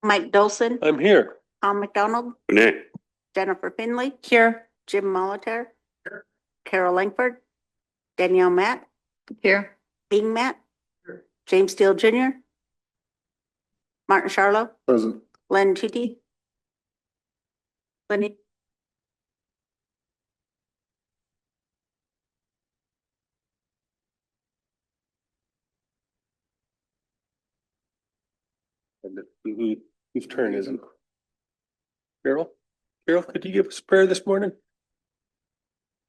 Mike Dolson, I'm here. Tom McDonald, Renee. Jennifer Finley, Here. Jim Molitor, Carol Langford, Danielle Matt, Here. Bing Matt, James Steele Jr., Martin Charlo, Present. Len Chitty, Lenny. Whose turn is it? Carol? Carol, could you give us a prayer this morning?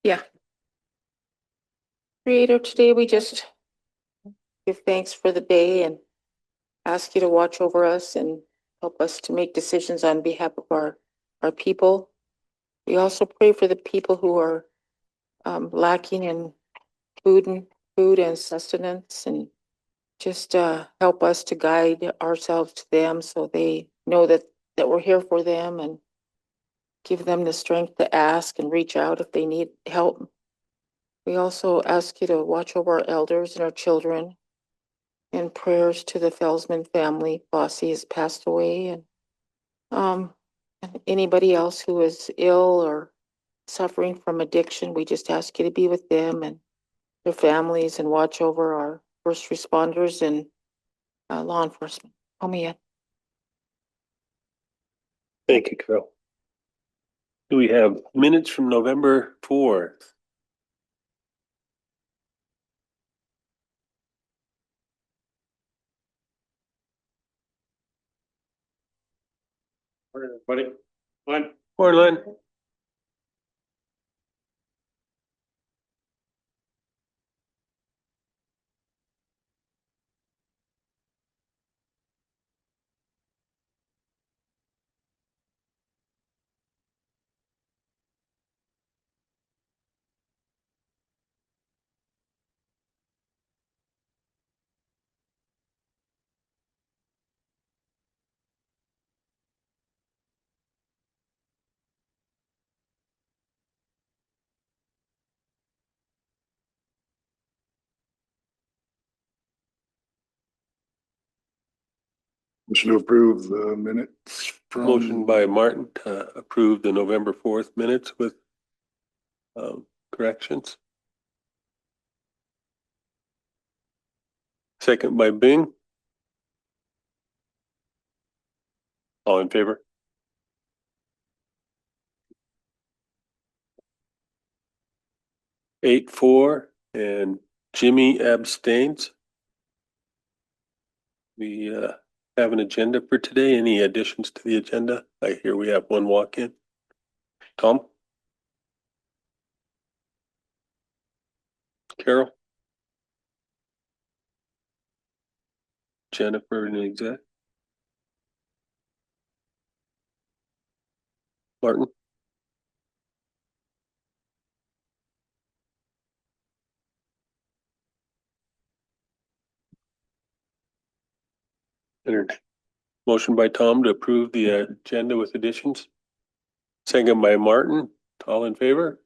Yeah. Creator, today we just give thanks for the day and ask you to watch over us and help us to make decisions on behalf of our people. We also pray for the people who are lacking in food and sustenance, and just help us to guide ourselves to them so they know that we're here for them, and give them the strength to ask and reach out if they need help. We also ask you to watch over our elders and our children, and prayers to the Felsman family. Bossy has passed away, and anybody else who is ill or suffering from addiction, we just ask you to be with them and their families, and watch over our first responders and law enforcement. Mia. Thank you, Carol. Do we have minutes from November 4th? Morning, everybody. Fine. Morning, Len. Motion to approve the minutes from. Motion by Martin to approve the November 4th minutes with corrections. Second by Bing. All in favor? Eight, 4, and Jimmy abstains. We have an agenda for today. Any additions to the agenda? I hear we have one walk-in. Tom? Carol? Jennifer and exec? Martin? Motion by Tom to approve the agenda with additions. Second by Martin. All in favor?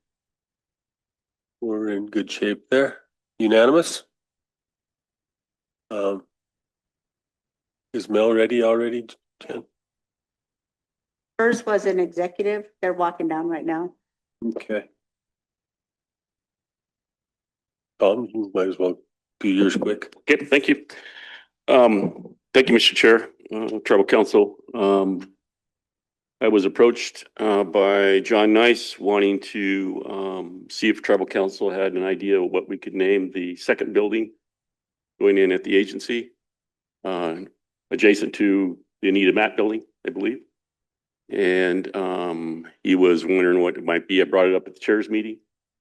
We're in good shape there. Unanimous? Is Mel ready already, Jen? Hers was an executive. They're walking down right now. Okay. Tom, you might as well do yours quick. Okay, thank you. Thank you, Mr. Chair, Tribal Council. I was approached by John Nice wanting to see if Tribal Council had an idea of what we could name the second building going in at the agency, adjacent to the Anita Matt building, I believe. And he was wondering what it might be. I brought it up at the chairs meeting,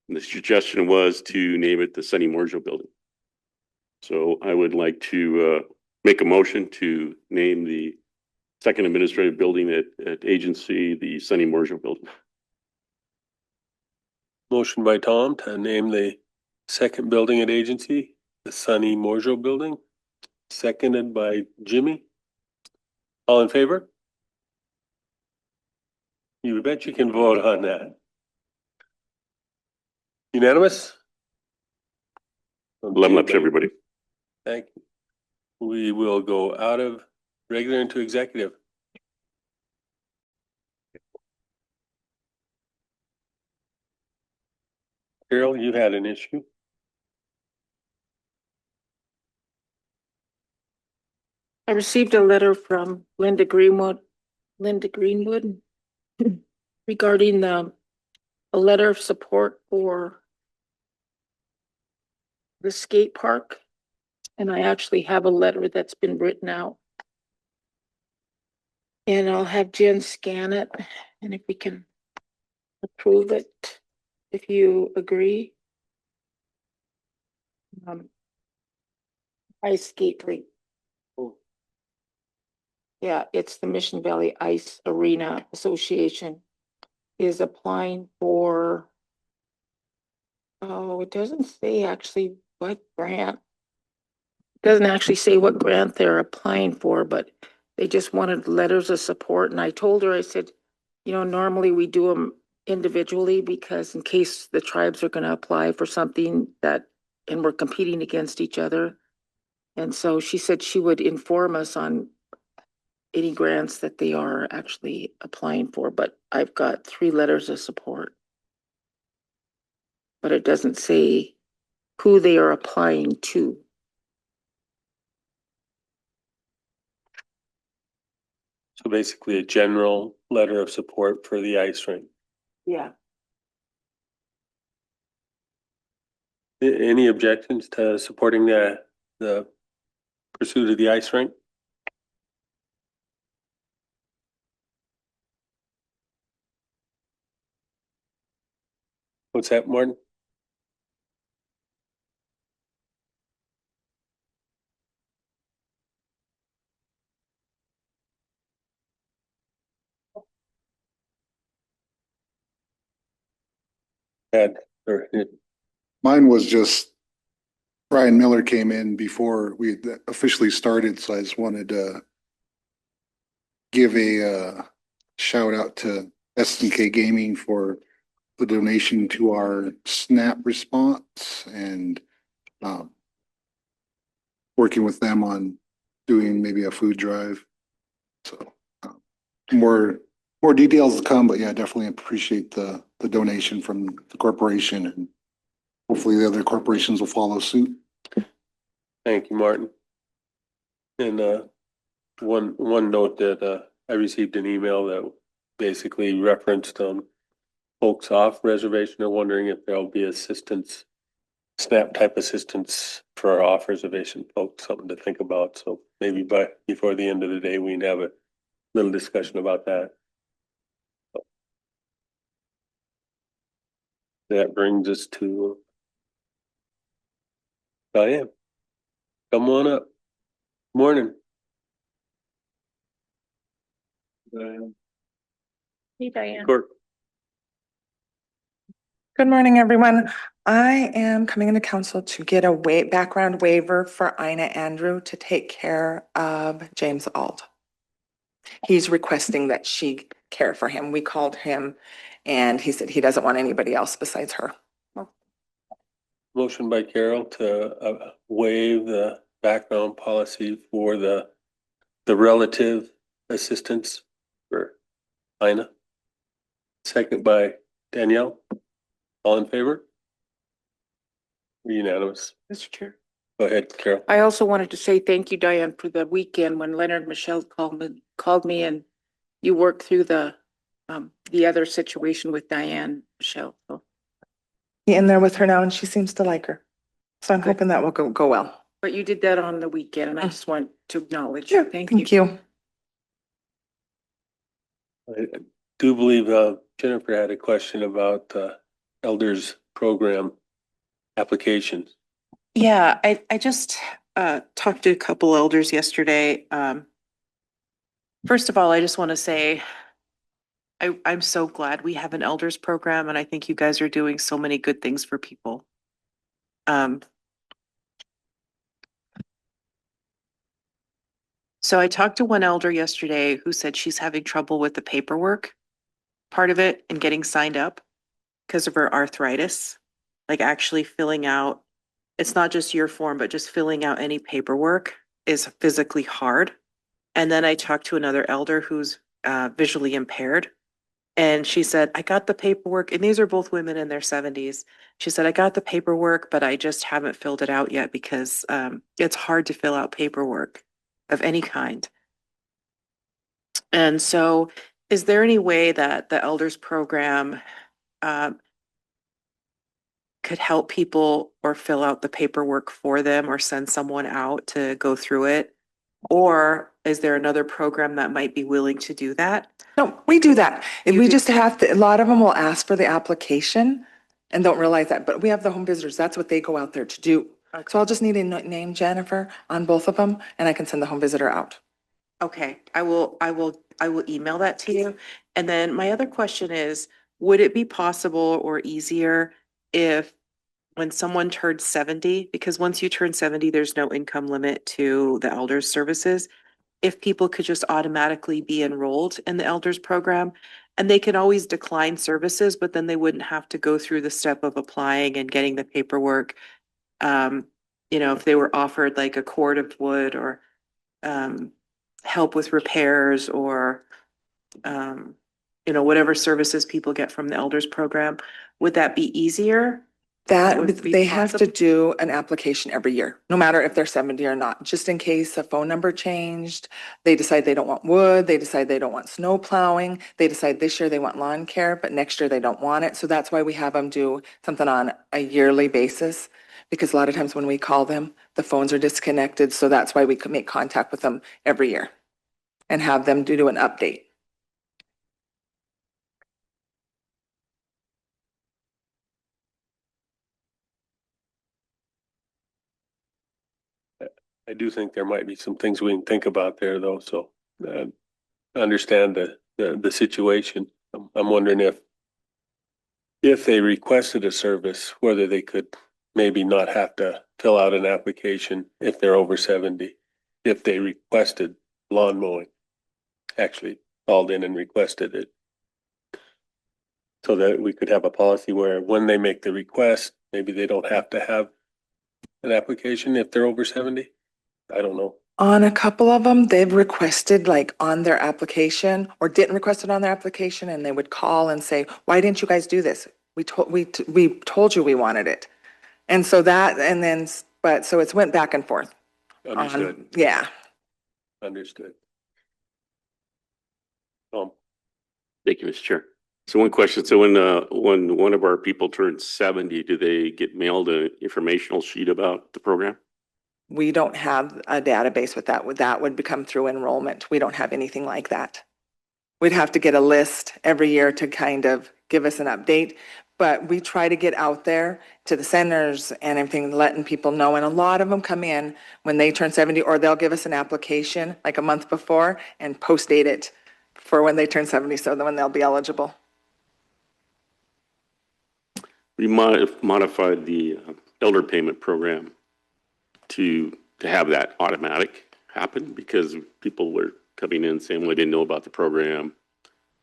and the suggestion was to name it the Sunny Morjo building. So I would like to make a motion to name the second administrative building at agency the Sunny Morjo building. Motion by Tom to name the second building at agency the Sunny Morjo building. Seconded by Jimmy. All in favor? You bet you can vote on that. Unanimous? Lemon up to everybody. Thank you. We will go out of regular into executive. Carol, you had an issue. I received a letter from Linda Greenwood regarding a letter of support for the skate park. And I actually have a letter that's been written out. And I'll have Jen scan it, and if we can approve it, if you agree. Ice skate rink. Yeah, it's the Mission Valley Ice Arena Association is applying for, oh, it doesn't say actually what grant. Doesn't actually say what grant they're applying for, but they just wanted letters of support. And I told her, I said, you know, normally we do them individually because in case the tribes are going to apply for something that, and we're competing against each other. And so she said she would inform us on any grants that they are actually applying for, but I've got 3 letters of support. But it doesn't say who they are applying to. So basically a general letter of support for the ice rink. Yeah. Any objections to supporting the pursuit of the ice rink? What's that, Martin? Ed, or Mine was just Brian Miller came in before we had officially started, so I just wanted to give a shout out to SNK Gaming for the donation to our SNAP response and working with them on doing maybe a food drive. So more details to come, but yeah, definitely appreciate the donation from the corporation, and hopefully the other corporations will follow suit. thank you, Martin. And one note that I received an email that basically referenced folks off reservation are wondering if there'll be assistance, SNAP type assistance for our off reservation folks, something to think about. So maybe before the end of the day, we can have a little discussion about that. That brings us to Diane. Come on up. Morning. Diane. Hey, Diane. Court. Good morning, everyone. I am coming into council to get a background waiver for Ina Andrew to take care of James Ald. He's requesting that she care for him. We called him and he said he doesn't want anybody else besides her. Motion by Carol to waive the background policy for the relative assistance for Ina. Second by Danielle. All in favor? Unanimous. Mr. Chair. Go ahead, Carol. I also wanted to say thank you, Diane, for the weekend when Leonard Michelle called me and you worked through the other situation with Diane Michelle. So, He's in there with her now and she seems to like her. So I'm Good. hoping that will go well. but you did that on the weekend and I just want to acknowledge. Yeah, Thank you. thank you. I do believe Jennifer had a question about elders program applications. Yeah, I just talked to a couple elders yesterday. First of all, I just want to say I'm so glad we have an elders program and I think you guys are doing so many good things for people. So I talked to one elder yesterday who said she's having trouble with the paperwork part of it and getting signed up because of her arthritis, like actually filling out. It's not just your form, but just filling out any paperwork is physically hard. And then I talked to another elder who's visually impaired. And she said, I got the paperwork, and these are both women in their 70s. She said, I got the paperwork, but I just haven't filled it out yet because it's hard to fill out paperwork of any kind. And so, is there any way that the elders program could help people or fill out the paperwork for them or send someone out to go through it? Or is there another program that might be willing to do that? No, we do that. If You we do? just have to, a lot of them will ask for the application and don't realize that, but we have the home visitors. That's what they go out there to do. So I'll just need a name, Jennifer, on both of them, and I can send the home visitor out. Okay, I will email that to you. And then my other question is, would it be possible or easier if when someone turned 70, because once you turn 70, there's no income limit to the elders services, if people could just automatically be enrolled in the elders program, and they can always decline services, but then they wouldn't have to go through the step of applying and getting the paperwork. Um, if they were offered like a cord of wood or um, help with repairs or whatever services people get from the elders program, would that be easier? That would be They have to possible? do an application every year, no matter if they're 70 or not, just in case a phone number changed. They decide they don't want wood, they decide they don't want snow plowing, they decide this year they want lawn care, but next year they don't want it. So that's why we have them do something on a yearly basis. Because a lot of times when we call them, the phones are disconnected. So that's why we could make contact with them every year and have them do an update. I do think there might be some things we can think about there though, so understand the situation. I'm wondering if they requested a service, whether they could maybe not have to fill out an application if they're over 70. If they requested lawn mowing, actually called in and requested it. So that we could have a policy where when they make the request, maybe they don't have to have an application if they're over 70. I don't know. On a couple of them, they've requested like on their application or didn't request it on their application, and they would call and say, why didn't you guys do this? We told you we wanted it. And so that, and then, but so it's went back and forth. Understood. Yeah. Understood. Thank you, Mr. Chair. So one question, so when one of our people turns 70, do they get mailed an informational sheet about the program? We don't have a database with that. That would come through enrollment. We don't have anything like that. We'd have to get a list every year to kind of give us an update. But we try to get out there to the centers and everything, letting people know. And a lot of them come in when they turn 70, or they'll give us an application like a month before and post date it for when they turn 70, so then when they'll be eligible. We modified the elder payment program to have that automatic happen because people were coming in saying, well, they didn't know about the program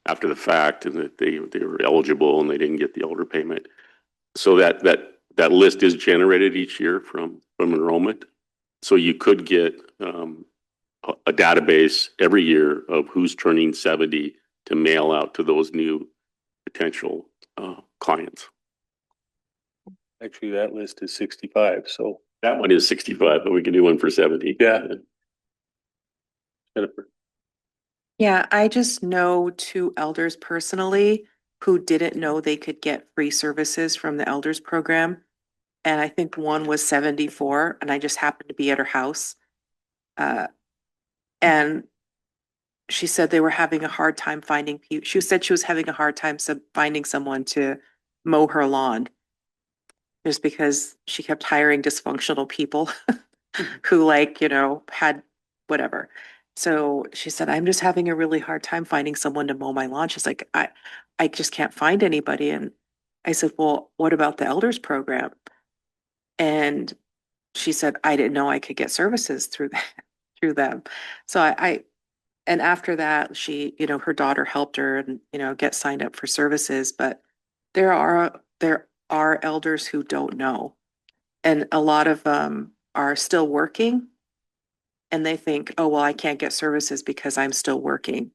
after the fact and that they were eligible and they didn't get the elder payment. So that list is generated each year from enrollment. So you could get a database every year of who's turning 70 to mail out to those new potential clients. Actually, that list is 65, so. That one is 65, but we can do one for 70. Yeah. Jennifer. Yeah, I just know two elders personally who didn't know they could get free services from the elders program. And I think one was 74 and I just happened to be at her house. And she said they were having a hard time finding people. She said she was having a hard time finding someone to mow her lawn. Just because she kept hiring dysfunctional people who had whatever. So she said, I'm just having a really hard time finding someone to mow my lawn. She's like, I just can't find anybody. And I said, well, what about the elders program? And she said, I didn't know I could get services through them. So and after that, she, her daughter helped her and, get signed up for services, but there are elders who don't know. And a lot of them are still working and they think, oh, well, I can't get services because I'm still working.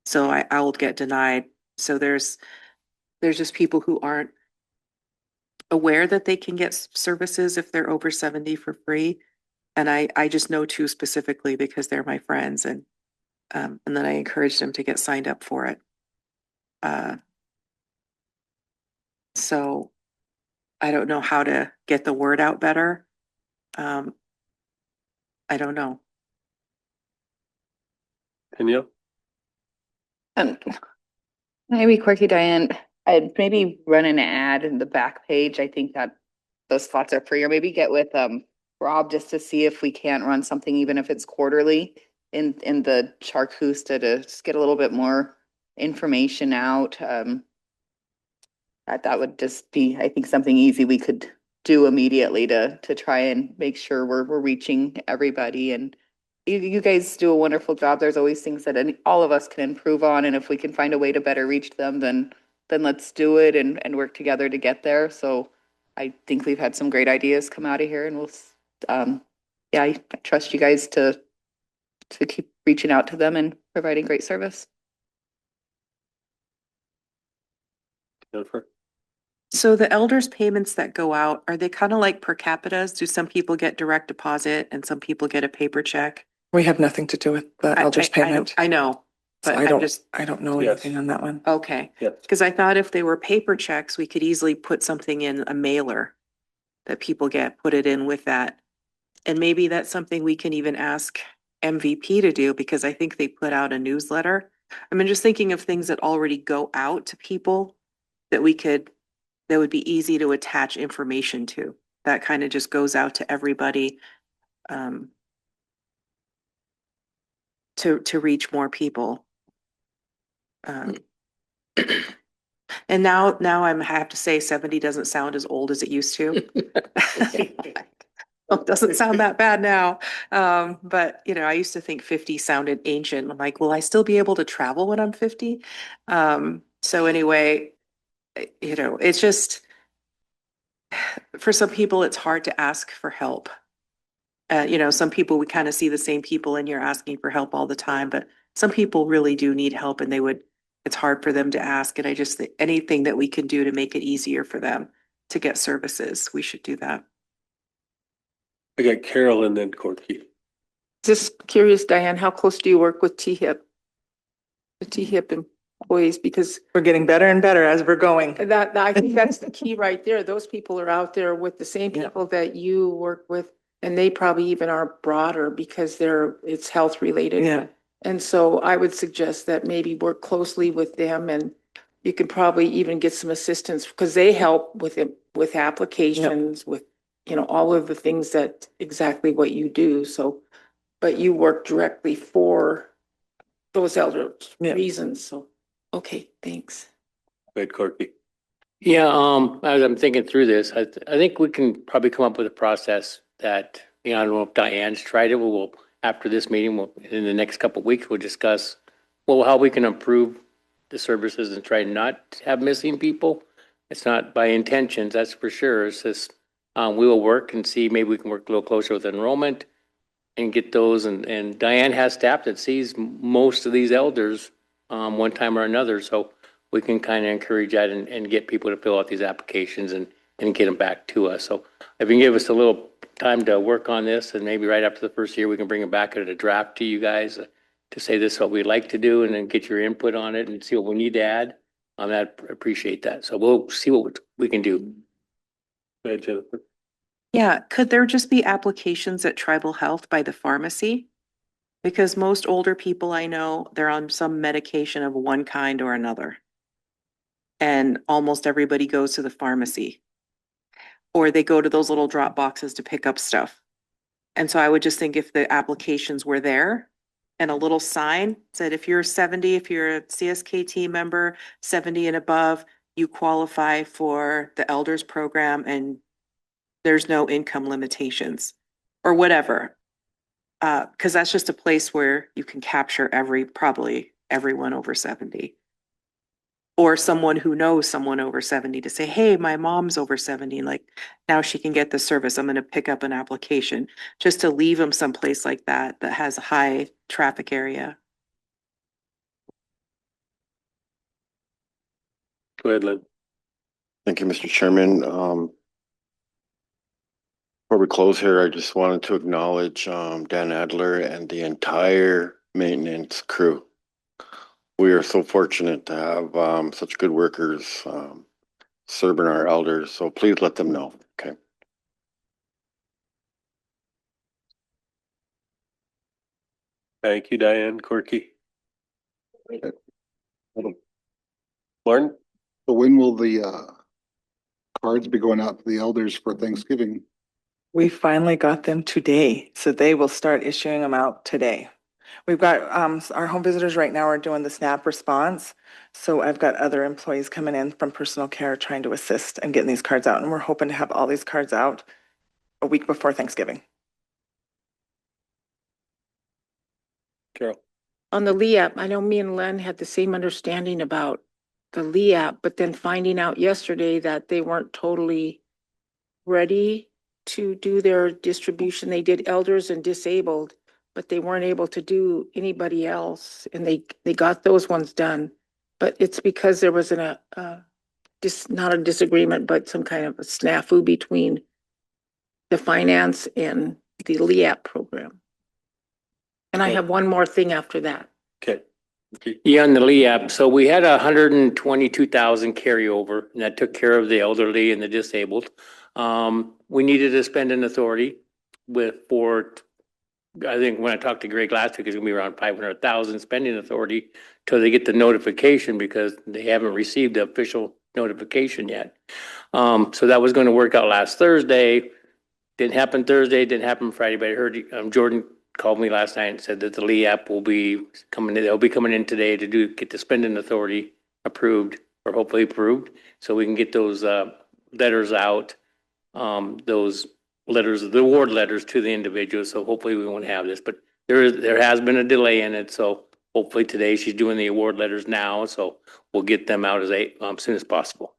So I will get denied So there's just people who aren't aware that they can get services if they're over 70 for free. And I just know two specifically because they're my friends, and then I encouraged them to get signed up for it. So I don't know how to get the word out better. I don't know. Danielle? Um, maybe quirky Diane, I'd maybe run an ad in the back page. I think that those spots are free, or maybe get with Rob just to see if we can't run something, even if it's quarterly in the Charcusta to just get a little bit more information out. That would just be, I think, something easy we could do immediately to try and make sure we're reaching everybody. And you guys do a wonderful job. There's always things that all of us can improve on, and if we can find a way to better reach them, then let's do it and work together to get there. So I think we've had some great ideas come out of here, and yeah, I trust you guys to keep reaching out to them and providing great service. Jennifer? So the elders payments that go out, are they kind of like per capitas? Do some people get direct deposit and some people get a paper check? We have nothing to do with the elders payment. I know, So but I I'm don't, just, I don't know Yes. anything on that one. okay. Yes. Because I thought if they were paper checks, we could easily put something in a mailer that people get, put it in with that. And maybe that's something we can even ask MVP to do, because I think they put out a newsletter. I mean, just thinking of things that already go out to people that that would be easy to attach information to. That kind of just goes out to everybody to reach more people. And now I have to say 70 doesn't sound as old as it used to. It doesn't sound that bad now. But I used to think 50 sounded ancient. I'm like, will I still be able to travel when I'm 50? So anyway, it's just, for some people, it's hard to ask for help. Some people, we kind of see the same people and you're asking for help all the time, but some people really do need help and it's hard for them to ask. And I just think anything that we can do to make it easier for them to get services, we should do that. I got Carol and then Corky. Just curious, Diane, how close do you work with T-HIP? The T-HIP employees, because We're getting better and better as we're going. I think that's the key right there. Those people are out there with the same Yeah. people that you work with, and they probably even are broader because it's health related. Yeah. And so I would suggest that maybe work closely with them, and you can probably even get some assistance because they help with it, with applications, with, all of the things that exactly what you do. So, but you work directly for those elder Yeah. reasons. So, okay, thanks. Go ahead, Corky. Yeah, as I'm thinking through this, I think we can probably come up with a process that, I don't know if Diane's tried it, we'll, after this meeting, in the next couple of weeks, we'll discuss, how we can improve the services and try not to have missing people. It's not by intentions, that's for sure. It's just, we will work and see, maybe we can work a little closer with enrollment and get those, and Diane has staff that sees most of these elders, one time or another, so we can kind of encourage that and get people to fill out these applications and get them back to us. So if you can give us a little time to work on this, and maybe right after the first year, we can bring it back at a draft to you guys to say this is what we'd like to do, and then get your input on it and see what we need to add. I'd appreciate that. So we'll see what we can do. Go ahead, Jennifer. Yeah, could there just be applications at Tribal Health by the pharmacy? Because most older people I know, they're on some medication of one kind or another. And almost everybody goes to the pharmacy. Or they go to those little drop boxes to pick up stuff. And so I would just think if the applications were there and a little sign said, if you're 70, if you're a CSKT member, 70 and above, you qualify for the elders program and there's no income limitations or whatever. Because that's just a place where you can capture probably everyone over 70. Or someone who knows someone over 70 to say, hey, my mom's over 70, like now she can get the service. I'm going to pick up an application, just to leave them someplace like that has a high traffic area. Go ahead, Lynn. Thank you, Mr. Chairman. Before we close here, I just wanted to acknowledge Dan Adler and the entire maintenance crew. We are so fortunate to have such good workers serving our elders, so please let them know, okay? Thank you, Diane. Corky. Martin? So when will the cards be going out to the elders for Thanksgiving? We finally got them today, so they will start issuing them out today. We've got, our home visitors right now are doing the SNAP response. So I've got other employees coming in from personal care trying to assist and getting these cards out. And we're hoping to have all these cards out a week before Thanksgiving. Carol. On the LEAP, I know me and Len had the same understanding about the LEAP, but then finding out yesterday that they weren't totally ready to do their distribution. They did elders and disabled, but they weren't able to do anybody else, and they got those ones done. But it's because there was not a disagreement, but some kind of a snafu between the finance and the LEAP program. And I have one more thing after that. Okay. Yeah, on the LEAP, so we had 122,000 carryover, and that took care of the elderly and the disabled. We needed to spend an authority I think when I talked to Greg last week, it's gonna be around 500,000 spending authority till they get the notification, because they haven't received the official notification yet. So that was gonna work out last Thursday. Didn't happen Thursday, didn't happen Friday, but I heard, Jordan called me last night and said that the LEAP will be coming in, they'll be coming in today to get the spending authority approved, or hopefully approved, so we can get those, letters out, those letters, the award letters to the individuals, so hopefully we won't have this, but there has been a delay in it, so hopefully today she's doing the award letters now, so we'll get them out as soon as possible.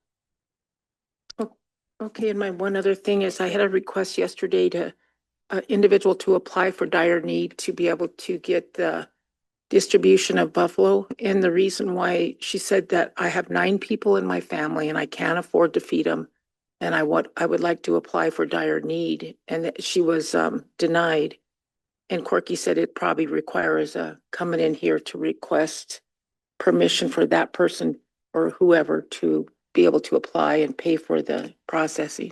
Okay, and my one other thing is I had a request yesterday to individual to apply for dire need to be able to get the distribution of buffalo. And the reason why, she said that I have 9 people in my family and I can't afford to feed them. And I would like to apply for dire need, and that she was denied. And Corky said it probably requires coming in here to request permission for that person or whoever to be able to apply and pay for the processing.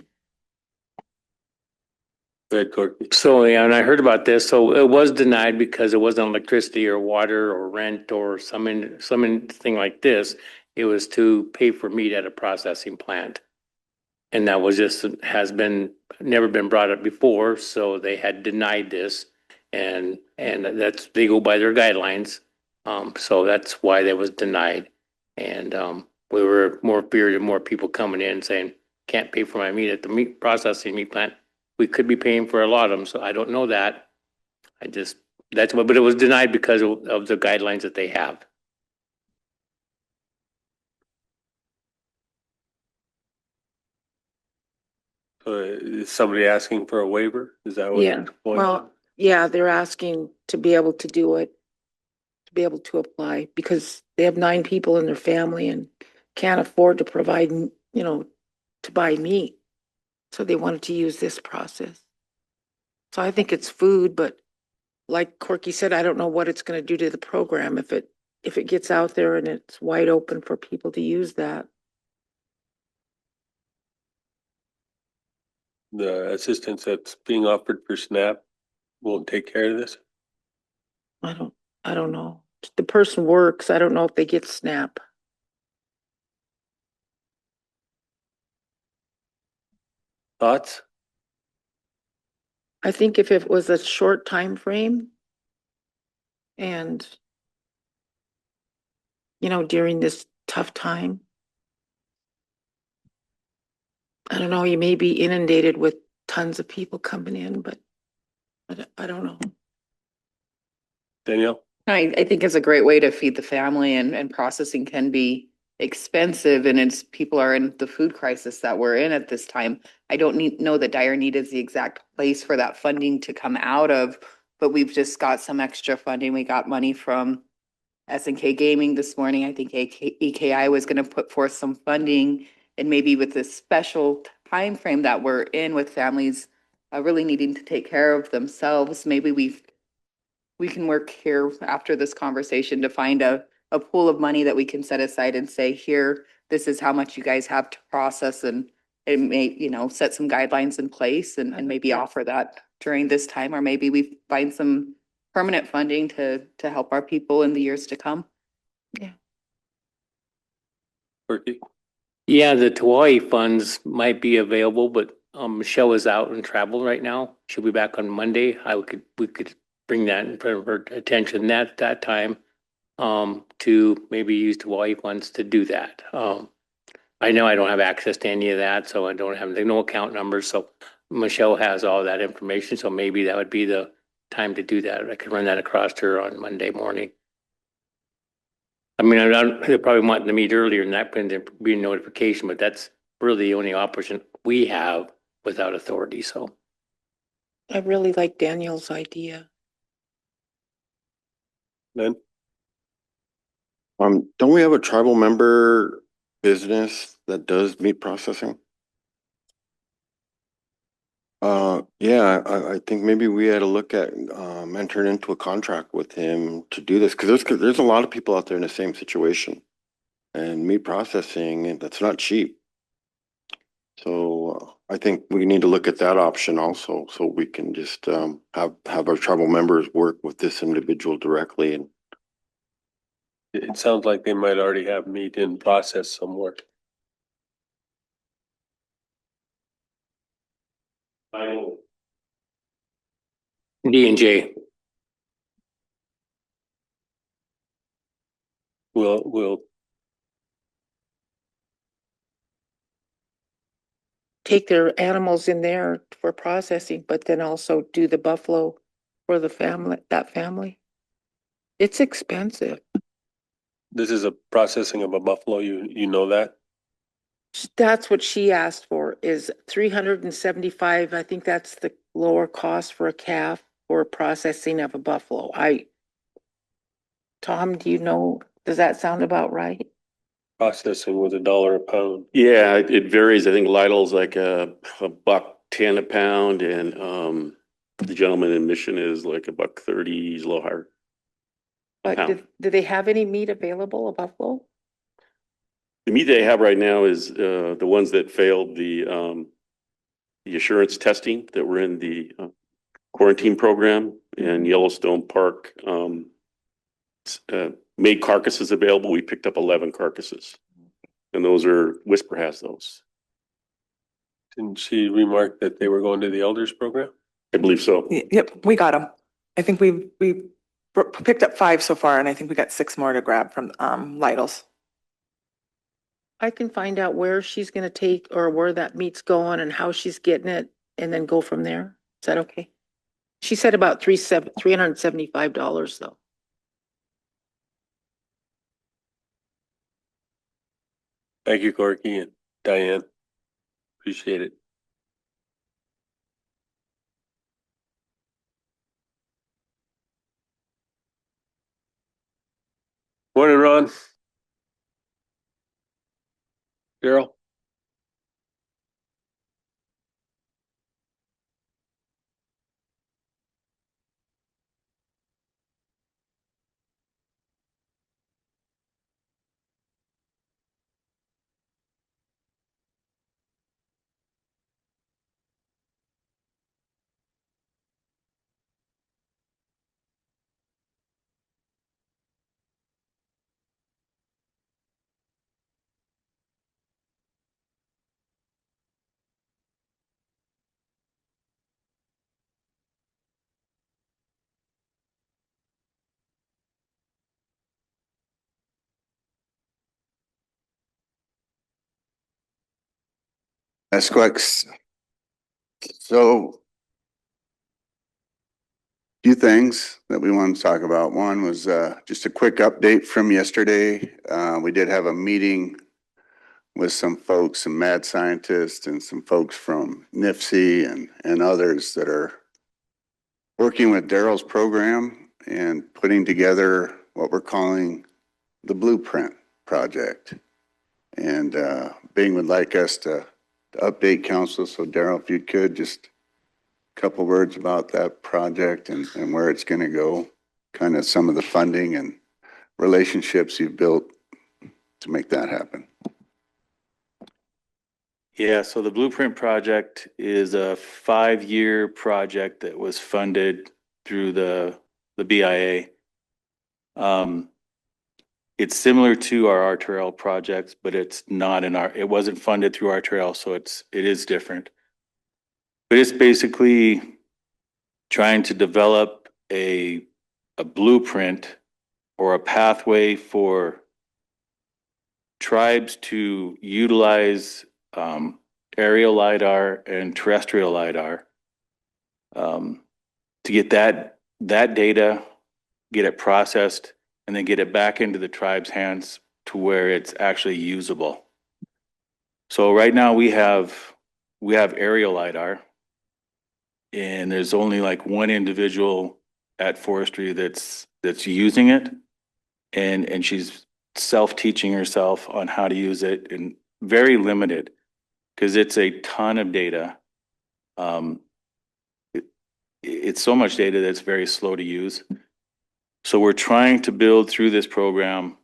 Go ahead, Corky. So, yeah, and I heard about this, so it was denied because it wasn't electricity or water or rent or something like this. It was to pay for meat at a processing plant. And that was just, never been brought up before, so they had denied this. And they go by their guidelines. So that's why that was denied. And, we were more feared of more people coming in saying, can't pay for my meat at the processing meat plant. We could be paying for a lot of them, so I don't know that. But it was denied because of the guidelines that they have. Is somebody asking for a waiver? Is that what? Yeah, well, yeah, they're asking to be able to do it, to be able to apply, because they have 9 people in their family and can't afford to provide, to buy meat. So they wanted to use this process. So I think it's food, but like Corky said, I don't know what it's gonna do to the program if it gets out there and it's wide open for people to use that. The assistance that's being offered for SNAP won't take care of this? I don't know. The person works, I don't know if they get SNAP. Thoughts? I think if it was a short time frame and, during this tough time, I don't know, you may be inundated with tons of people coming in, but I don't know. Danielle? I think it's a great way to feed the family, and processing can be expensive, and people are in the food crisis that we're in at this time. I don't know that dire need is the exact place for that funding to come out of, but we've just got some extra funding. We got money from SNK Gaming this morning. I think EKI was going to put forth some funding, and maybe with this special time frame that we're in with families really needing to take care of themselves, maybe we can work here after this conversation to find a pool of money that we can set aside and say, here, this is how much you guys have to process, and it may, set some guidelines in place and maybe offer that during this time, or maybe we find some permanent funding to help our people in the years to come. Corky? Yeah, the Hawaii funds might be available, but Michelle is out and travel right now. She'll be back on Monday. We could bring that in front of her attention that time to maybe use Hawaii funds to do that. I know I don't have access to any of that, so I don't have no account numbers. So Michelle has all that information, so maybe that would be the time to do that. I could run that across to her on Monday morning. I mean, they probably want to meet earlier than that, but there be a notification, but that's really the only option we have without authority, so. I really like Daniel's idea. Then, Don't we have a tribal member business that does meat processing? Yeah, I think maybe we had to look at, entering into a contract with him to do this, cause there's a lot of people out there in the same situation. And meat processing, that's not cheap. So I think we need to look at that option also, so we can just, have our tribal members work with this individual directly and. it sounds like they might already have meat in process somewhere. D&J, We'll Take their animals in there for processing, but then also do the buffalo for the family, that family. It's expensive. this is a processing of a buffalo, you know that? That's what she asked for, is 375. I think that's the lower cost for a calf or processing of a buffalo. Tom, do you know, does that sound about right? Processing was $1 a pound. Yeah, it varies. I think Lytle's like a $1.10 a pound, and the gentleman in Mission is like $1.30. He's a little higher. But Pound. do they have any meat available, a buffalo? The meat they have right now is the ones that failed the assurance testing that were in the quarantine program, and Yellowstone Park made carcasses available. We picked up 11 carcasses, and those are Whisper has those. Didn't she remark that they were going to the elders program? I believe so. Yep, we got them. I think we picked up 5 so far, and I think we got 6 more to grab from Lytle's. I can find out where she's gonna take, or where that meat's going and how she's getting it, and then go from there. Is that okay? She said about $375 though. Thank you, Corky and Diane. Appreciate it. Morning, Ron. Daryl? Esquix. So few things that we wanted to talk about. One was just a quick update from yesterday. We did have a meeting with some folks, some mad scientists and some folks from NIFC and others that are working with Daryl's program and putting together what we're calling the Blueprint Project. And Bing would like us to update council. So Daryl, if you could, just a couple words about that project and where it's going to go, kind of some of the funding and relationships you've built to make that happen. Yeah, so the Blueprint Project is a 5-year project that was funded through the BIA. It's similar to our RTRL projects, but it's not it wasn't funded through RTRL, so it is different. But it's basically trying to develop a blueprint or a pathway for tribes to utilize aerial LiDAR and terrestrial LiDAR to get that data, get it processed, and then get it back into the tribe's hands to where it's actually usable. So right now we have aerial LiDAR, and there's only like one individual at forestry that's using it, and she's self-teaching herself on how to use it, and very limited because it's a ton of data. It's so much data that's very slow to use. So we're trying to build through this program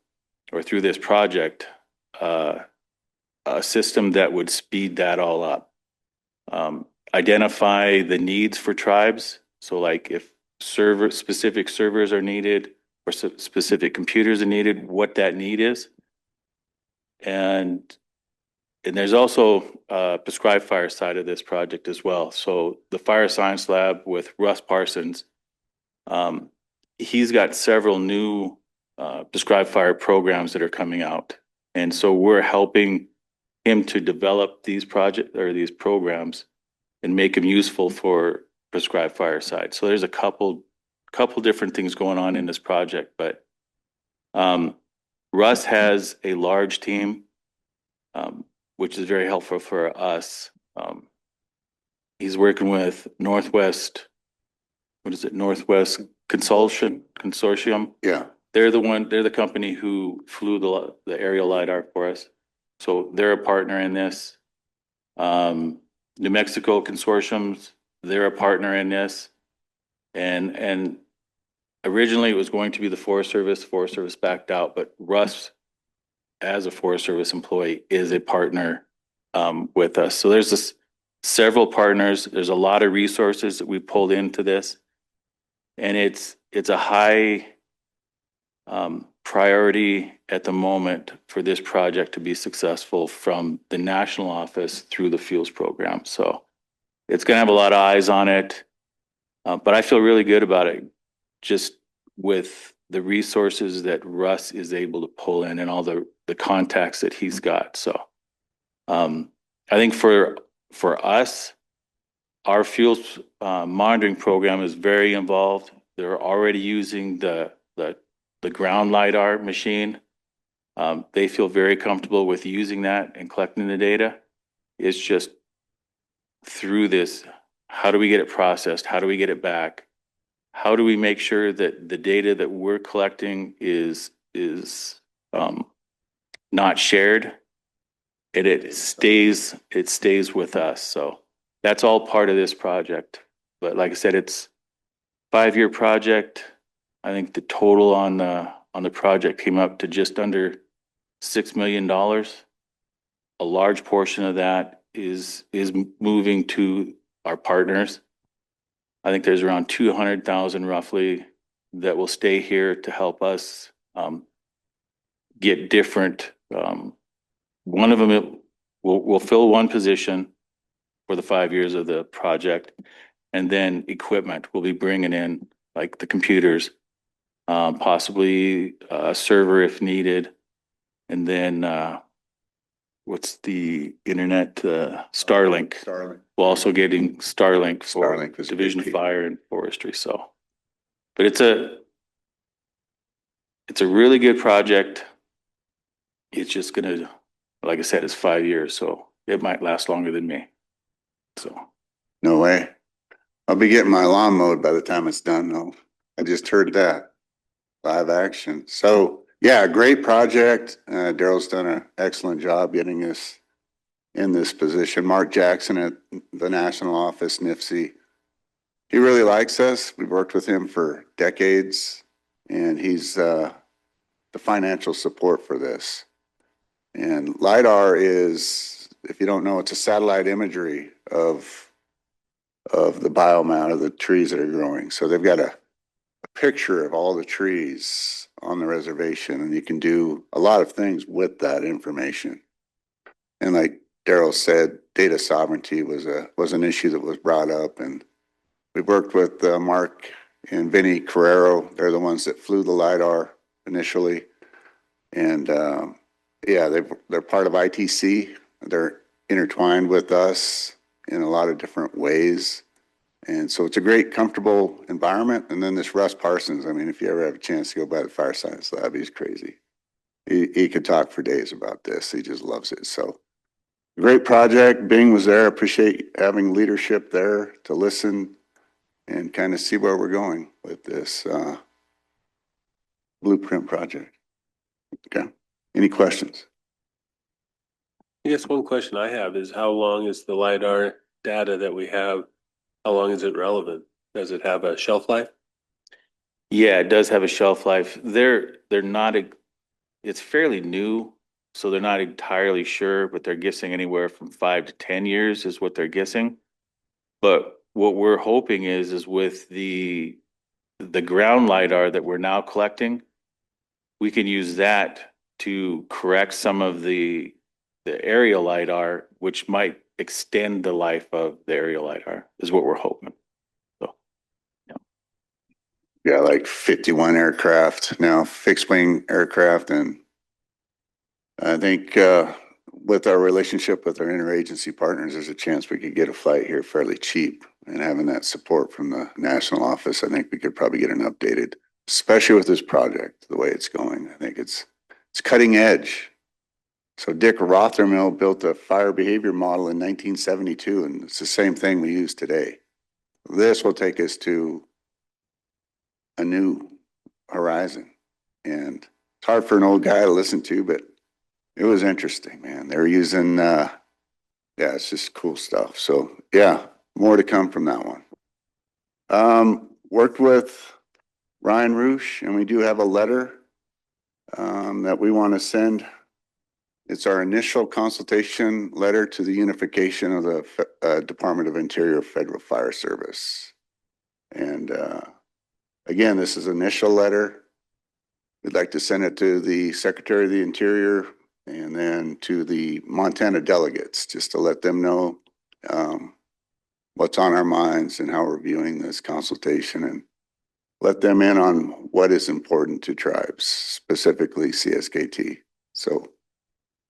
or through this project a system that would speed that all up. Identify the needs for tribes. So like if specific servers are needed or specific computers are needed, what that need is. And there's also a prescribed fire side of this project as well. So the fire science lab with Russ Parsons, he's got several new prescribed fire programs that are coming out. And so we're helping him to develop these these programs and make them useful for prescribed fire side. So there's a couple different things going on in this project, but Russ has a large team, which is very helpful for us. He's working with Northwest Consortium. Yeah. They're the company who flew the aerial LiDAR for us. So they're a partner in this. New Mexico Consortiums, they're a partner in this. And originally it was going to be the Forest Service backed out, but Russ, as a Forest Service employee, is a partner with us. So there's several partners. There's a lot of resources that we pulled into this. And it's a high priority at the moment for this project to be successful from the national office through the fuels program. So it's going to have a lot of eyes on it, but I feel really good about it just with the resources that Russ is able to pull in and all the contacts that he's got. So I think for us, our fuels monitoring program is very involved. They're already using the ground LiDAR machine. They feel very comfortable with using that and collecting the data. It's just through this, how do we get it processed? How do we get it back? How do we make sure that the data that we're collecting is not shared and it stays with us? So that's all part of this project. But like I said, it's a 5-year project. I think the total on the project came up to just under $6 million. A large portion of that is moving to our partners. I think there's around 200,000 roughly that will stay here to help us get different. One of them will fill one position for the 5 years of the project, and then equipment will be bringing in, like the computers, possibly a server if needed, and then what's the internet? Starlink. Starlink. We're also getting Starlink for Starlink is a big Division of piece. Fire and Forestry. So, but it's a really good project. It's just gonna, like I said, it's 5 years, so it might last longer than me. So. No way. I'll be getting my lawn mowed by the time it's done though. I just heard that. Live action. So, yeah, great project. Daryl's done an excellent job getting us in this position. Mark Jackson at the national office, NIFC. He really likes us. We've worked with him for decades, and he's the financial support for this. And LiDAR is, if you don't know, it's a satellite imagery of the biome of the trees that are growing. So they've got a picture of all the trees on the reservation, and you can do a lot of things with that information. And like Daryl said, data sovereignty was an issue that was brought up, and we worked with Mark and Vinny Carrero. They're the ones that flew the LiDAR initially, and yeah, they're part of ITC. They're intertwined with us in a lot of different ways. And so it's a great, comfortable environment. And then this Russ Parsons, I mean, if you ever have a chance to go by the fire science lab, he's crazy. He could talk for days about this. He just loves it. So great project. Bing was there. Appreciate having leadership there to listen and kind of see where we're going with this blueprint project. Okay. Any questions? I guess one question I have is how long is the LiDAR data that we have? How long is it relevant? Does it have a shelf life? Yeah, it does have a shelf life. They're not, it's fairly new, so they're not entirely sure, but they're guessing anywhere from 5 to 10 years is what they're guessing. But what we're hoping is with the ground LiDAR that we're now collecting, we can use that to correct some of the aerial LiDAR, which might extend the life of the aerial LiDAR, is what we're hoping. So, Yeah, like 51 aircraft now, fixed wing aircraft. And I think with our relationship with our interagency partners, there's a chance we could get a flight here fairly cheap. And having that support from the national office, I think we could probably get an updated, especially with this project, the way it's going. I think it's cutting edge. So Dick Rothermill built a fire behavior model in 1972, and it's the same thing we use today. This will take us to a new horizon. And it's hard for an old guy to listen to, but it was interesting, man. They were using, yeah, it's just cool stuff. So yeah, more to come from that one. Worked with Ryan Roosh, and we do have a letter that we want to send. It's our initial consultation letter to the unification of the Department of Interior Federal Fire Service. And again, this is initial letter. We'd like to send it to the Secretary of the Interior and then to the Montana delegates, just to let them know what's on our minds and how we're viewing this consultation, and let them in on what is important to tribes, specifically CSKT. So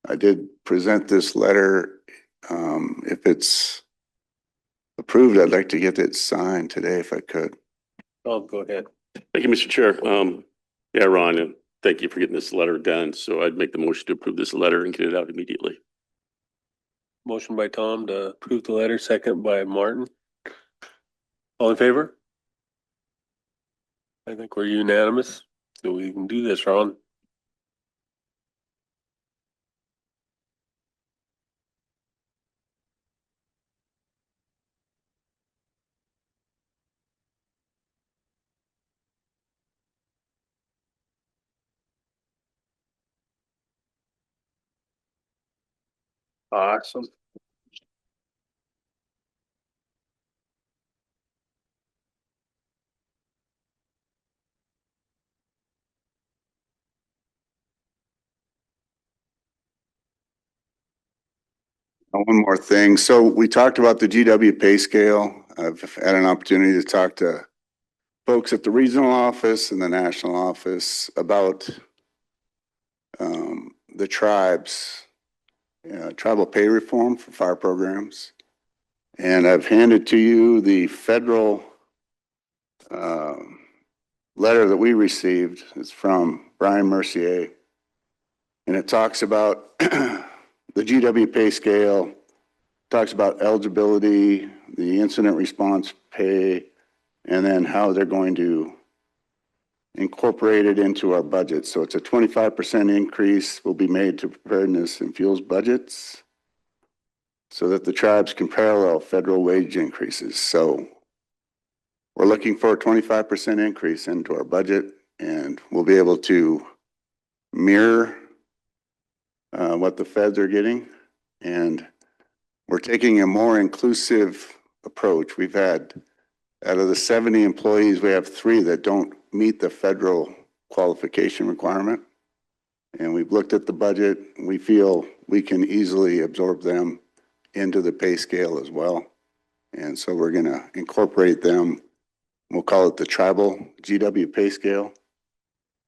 I did present this letter. If it's approved, I'd like to get it signed today if I could. Oh, go ahead. Thank you, Mr. Chair. Yeah, Ron, and thank you for getting this letter done. So I'd make the motion to approve this letter and get it out immediately. Motion by Tom to approve the letter, second by Martin. All in favor? I think we're unanimous, so we can do this, Ron. Awesome. One more thing. So we talked about the GW pay scale. I've had an opportunity to talk to folks at the regional office and the national office about the tribes, tribal pay reform for fire programs. And I've handed to you the federal letter that we received. It's from Brian Mercier. And it talks about the GW pay scale, talks about eligibility, the incident response pay, and then how they're going to incorporated into our budget. So it's a 25% increase will be made to preparedness and fuels budgets so that the tribes can parallel federal wage increases. So we're looking for a 25% increase into our budget, and we'll be able to mirror what the feds are getting. And we're taking a more inclusive approach. We've had, out of the 70 employees, we have 3 that don't meet the federal qualification requirement. And we've looked at the budget. We feel we can easily absorb them into the pay scale as well. And so we're going to incorporate them. We'll call it the tribal GW pay scale.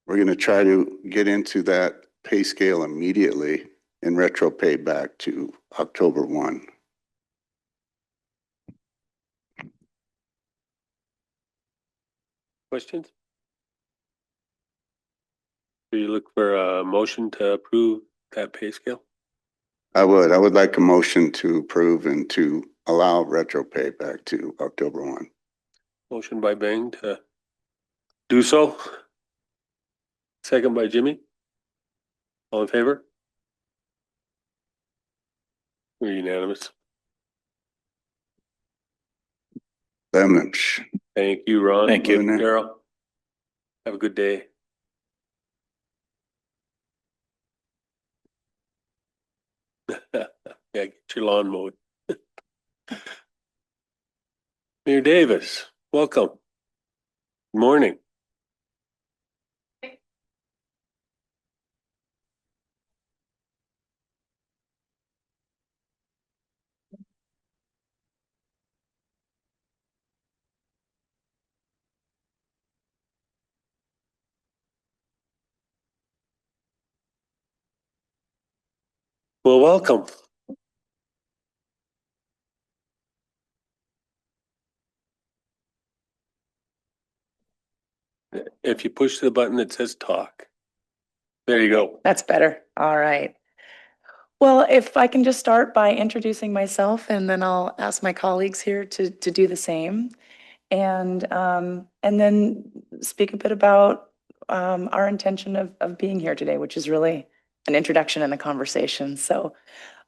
We're going to try to get into that pay scale immediately and retro pay back to October 1. Questions? Do you look for a motion to approve that pay scale? I would like a motion to approve and to allow retro pay back to October 1. Motion by Bang to do so. Second by Jimmy. All in favor? We're unanimous. Thank you, Ron. Thank you. Daryl. Have a good day. Yeah, get your lawn mowed. Mayor Davis, welcome. Good morning. Well, welcome. If you push the button that says talk. There you go. That's better. All right. Well, if I can just start by introducing myself, and then I'll ask my colleagues here to do the same. And then speak a bit about our intention of being here today, which is really an introduction and a conversation. So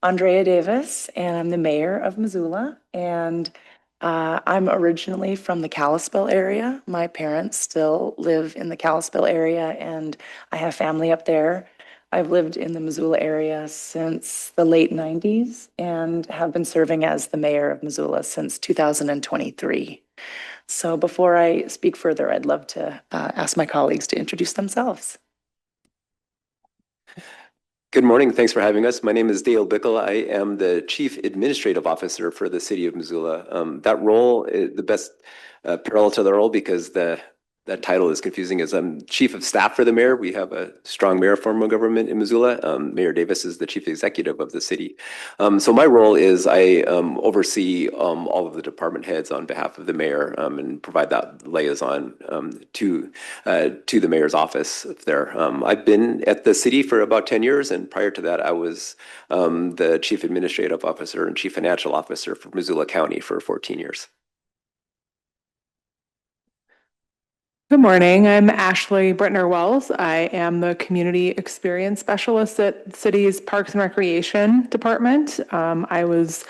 Andrea Davis, and I'm the mayor of Missoula, and I'm originally from the Kalispell area. My parents still live in the Kalispell area, and I have family up there. I've lived in the Missoula area since the late 90s and have been serving as the mayor of Missoula since 2023. So before I speak further, I'd love to ask my colleagues to introduce themselves. Good morning. Thanks for having us. My name is Dale Bickle. I am the Chief Administrative Officer for the City of Missoula. That role, the best parallel to the role, because that title is confusing, is I'm Chief of Staff for the Mayor. We have a strong mayor form of government in Missoula. Mayor Davis is the Chief Executive of the city. So my role is I oversee all of the department heads on behalf of the mayor and provide that liaison to the mayor's office there. I've been at the city for about 10 years, and prior to that, I was the Chief Administrative Officer and Chief Financial Officer for Missoula County for 14 years. Good morning. I'm Ashley Brittner Wells. I am the Community Experience Specialist at City's Parks and Recreation Department. I was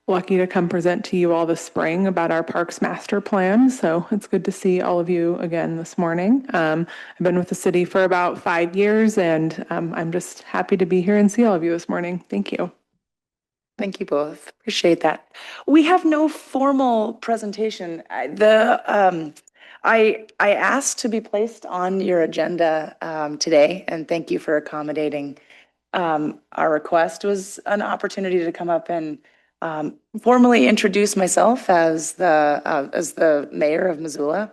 lucky to come present to you all this spring about our Parks Master Plan. So it's good to see all of you again this morning. I've been with the city for about 5 years, and I'm just happy to be here and see all of you this morning. Thank you. Thank you both. Appreciate that. We have no formal presentation. I asked to be placed on your agenda today, and thank you for accommodating our request. It was an opportunity to come up and formally introduce myself as the mayor of Missoula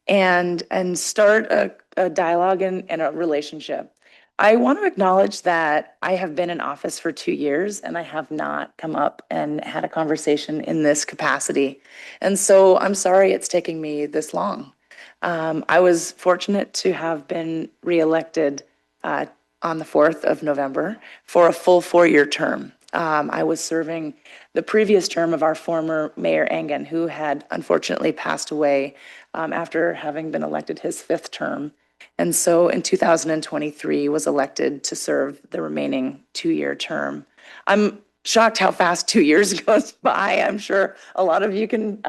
and start a dialogue and a relationship. I want to acknowledge that I have been in office for 2 years and I have not come up and had a conversation in this capacity. And so I'm sorry it's taking me this long. I was fortunate to have been reelected on the 4th of November for a full 4-year term. I was serving the previous term of our former Mayor Engen, who had unfortunately passed away after having been elected his 5th term. And so in 2023 was elected to serve the remaining 2-year term. I'm shocked how fast 2 years goes by. I'm sure a lot of you can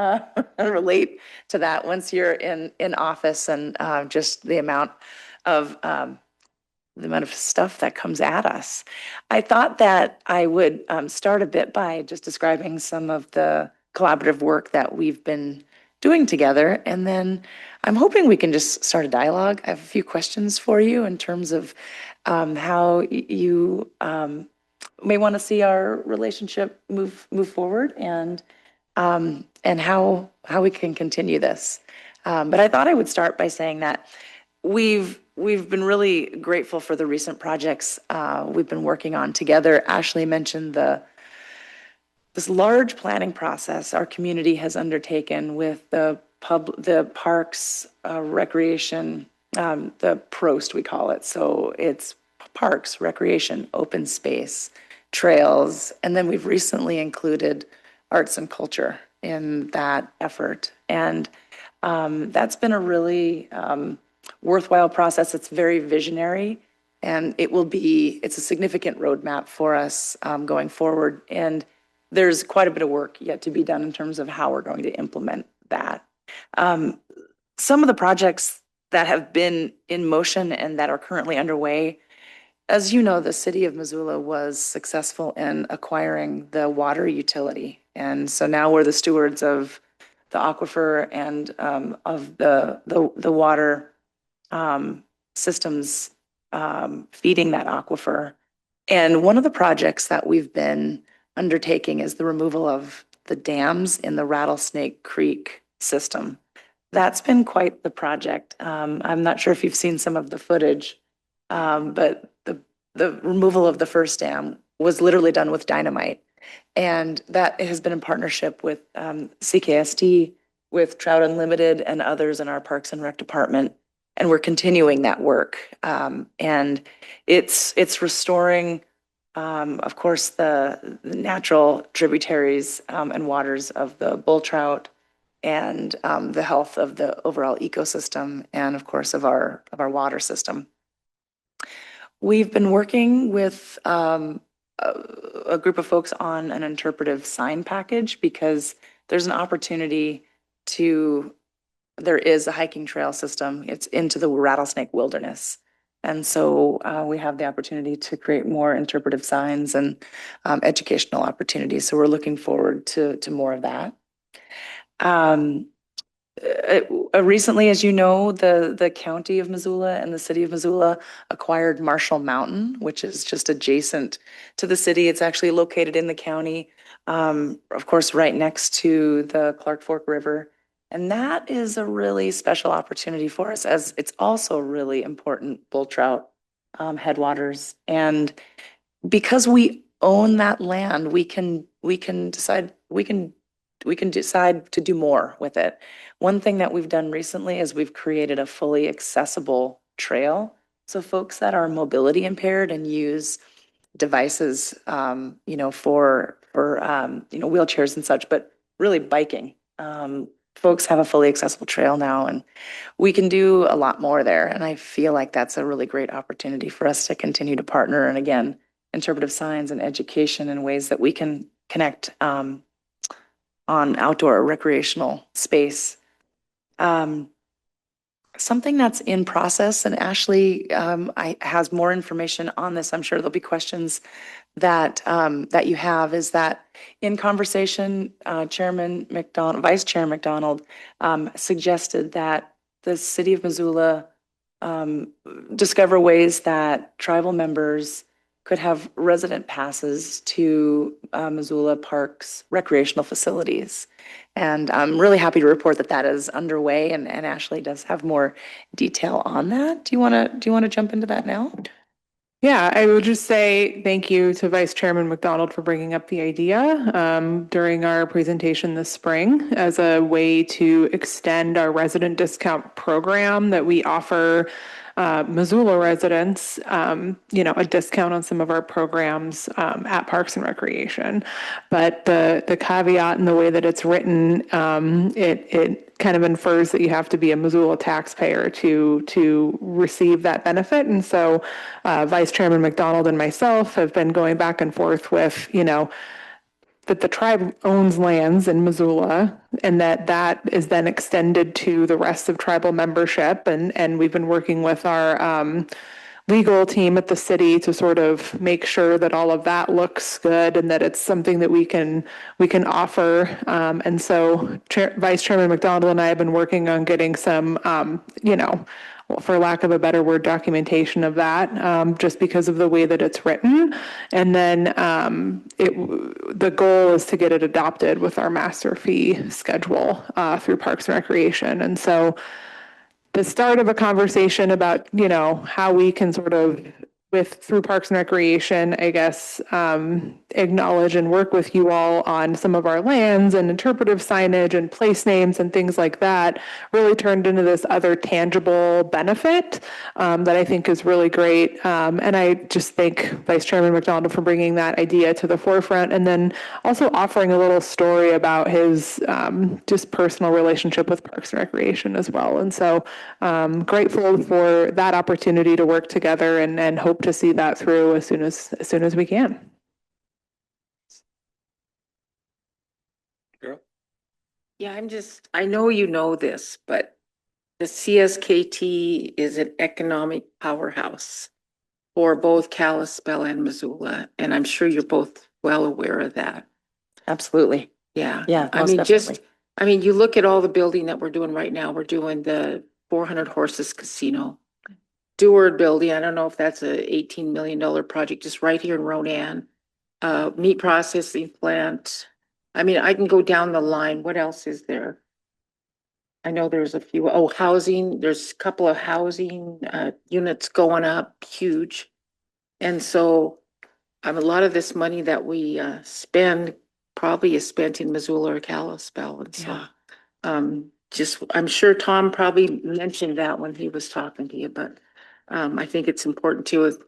relate to that once you're in office, and just the amount of stuff that comes at us. I thought that I would start a bit by just describing some of the collaborative work that we've been doing together. And then I'm hoping we can just start a dialogue. I have a few questions for you in terms of how you may want to see our relationship move forward, and how we can continue this. But I thought I would start by saying that we've been really grateful for the recent projects we've been working on together. Ashley mentioned this large planning process our community has undertaken with the parks, recreation, the PROST we call it. So it's parks, recreation, open space, trails, and then we've recently included arts and culture in that effort. And that's been a really worthwhile process. It's very visionary, and it's a significant roadmap for us going forward. And there's quite a bit of work yet to be done in terms of how we're going to implement that. Some of the projects that have been in motion and that are currently underway, as you know, the city of Missoula was successful in acquiring the water utility. And so now we're the stewards of the aquifer and of the water systems feeding that aquifer. And one of the projects that we've been undertaking is the removal of the dams in the Rattlesnake Creek system. That's been quite the project. I'm not sure if you've seen some of the footage, but the removal of the first dam was literally done with dynamite. And that has been in partnership with CKST, with Trout Unlimited, and others in our Parks and Rec department. And we're continuing that work. And it's restoring, of course, the natural tributaries and waters of the bull trout, and the health of the overall ecosystem, and of course of our water system. We've been working with a group of folks on an interpretive sign package, because there's an opportunity there is a hiking trail system. It's into the Rattlesnake Wilderness. And so we have the opportunity to create more interpretive signs and educational opportunities. So we're looking forward to more of that. Recently, as you know, the county of Missoula and the city of Missoula acquired Marshall Mountain, which is just adjacent to the city. It's actually located in the county, of course, right next to the Clark Fork River. And that is a really special opportunity for us, as it's also really important bull trout headwaters. And because we own that land, we can decide to do more with it. One thing that we've done recently is we've created a fully accessible trail. So folks that are mobility impaired and use devices, for wheelchairs and such, but really biking. Folks have a fully accessible trail now, and we can do a lot more there. And I feel like that's a really great opportunity for us to continue to partner. And again, interpretive signs and education in ways that we can connect on outdoor recreational space. Something that's in process, and Ashley has more information on this. I'm sure there'll be questions that you have, is that in conversation, Vice Chair McDonald suggested that the city of Missoula discover ways that tribal members could have resident passes to Missoula Parks recreational facilities. And I'm really happy to report that is underway, and Ashley does have more detail on that. Do you want to jump into that now? Yeah, I would just say thank you to Vice Chairman McDonald for bringing up the idea during our presentation this spring as a way to extend our resident discount program that we offer Missoula residents, a discount on some of our programs at Parks and Recreation. But the caveat in the way that it's written, it kind of infers that you have to be a Missoula taxpayer to receive that benefit. And so Vice Chairman McDonald and myself have been going back and forth with, that the tribe owns lands in Missoula and that is then extended to the rest of tribal membership. And we've been working with our legal team at the city to sort of make sure that all of that looks good and that it's something that we can offer. And so Vice Chairman McDonald and I have been working on getting some, for lack of a better word, documentation of that, just because of the way that it's written. And then the goal is to get it adopted with our master fee schedule through Parks and Recreation. And so the start of a conversation about, how we can sort of through Parks and Recreation, I guess, acknowledge and work with you all on some of our lands and interpretive signage and place names and things like that really turned into this other tangible benefit that I think is really great. And I just thank Vice Chairman McDonald for bringing that idea to the forefront and then also offering a little story about his just personal relationship with Parks and Recreation as well. And so grateful for that opportunity to work together and hope to see that through as soon as we can. Carol? Yeah, I know you know this, but the CSKT is an economic powerhouse for both Kalispell and Missoula, and I'm sure you're both well aware of that. Absolutely. Yeah. Yeah, I most mean, definitely. you look at all the building that we're doing right now. We're doing the 400 Horses Casino. Dewar Building, I don't know if that's a $18 million project, just right here in Ronan. Meat processing plant. I mean, I can go down the line. What else is there? I know there's a few, housing, there's a couple of housing units going up, huge. And so a lot of this money that we spend probably is spent in Missoula or Kalispell. And so I'm sure Tom probably mentioned that when he was talking to you, but I think it's important to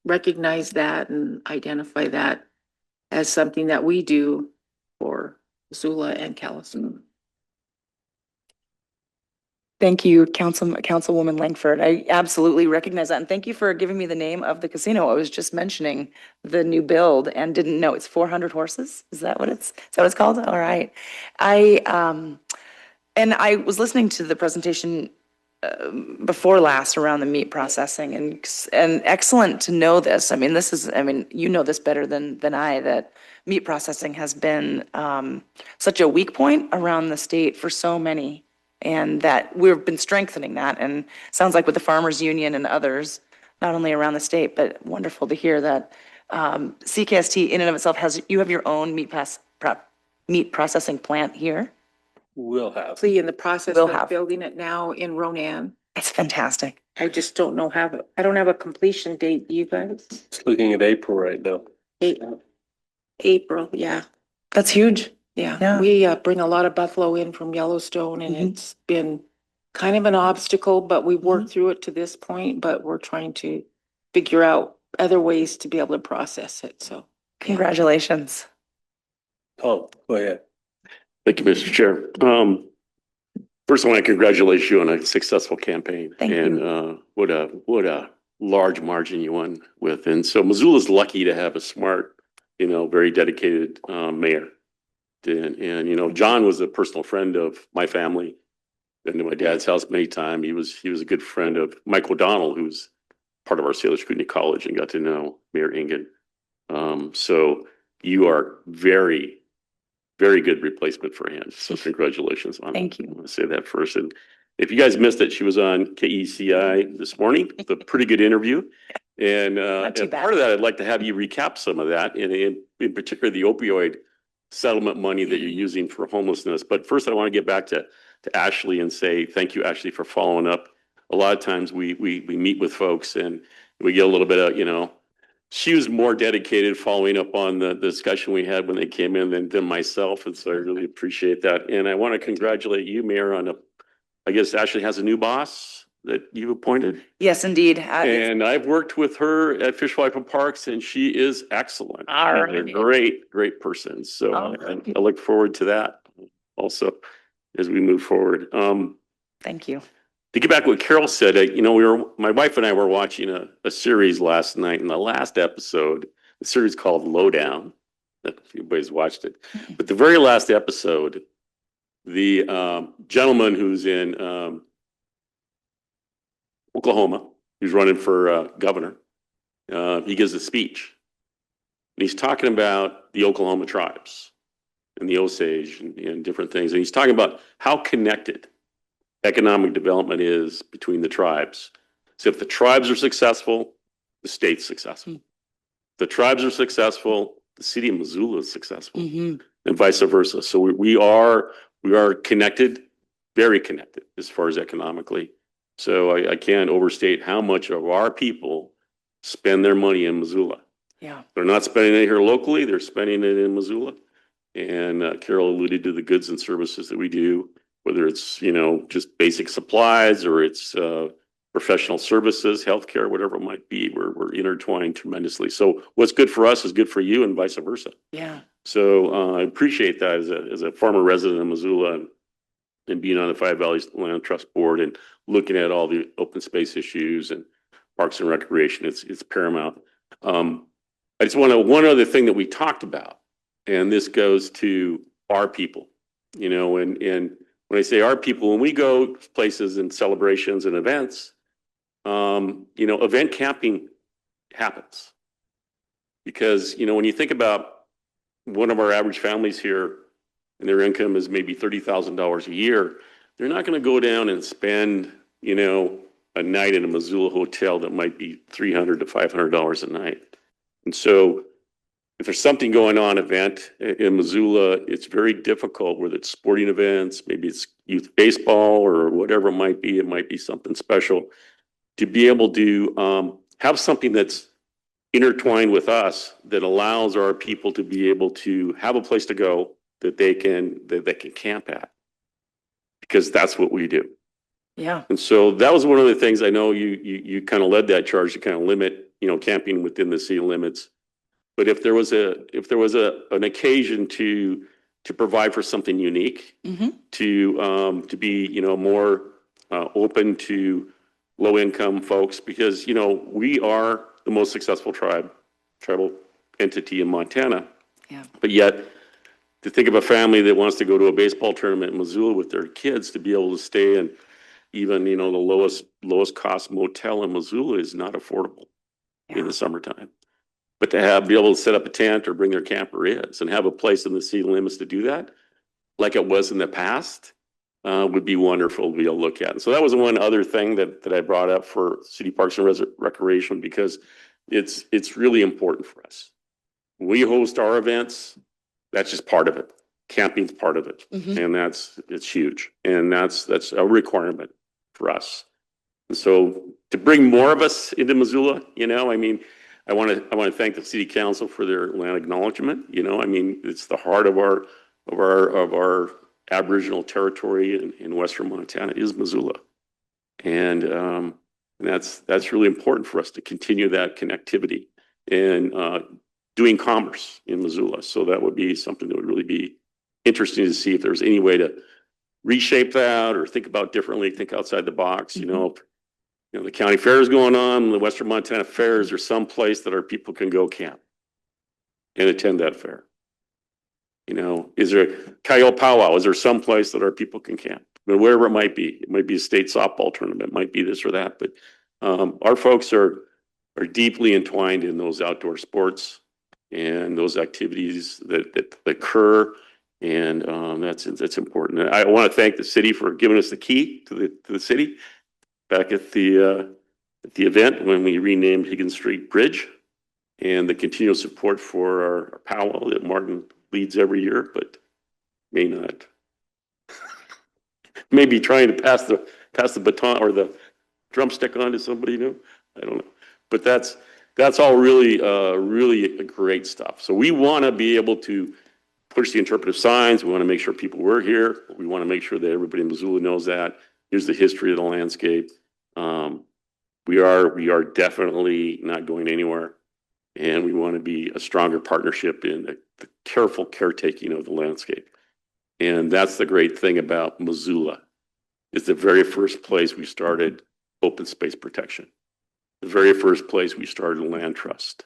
recognize that and identify that as something that we do for Missoula and Kalispell. Thank you, Councilwoman Langford. I absolutely recognize that. And thank you for giving me the name of the casino. I was just mentioning the new build and didn't know it's 400 horses. Is that what it's called? All right. And I was listening to the presentation before last around the meat processing and excellent to know this. I mean, you know this better than I, that meat processing has been such a weak point around the state for so many, and that we've been strengthening that. And sounds like with the Farmers Union and others, not only around the state, but wonderful to hear that CKST in and of itself you have your own meat processing plant here. We'll have. In the process of building it now in Ronan. It's fantastic. I just don't know I don't have a completion date, you guys. It's looking at April right now. April, yeah. That's huge. Yeah. We bring a lot of buffalo in from Yellowstone and it's been kind of an obstacle, but we worked through it to this point, but we're trying to figure out other ways to be able to process it. So congratulations. Tom, go ahead. Thank you, Mr. Chair. First, I want to congratulate you on a successful campaign. Thank you. What a large margin you won with. And so Missoula's lucky to have a smart, very dedicated mayor. And John was a personal friend of my family. Been to my dad's house many times. He was a good friend of Mike O'Donnell, who's part of our Salish Community College, and got to know Mayor Ingen. So you are very, very good replacement for him. So congratulations on Thank you. I want to say that first. And if you guys missed it, she was on KECI this morning. It's a pretty good interview. And part of that, I'd like to have you recap some of that, and in particular, the opioid settlement money that you're using for homelessness. But first, I want to get back to Ashley and say thank you, Ashley, for following up. A lot of times we meet with folks and we get a little bit of, she was more dedicated following up on the discussion we had when they came in than myself. And so I really appreciate that. And I want to congratulate you, Mayor, on I guess Ashley has a new boss. that you've appointed. Yes, indeed. And I've worked with her at Fish, Life and Parks, and she is excellent. All She's a right. great person. So All right. I look forward to that also as we move forward. Thank you. To get back to what Carol said, my wife and I were watching a series last night, and the last episode, the series called Lowdown, if anybody's watched it, but the very last episode, the gentleman who's in Oklahoma, who's running for governor, he gives a speech. And he's talking about the Oklahoma tribes and the Osage and different things. And he's talking about how connected economic development is between the tribes. So if the tribes are successful, the state's successful. If the tribes are successful, the city of Missoula is successful, and vice versa. So we are connected, very connected as far as economically. So I can't overstate how much of our people spend their money in Missoula. Yeah. They're not spending it here locally, they're spending it in Missoula. And Carol alluded to the goods and services that we do, whether it's, just basic supplies or it's professional services, healthcare, whatever it might be. We're intertwined tremendously. So what's good for us is good for you and vice versa. Yeah. So I appreciate that as a former resident of Missoula and being on the Five Valleys Land Trust Board and looking at all the open space issues and parks and recreation. It's paramount. I just want to, one other thing that we talked about, and this goes to our people, and when I say our people, when we go places and celebrations and events, event camping happens. Because, when you think about one of our average families here and their income is maybe $30,000 a year, they're not going to go down and spend, a night in a Missoula hotel that might be $300 to $500 a night. And so if there's something going on event in Missoula, it's very difficult, whether it's sporting events, maybe it's youth baseball or whatever it might be something special, to be able to have something that's intertwined with us that allows our people to be able to have a place to go that they can camp at, because that's what we do. Yeah. And so that was one of the things I know you kind of led that charge to kind of limit, camping within the city limits. But if there was an occasion to provide for something unique, to be more open to low income folks, because we are the most successful tribal entity in Montana. Yeah. But yet, to think of a family that wants to go to a baseball tournament in Missoula with their kids, to be able to stay in even the lowest cost motel in Missoula is not affordable in the summertime. But to be able to set up a tent or bring their camper is, and have a place in the city limits to do that, like it was in the past, would be wonderful to be able to look at. And so that was one other thing that I brought up for City Parks and Recreation, because it's really important for us. We host our events, that's just part of it. Camping's part of it. And it's huge. And that's a requirement for us. And so to bring more of us into Missoula, I want to thank the city council for their land acknowledgement. It's the heart of our Aboriginal territory in Western Montana is Missoula. And that's really important for us to continue that connectivity and doing commerce in Missoula. So that would be something that would really be interesting to see if there's any way to reshape that or think about differently, think outside the box. The county fair is going on, the Western Montana Fair. Is there some place that our people can go camp and attend that fair? Is there a Coyote powwow? Is there some place that our people can camp? Wherever it might be a state softball tournament, it might be this or that. But our folks are deeply entwined in those outdoor sports and those activities that occur. And that's important. I want to thank the city for giving us the key to the city back at the event when we renamed Higgins Street Bridge, and the continual support for our powwow that Martin leads every year, but may not. Maybe trying to pass the baton or the drumstick on to somebody new. I don't know, but that's all really great stuff. So we want to be able to push the interpretive signs. We want to make sure people were here. We want to make sure that everybody in Missoula knows that. Here's the history of the landscape. We are definitely not going anywhere. And we want to be a stronger partnership in the careful caretaking of the landscape. And that's the great thing about Missoula. It's the very first place we started open space protection. The very first place we started land trust.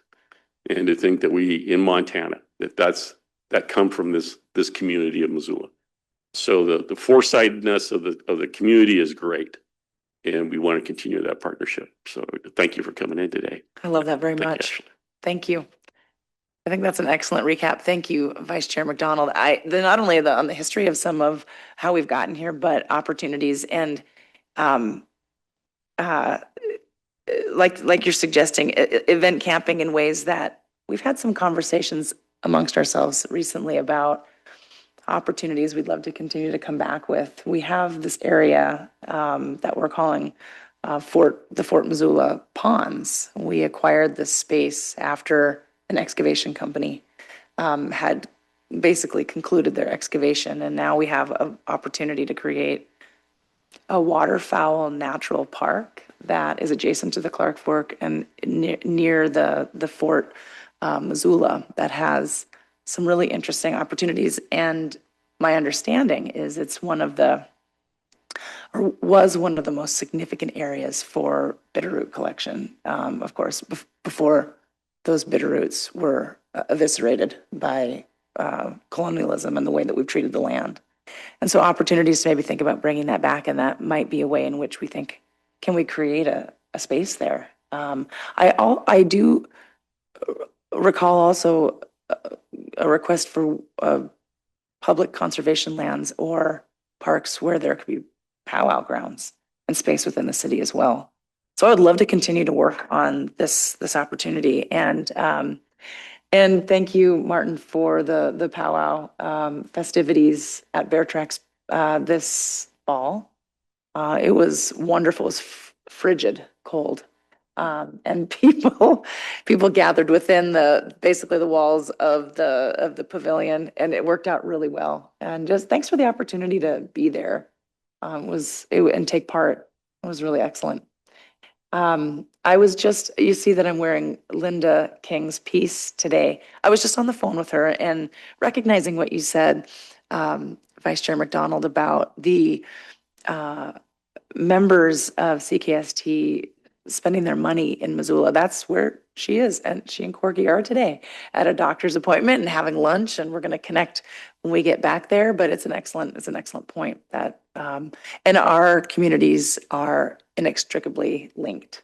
And to think that we, in Montana, that come from this community of Missoula. So the foresightedness of the community is great. And we want to continue that partnership. So thank you for coming in today. I love that very Thank you, much. Ashley. Thank you. I think that's an excellent recap. Thank you, Vice Chair McDonald. Not only on the history of some of how we've gotten here, but opportunities and um, uh, like you're suggesting, event camping in ways that we've had some conversations amongst ourselves recently about opportunities we'd love to continue to come back with. We have this area that we're calling the Fort Missoula Ponds. We acquired this space after an excavation company had basically concluded their excavation, and now we have an opportunity to create a waterfowl natural park that is adjacent to the Clark Fork and near the Fort Missoula that has some really interesting opportunities. And my understanding is it's was one of the most significant areas for bitterroot collection. Of course, before those bitterroots were eviscerated by colonialism and the way that we've treated the land. And so opportunities to maybe think about bringing that back, and that might be a way in which we think, can we create a space there? I do recall also a request for public conservation lands or parks where there could be powwow grounds and space within the city as well. So I would love to continue to work on this opportunity. And thank you, Martin, for the powwow festivities at Bear Tracks this fall. It was wonderful. It was frigid cold. And people gathered within basically the walls of the pavilion, and it worked out really well. And just thanks for the opportunity to be there and take part. It was really excellent. You see that I'm wearing Linda King's piece today. I was just on the phone with her and recognizing what you said, Vice Chair McDonald, about the members of CKST spending their money in Missoula. That's where she is, and she and Corky are today at a doctor's appointment and having lunch, and we're going to connect when we get back there. But it's an excellent point that and our communities are inextricably linked.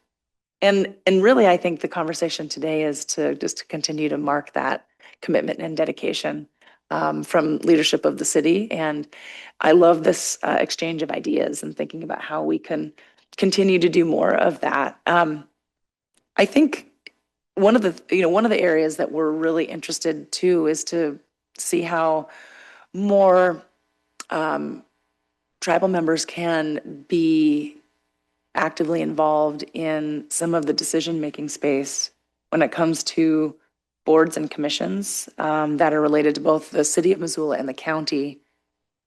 And really, I think the conversation today is to continue to mark that commitment and dedication from leadership of the city. And I love this exchange of ideas and thinking about how we can continue to do more of that. I think one of the areas that we're really interested too is to see how more tribal members can be actively involved in some of the decision-making space when it comes to boards and commissions that are related to both the city of Missoula and the county,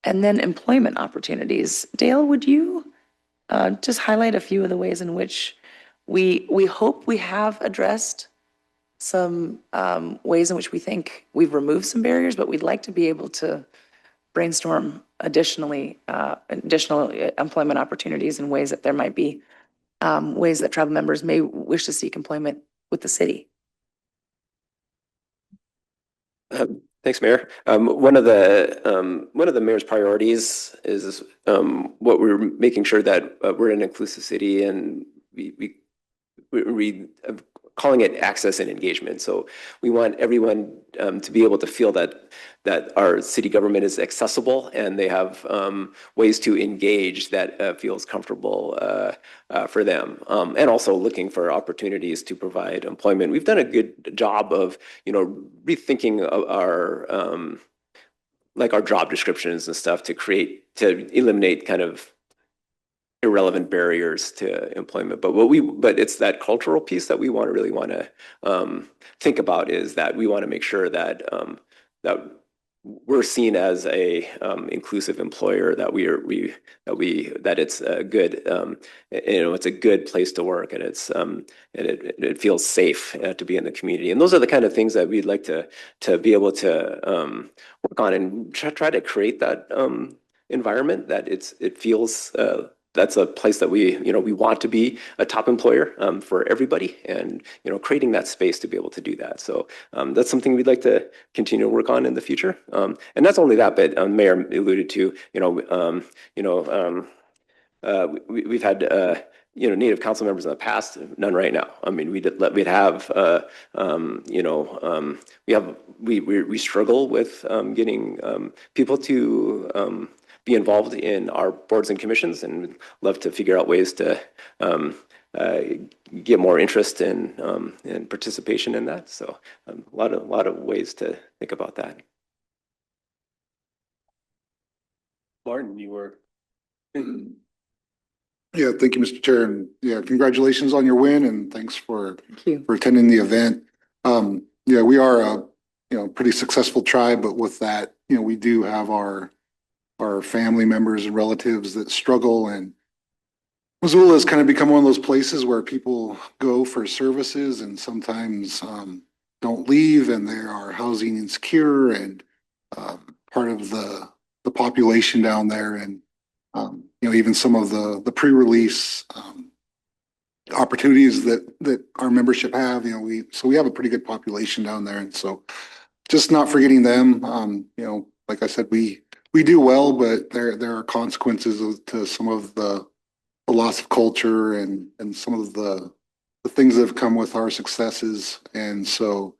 and then employment opportunities. Dale, would you just highlight a few of the ways in which we hope we have addressed some ways in which we think we've removed some barriers, but we'd like to be able to brainstorm additional employment opportunities in ways that there might be ways that tribal members may wish to seek employment with the city. Thanks, Mayor. One of the mayor's priorities is what we're making sure that we're an inclusive city, and we calling it access and engagement. So we want everyone to be able to feel that our city government is accessible and they have ways to engage that feels comfortable for them. And also looking for opportunities to provide employment. We've done a good job of, rethinking our our job descriptions and stuff to eliminate kind of irrelevant barriers to employment. But it's that cultural piece that we really want to think about, is that we want to make sure that that we're seen as a inclusive employer, that that it's a good, it's a good place to work, and it feels safe to be in the community. And those are the kind of things that we'd like to be able to work on and try to create that environment that it feels that's a place that we want to be a top employer for everybody, and creating that space to be able to do that. So that's something we'd like to continue to work on in the future. And that's only that, but Mayor alluded to we've had Native council members in the past, none right now. I mean, we struggle with getting people to be involved in our boards and commissions, and love to figure out ways to get more interest in participation in that. So a lot of ways to think about that. Martin, you were. Yeah, thank you, Mr. Chair, and yeah, congratulations on your win, and thanks for attending the event. Yeah, we are a pretty successful tribe, but with that, we do have our family members and relatives that struggle, and Missoula has kind of become one of those places where people go for services and sometimes don't leave, and they are housing insecure, and part of the population down there, and even some of the pre-release opportunities that our membership have. We have a pretty good population down there, and so just not forgetting them. Like I said, we do well, but there are consequences to some of the loss of culture and some of the things that have come with our successes. And so,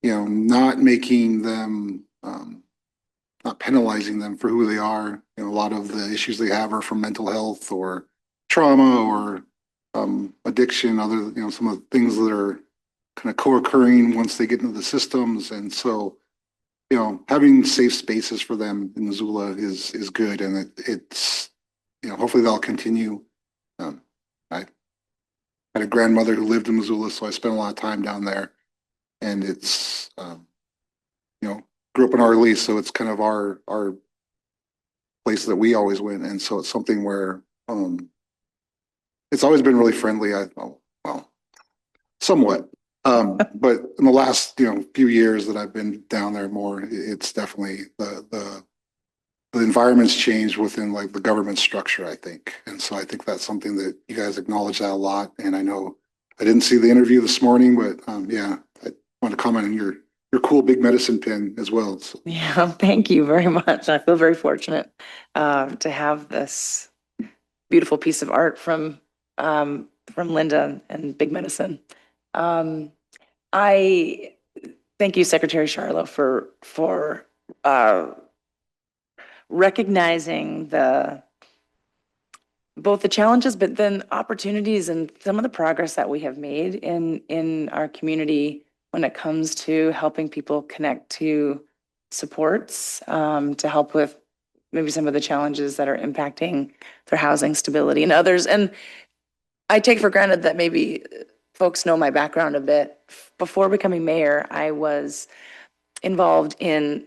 not making them, not penalizing them for who they are. A lot of the issues they have are from mental health or trauma or addiction, some of the things that are kind of co-occurring once they get into the systems. And so, having safe spaces for them in Missoula is good, and it's hopefully that'll continue. I had a grandmother who lived in Missoula, so I spent a lot of time down there, and it's grew up in Arlene, so it's kind of our place that we always went, and so it's something where it's always been really friendly. Well, somewhat. But in the last, few years that I've been down there more, it's definitely the environment's changed within like the government structure, I think. And so I think that's something that you guys acknowledge that a lot. And I know I didn't see the interview this morning, but yeah, I want to comment on your cool big medicine pen as well. So. Yeah, thank you very much. I feel very fortunate to have this beautiful piece of art from Linda and Big Medicine. I thank you, Secretary Charlo, for recognizing both the challenges, but then opportunities and some of the progress that we have made in our community when it comes to helping people connect to supports, to help with maybe some of the challenges that are impacting their housing stability and others. And I take for granted that maybe folks know my background a bit. Before becoming mayor, I was involved in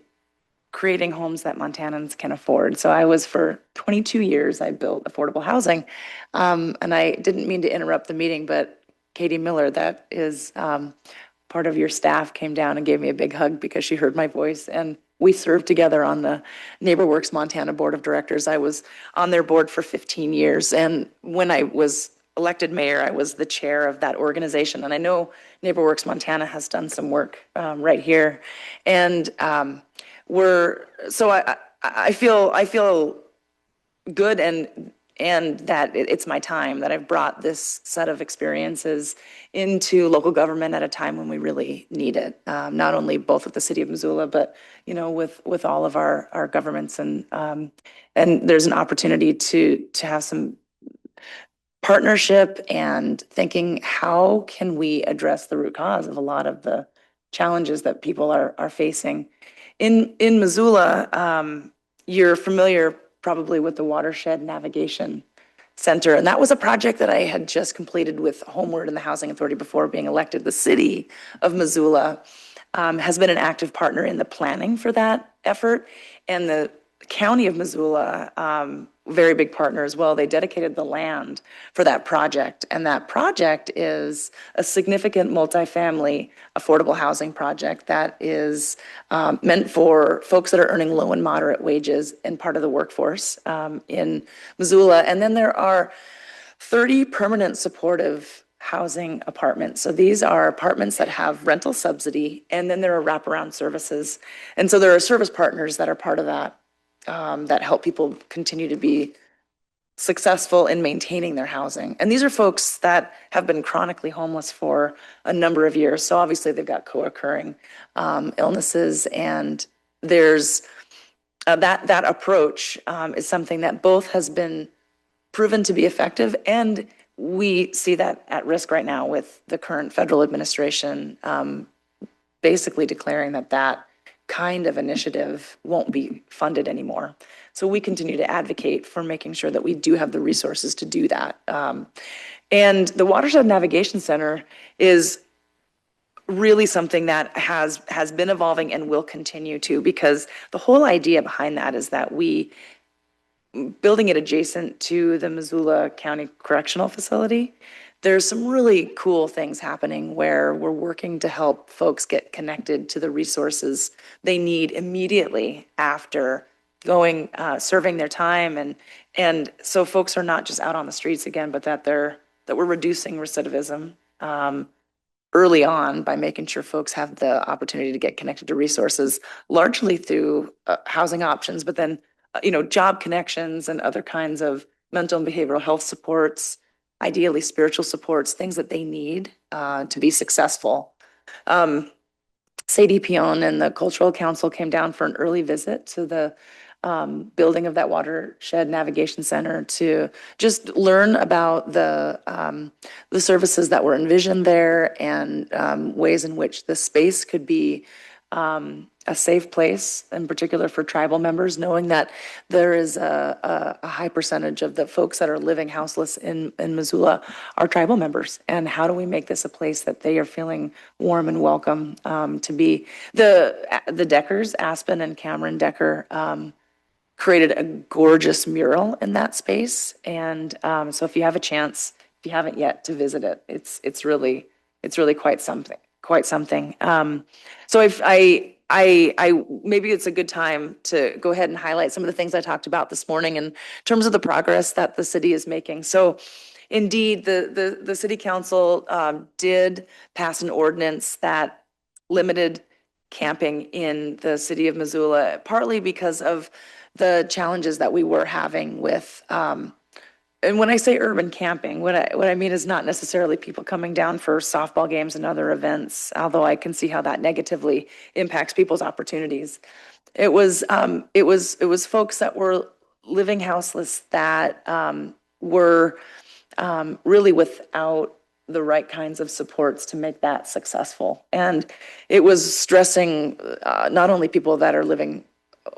creating homes that Montanans can afford. So I was, for 22 years, I built affordable housing. And I didn't mean to interrupt the meeting, but Katie Miller, that is part of your staff, came down and gave me a big hug because she heard my voice. And we served together on the NeighborWorks Montana Board of Directors. I was on their board for 15 years. And when I was elected mayor, I was the chair of that organization. And I know NeighborWorks Montana has done some work right here. And I feel good and that it's my time, that I've brought this set of experiences into local government at a time when we really need it. Not only both with the city of Missoula, but with all of our governments, and there's an opportunity to have some partnership and thinking, how can we address the root cause of a lot of the challenges that people are facing. In Missoula, you're familiar probably with the Watershed Navigation Center. And that was a project that I had just completed with Homeward and the Housing Authority before being elected. The city of Missoula has been an active partner in the planning for that effort. And the County of Missoula, very big partner as well. They dedicated the land for that project. And that project is a significant multifamily affordable housing project that is meant for folks that are earning low and moderate wages and part of the workforce in Missoula. And then there are 30 permanent supportive housing apartments. So these are apartments that have rental subsidy, and then there are wraparound services. And so there are service partners that are part of that, that help people continue to be successful in maintaining their housing. And these are folks that have been chronically homeless for a number of years. So obviously they've got co-occurring illnesses, and there's that approach is something that both has been proven to be effective, and we see that at risk right now with the current federal administration basically declaring that that kind of initiative won't be funded anymore. So we continue to advocate for making sure that we do have the resources to do that. And the Watershed Navigation Center is really something that has been evolving and will continue to, because the whole idea behind that is that building it adjacent to the Missoula County Correctional Facility, there's some really cool things happening where we're working to help folks get connected to the resources they need immediately after going, serving their time. And so folks are not just out on the streets again, but that we're reducing recidivism early on by making sure folks have the opportunity to get connected to resources, largely through housing options, but then job connections and other kinds of mental and behavioral health supports, ideally spiritual supports, things that they need to be successful. Sadie Pion and the Cultural Council came down for an early visit to the building of that Watershed Navigation Center to just learn about the services that were envisioned there, and ways in which the space could be a safe place, in particular for tribal members, knowing that there is a high percentage of the folks that are living houseless in Missoula are tribal members. And how do we make this a place that they are feeling warm and welcome to be? The Deckers, Aspen and Cameron Decker, created a gorgeous mural in that space. And so if you have a chance, if you haven't yet, to visit it, it's really quite something. So if I maybe it's a good time to go ahead and highlight some of the things I talked about this morning in terms of the progress that the city is making. So indeed, the city council did pass an ordinance that limited camping in the city of Missoula, partly because of the challenges that we were having with and when I say urban camping, what I mean is not necessarily people coming down for softball games and other events, although I can see how that negatively impacts people's opportunities. It was folks that were living houseless that were really without the right kinds of supports to make that successful. And it was stressing not only people that are living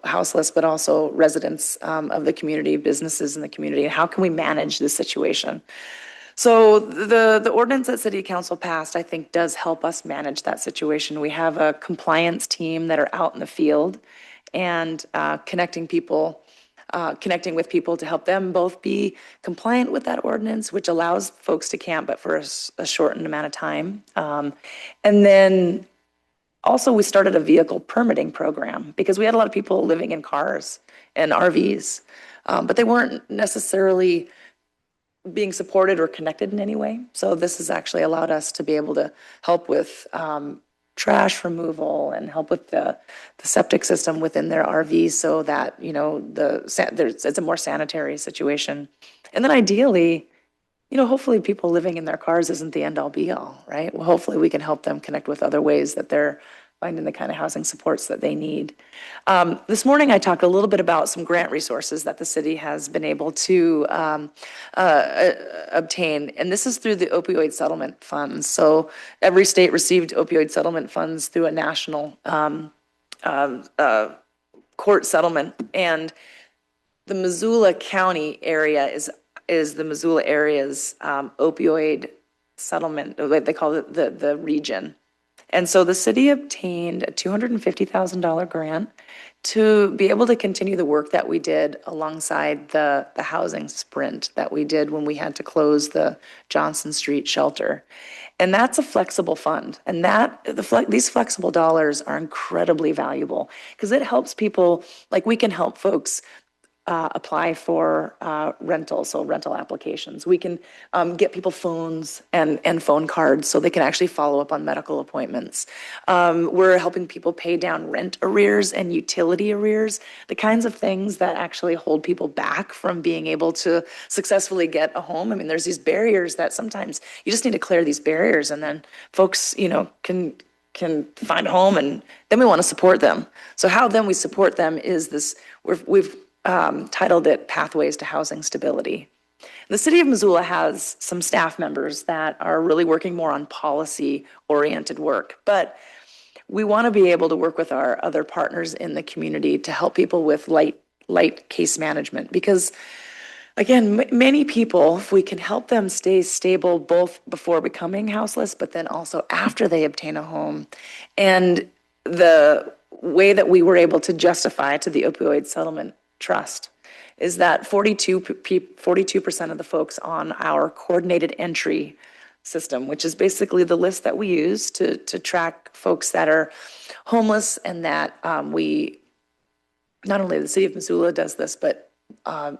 houseless, but also residents of the community, businesses in the community, and how can we manage this situation? So the ordinance that City Council passed, I think, does help us manage that situation. We have a compliance team that are out in the field and connecting with people to help them both be compliant with that ordinance, which allows folks to camp, but for a shortened amount of time. And then also, we started a vehicle permitting program because we had a lot of people living in cars and RVs, but they weren't necessarily being supported or connected in any way. So this has actually allowed us to be able to help with trash removal and help with the septic system within their RVs, so that it's a more sanitary situation. And then ideally, hopefully people living in their cars isn't the end all be all, right? Well, hopefully we can help them connect with other ways that they're finding the kind of housing supports that they need. This morning, I talked a little bit about some grant resources that the city has been able to obtain, and this is through the opioid settlement funds. So every state received opioid settlement funds through a national court settlement, and the Missoula County area is the Missoula area's opioid settlement, they call it the region. And so the city obtained a $250,000 grant to be able to continue the work that we did alongside the housing sprint that we did when we had to close the Johnson Street shelter. And that's a flexible fund. And these flexible dollars are incredibly valuable because it helps people, like we can help folks apply for rental, so rental applications. We can get people phones and phone cards so they can actually follow up on medical appointments. We're helping people pay down rent arrears and utility arrears, the kinds of things that actually hold people back from being able to successfully get a home. I mean, there's these barriers that sometimes you just need to clear these barriers, and then folks, can find a home, and then we want to support them. So how then we support them is this, we've titled it Pathways to Housing Stability. The city of Missoula has some staff members that are really working more on policy-oriented work, but we want to be able to work with our other partners in the community to help people with light case management, because again, many people, if we can help them stay stable both before becoming houseless, but then also after they obtain a home. And the way that we were able to justify to the opioid settlement trust is that 42% of the folks on our coordinated entry system, which is basically the list that we use to track folks that are homeless, and that we, not only the city of Missoula does this, but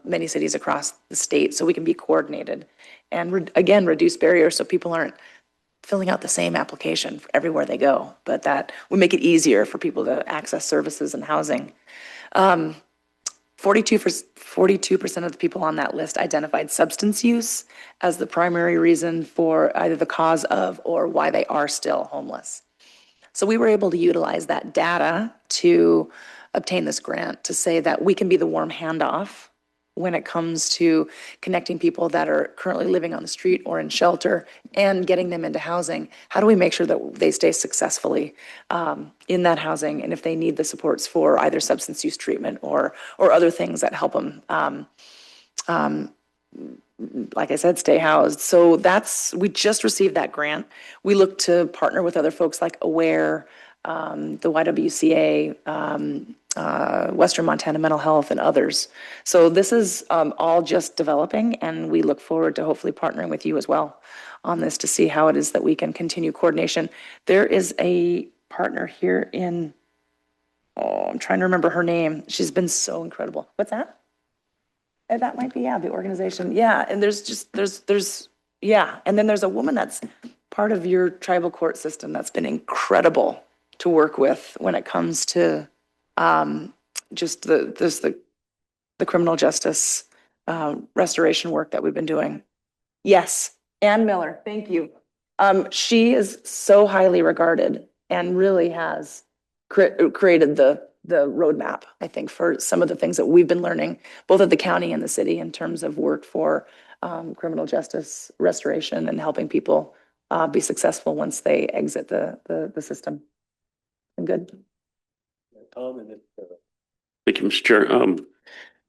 many cities across the state, so we can be coordinated and again, reduce barriers so people aren't filling out the same application everywhere they go, but that we make it easier for people to access services and housing. 42% of the people on that list identified substance use as the primary reason for either the cause of or why they are still homeless. So we were able to utilize that data to obtain this grant to say that we can be the warm handoff when it comes to connecting people that are currently living on the street or in shelter and getting them into housing. How do we make sure that they stay successfully in that housing, and if they need the supports for either substance use treatment or other things that help them, like I said, stay housed. So we just received that grant. We look to partner with other folks like AWARE, the YWCA, Western Montana Mental Health, and others. So this is all just developing, and we look forward to hopefully partnering with you as well on this to see how it is that we can continue coordination. There is a partner here I'm trying to remember her name. She's been so incredible. What's that? That might be, the organization. Yeah, and and then there's a woman that's part of your tribal court system that's been incredible to work with when it comes to just the criminal justice restoration work that we've been doing. Yes, Ann Miller, thank you. She is so highly regarded and really has created the roadmap, I think, for some of the things that we've been learning, both at the county and the city, in terms of work for criminal justice restoration and helping people be successful once they exit the system. I'm good. Tom, and then Thank you, Mr. Chair.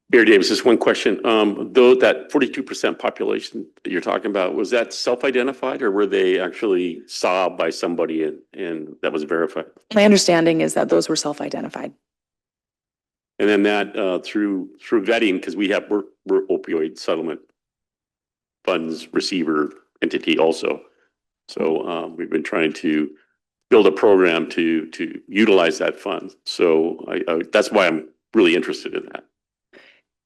Mayor Davis, just one question. Though that 42% population that you're talking about, was that self-identified, or were they actually saw by somebody and that was verified? My understanding is that those were self-identified. And then that through vetting, because we're opioid settlement funds receiver entity also. So we've been trying to build a program to utilize that fund. So that's why I'm really interested in that.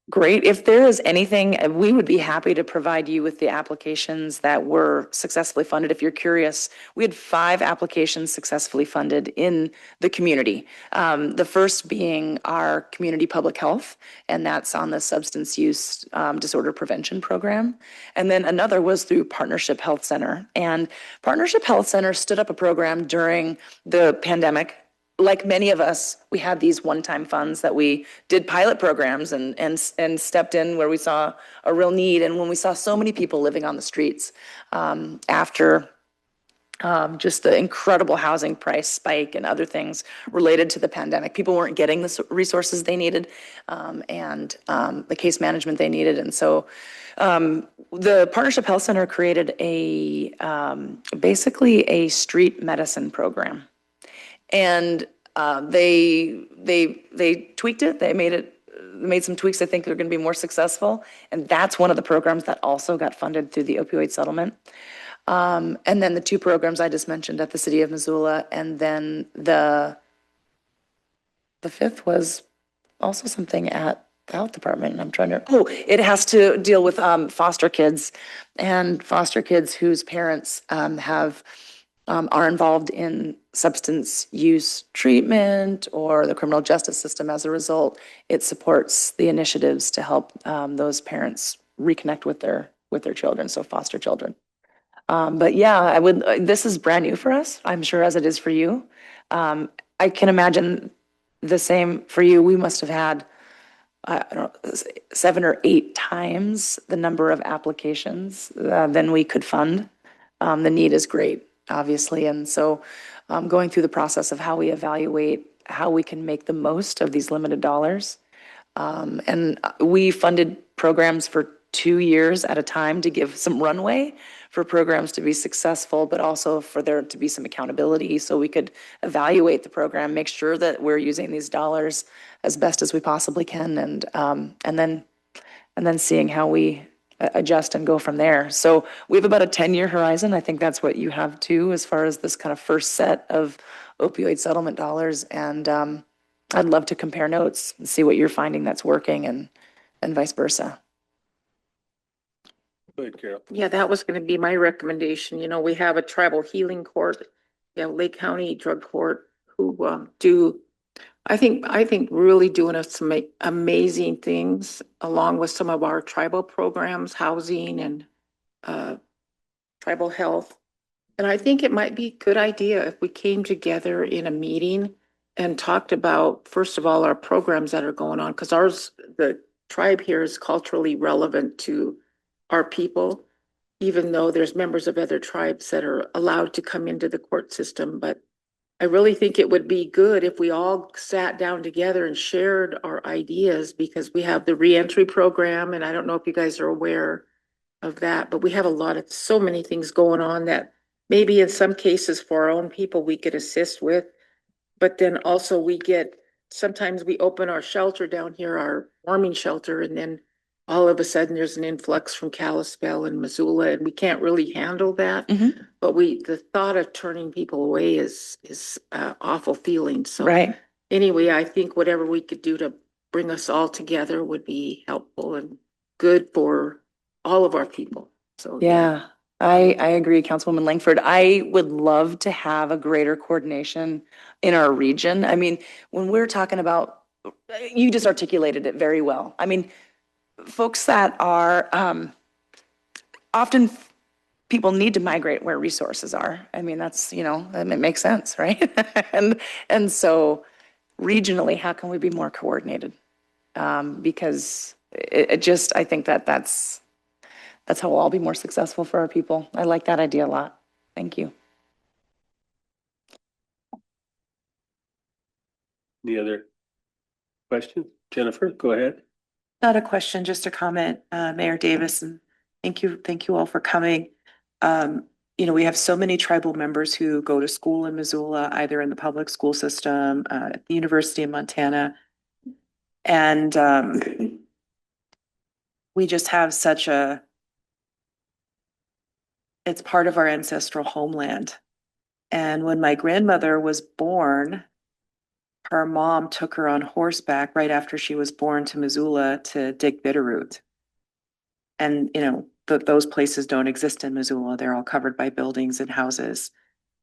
Great. If there is anything, we would be happy to provide you with the applications that were successfully funded. If you're curious, we had 5 applications successfully funded in the community. The first being our community public health, and that's on the substance use disorder prevention program. And then another was through Partnership Health Center. And Partnership Health Center stood up a program during the pandemic. Like many of us, we had these one-time funds that we did pilot programs and stepped in where we saw a real need. And when we saw so many people living on the streets after Just the incredible housing price spike and other things related to the pandemic. People weren't getting the resources they needed, and the case management they needed. And so the Partnership Health Center created basically a street medicine program. And they tweaked it. They made some tweaks. I think they're going to be more successful. And that's one of the programs that also got funded through the opioid settlement. And then the two programs I just mentioned at the city of Missoula, and then the fifth was also something at the health department. And I'm trying to, it has to deal with foster kids and foster kids whose parents are involved in substance use treatment or the criminal justice system. As a result, it supports the initiatives to help those parents reconnect with their children, so foster children. But yeah, this is brand new for us, I'm sure, as it is for you. I can imagine the same for you. We must have had, I don't know, 7 or 8 times the number of applications than we could fund. The need is great, obviously. And so going through the process of how we evaluate how we can make the most of these limited dollars. And we funded programs for 2 years at a time to give some runway for programs to be successful, but also for there to be some accountability so we could evaluate the program, make sure that we're using these dollars as best as we possibly can, and then seeing how we adjust and go from there. So we have about a 10-year horizon. I think that's what you have too, as far as this kind of first set of opioid settlement dollars. And I'd love to compare notes and see what you're finding that's working and vice versa. Go ahead, Carol. Yeah, that was going to be my recommendation. You know, we have a tribal healing court, we have Lake County Drug Court who I think really doing some amazing things along with some of our tribal programs, housing and tribal health. And I think it might be a good idea if we came together in a meeting and talked about, first of all, our programs that are going on, because the tribe here is culturally relevant to our people, even though there's members of other tribes that are allowed to come into the court system. But I really think it would be good if we all sat down together and shared our ideas, because we have the reentry program, and I don't know if you guys are aware of that, but we have so many things going on that maybe in some cases for our own people we could assist with. But then also sometimes we open our shelter down here, our warming shelter, and then all of a sudden there's an influx from Kalispell and Missoula, and we can't really handle that. Mm-hmm. But the thought of turning people away is awful feeling. So Right. anyway, I think whatever we could do to bring us all together would be helpful and good for all of our people. So Yeah, I agree, Councilwoman Langford. I would love to have a greater coordination in our region. I mean, when we're talking about, you just articulated it very well. I mean, folks that are often people need to migrate where resources are. I mean, that's, it makes sense, right? And so regionally, how can we be more coordinated? Because I think that's how we'll all be more successful for our people. I like that idea a lot. Thank you. Any other questions? Jennifer, go ahead. Not a question, just a comment, Mayor Davis, and thank you all for coming. We have so many tribal members who go to school in Missoula, either in the public school system, at the University of Montana. And we just have it's part of our ancestral homeland. And when my grandmother was born, her mom took her on horseback right after she was born to Missoula to dig Bitterroot. And, those places don't exist in Missoula. They're all covered by buildings and houses.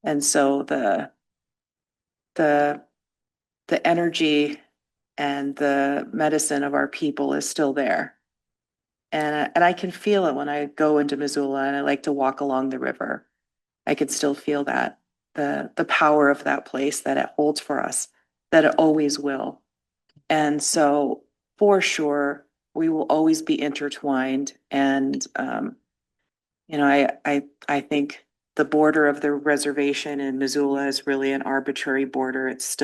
And so the energy and the medicine of our people is still there. And I can feel it when I go into Missoula and I like to walk along the river. I can still feel that, the power of that place that it holds for us, that it always will. And so for sure, we will always be intertwined. And, I think the border of the reservation in Missoula is really an arbitrary border. It's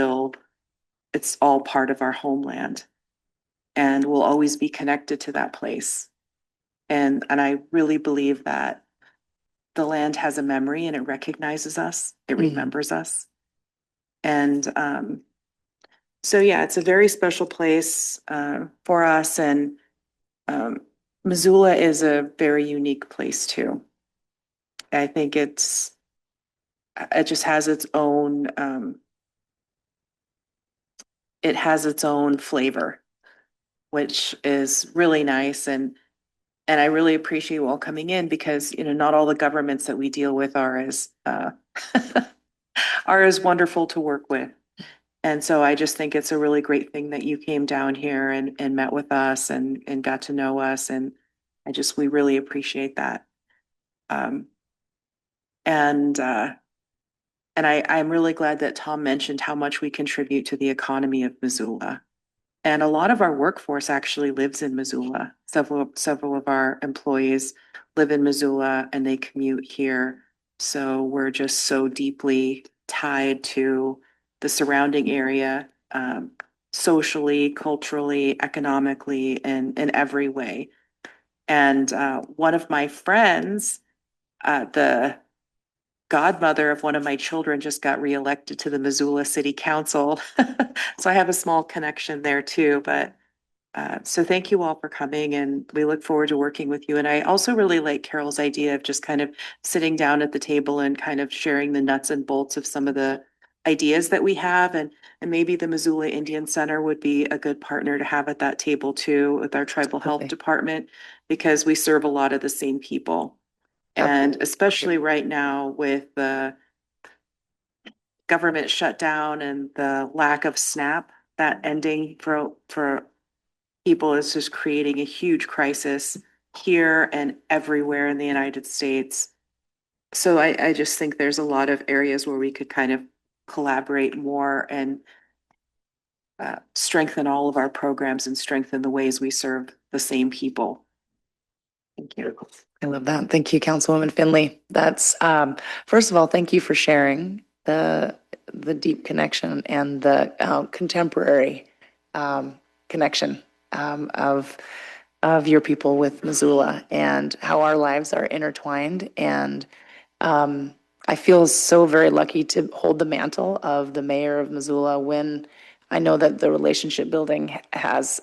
all part of our homeland. And we'll always be connected to that place. And I really believe that the land has a memory and it recognizes us, it remembers us. And so, yeah, it's a very special place for us. And Missoula is a very unique place too. I think it just has its own, it has its own flavor, which is really nice. And I really appreciate you all coming in because, you know, not all the governments that we deal with are as are as wonderful to work with. And so I just think it's a really great thing that you came down here and met with us and got to know us. And we really appreciate that. Um, and I'm really glad that Tom mentioned how much we contribute to the economy of Missoula. And a lot of our workforce actually lives in Missoula. Several of our employees live in Missoula and they commute here. So we're just so deeply tied to the surrounding area, socially, culturally, economically, in every way. And one of my friends, the godmother of one of my children, just got reelected to the Missoula City Council. So I have a small connection there too. But so thank you all for coming and we look forward to working with you. And I also really like Carol's idea of just kind of sitting down at the table and kind of sharing the nuts and bolts of some of the ideas that we have. And maybe the Missoula Indian Center would be a good partner to have at that table too with our tribal health department because we serve a lot of the same people. And especially right now with the government shutdown and the lack of SNAP, that ending for people is just creating a huge crisis here and everywhere in the United States. So I just think there's a lot of areas where we could kind of collaborate more and strengthen all of our programs and strengthen the ways we serve the same people. Thank you. I love that. Thank you, Councilwoman Finley. That's, first of all, thank you for sharing the deep connection and the contemporary connection of your people with Missoula and how our lives are intertwined. And I feel so very lucky to hold the mantle of the mayor of Missoula when I know that the relationship building has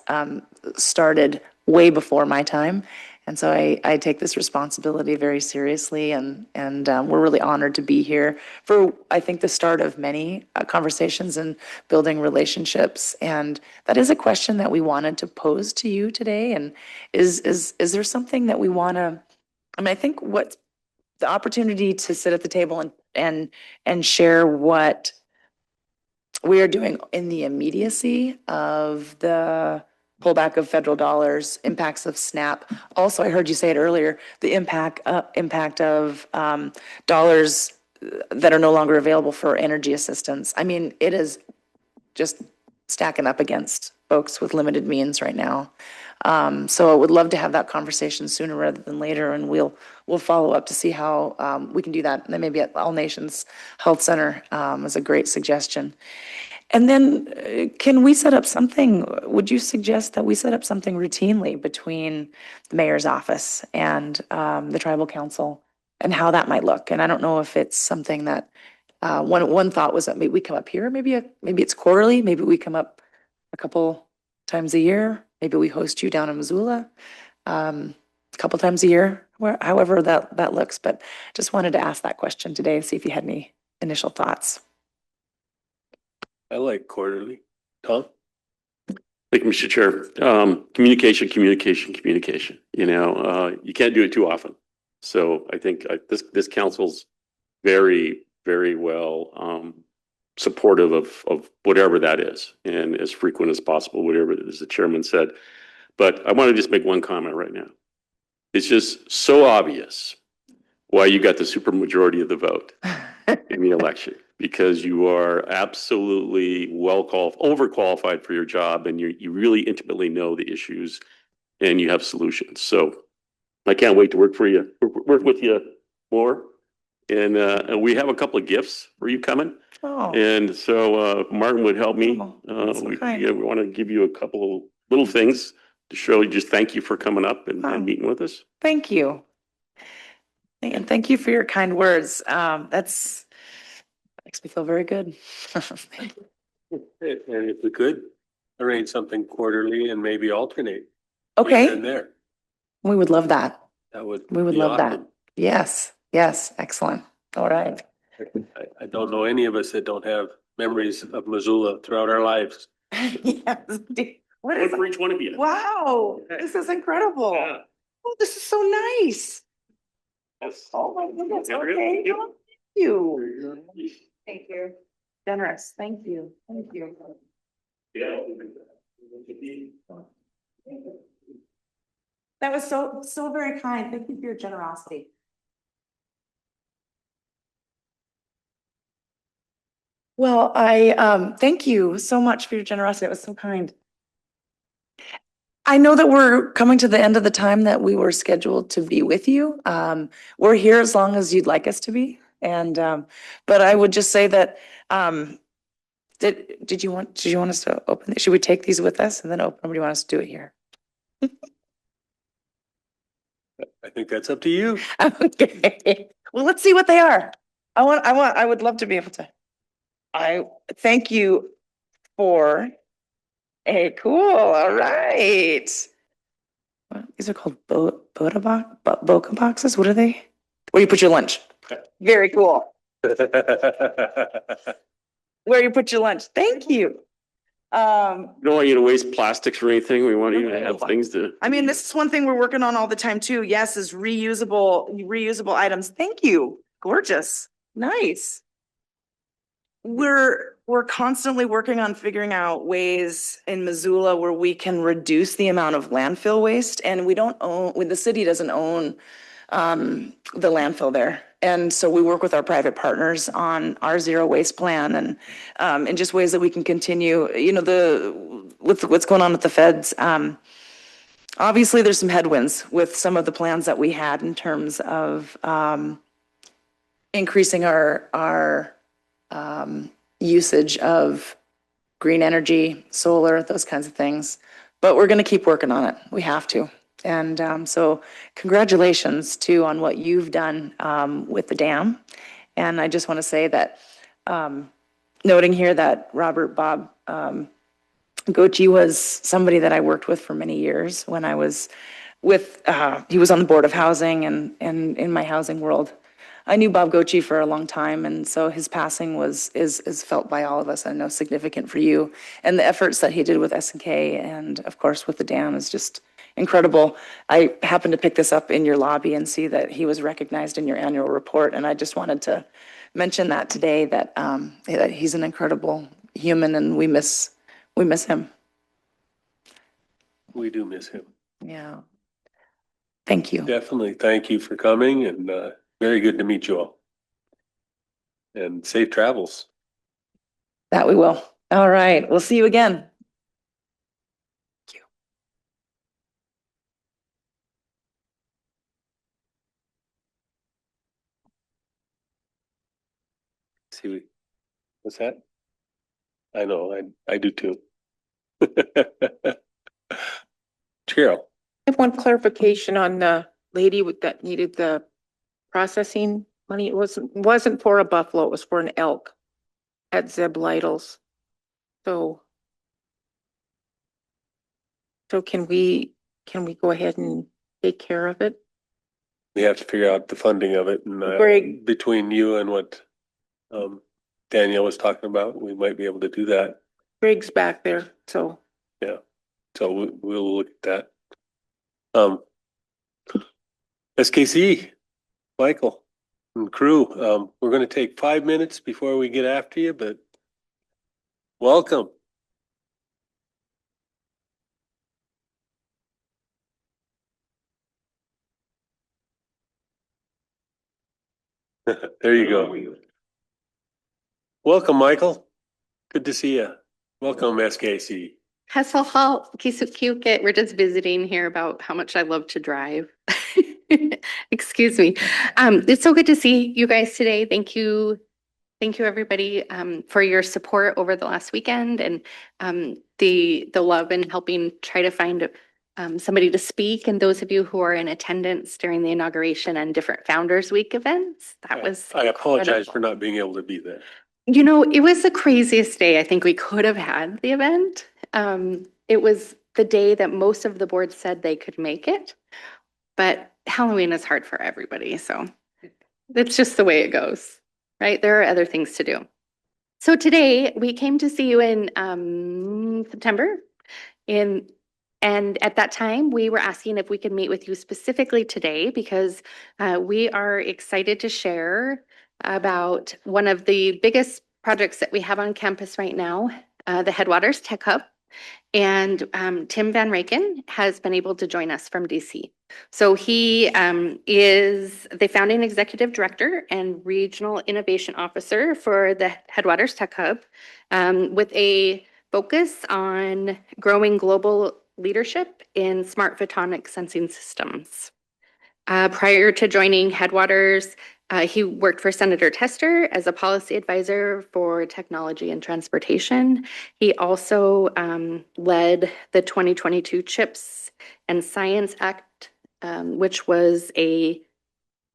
started way before my time. And so I take this responsibility very seriously, and we're really honored to be here for, I think, the start of many conversations and building relationships. And that is a question that we wanted to pose to you today. And is there something that we want to, I mean, I think what the opportunity to sit at the table and share what we are doing in the immediacy of the pullback of federal dollars, impacts of SNAP. Also, I heard you say it earlier, the impact of dollars that are no longer available for energy assistance. I mean, it is just stacking up against folks with limited means right now. So I would love to have that conversation sooner rather than later, and we'll follow up to see how we can do that. And then maybe at All Nations Health Center is a great suggestion. And then can we set up something, would you suggest that we set up something routinely between the mayor's office and the tribal council and how that might look? And I don't know if it's something that, one thought was that maybe we come up here, maybe it's quarterly, maybe we come up a couple times a year, maybe we host you down in Missoula a couple times a year, however that looks. But just wanted to ask that question today and see if you had any initial thoughts. I like quarterly. Tom? Thank you, Mr. Chair. Communication. You know, you can't do it too often. So I think this council's very, very well supportive of whatever that is and as frequent as possible, whatever it is the chairman said. But I want to just make one comment right now. It's just so obvious why you got the supermajority of the vote in the election, because you are absolutely overqualified for your job, and you really intimately know the issues and you have solutions. So I can't wait to work with you more. And we have a couple of gifts for you coming. Oh, And so Martin would help me. Oh, that's so kind. We want to give you a couple little things to show you, just thank you for coming up Oh. and meeting with us. thank you. And thank you for your kind words. That's makes me feel very good. And if we could arrange something quarterly and maybe alternate. here Okay, And there, we would love that. that would. We would be love that. awesome. Yes, yes, excellent. All right. I don't know any of us that don't have memories of Missoula throughout our lives. Yes. What One is, for each one of you. wow, this is incredible. Yeah. Oh, this is so nice. Yes. Oh my goodness, Yeah, okay. yeah. Thank you. Thank you. Generous, thank you, thank you. Yeah. That was so very kind. Thank you for your generosity. Well, I thank you so much for your generosity. It was so kind. I know that we're coming to the end of the time that we were scheduled to be with you. We're here as long as you'd like us to be. And but I would just say that did you want us to open it? Should we take these with us and then open them? Or do you want us to do it here? I think that's up to you. Okay. Well, let's see what they are. I would love to be able to. I thank you for a cool. All right. Well, these are called Boca boxes. What are they? Where you put your lunch. Very cool. Where you put your lunch. Thank you. We don't want you to waste plastics or anything. We want you to have things to. I mean, this is one thing we're working on all the time too. Yes, is reusable items. Thank you. Gorgeous. Nice. We're constantly working on figuring out ways in Missoula where we can reduce the amount of landfill waste, and we don't own, when the city doesn't own the landfill there. And so we work with our private partners on our zero waste plan and just ways that we can continue, you know, with what's going on with the feds. Obviously, there's some headwinds with some of the plans that we had in terms of increasing our usage of green energy, solar, those kinds of things. But we're going to keep working on it. We have to. And so congratulations too on what you've done with the dam. And I just want to say that noting here that Robert Bob Gochi was somebody that I worked with for many years when I was with, he was on the Board of Housing and in my housing world. I knew Bob Gochi for a long time, and so his passing is felt by all of us. I know significant for you, and the efforts that he did with SNK and of course with the dam is just incredible. I happened to pick this up in your lobby and see that he was recognized in your annual report, and I just wanted to mention that today that that he's an incredible human, and we miss him. We do miss him. Yeah. Thank you. Definitely. Thank you for coming, and very good to meet you all. And safe travels. That we will. All right. We'll see you again. See, what's that? I know, I do too. Cheryl, I have one clarification on the lady that needed the processing money. It wasn't for a buffalo, it was for an elk at Zeb Lytle's. So can we go ahead and take care of it? we have to figure out the funding of it, and Greg. between you and what Danielle was talking about, we might be able to do that. Greg's back there, so. Yeah, so we'll look at that. SKC, Michael and crew, we're going to take 5 minutes before we get after you, but welcome. There you go. Welcome, Michael. Good to see you. Welcome, SKC. Hessel Hall, Kisukukit. We're just visiting here about how much I love to drive. Excuse me. It's so good to see you guys today. Thank you. Thank you, everybody, for your support over the last weekend and the love in helping try to find somebody to speak. And those of you who are in attendance during the inauguration and different Founders Week events, that was I apologize incredible. for not being able to be there. You know, it was the craziest day I think we could have had the event. It was the day that most of the board said they could make it, but Halloween is hard for everybody. So it's just the way it goes, right? There are other things to do. So today we came to see you in September and at that time we were asking if we could meet with you specifically today because we are excited to share about one of the biggest projects that we have on campus right now, the Headwaters Tech Hub. And Tim Van Raken has been able to join us from DC. So he is the founding executive director and regional innovation officer for the Headwaters Tech Hub with a focus on growing global leadership in smart photonic sensing systems. Prior to joining Headwaters, he worked for Senator Tester as a policy advisor for technology and transportation. He also led the 2022 CHIPS and Science Act, which was a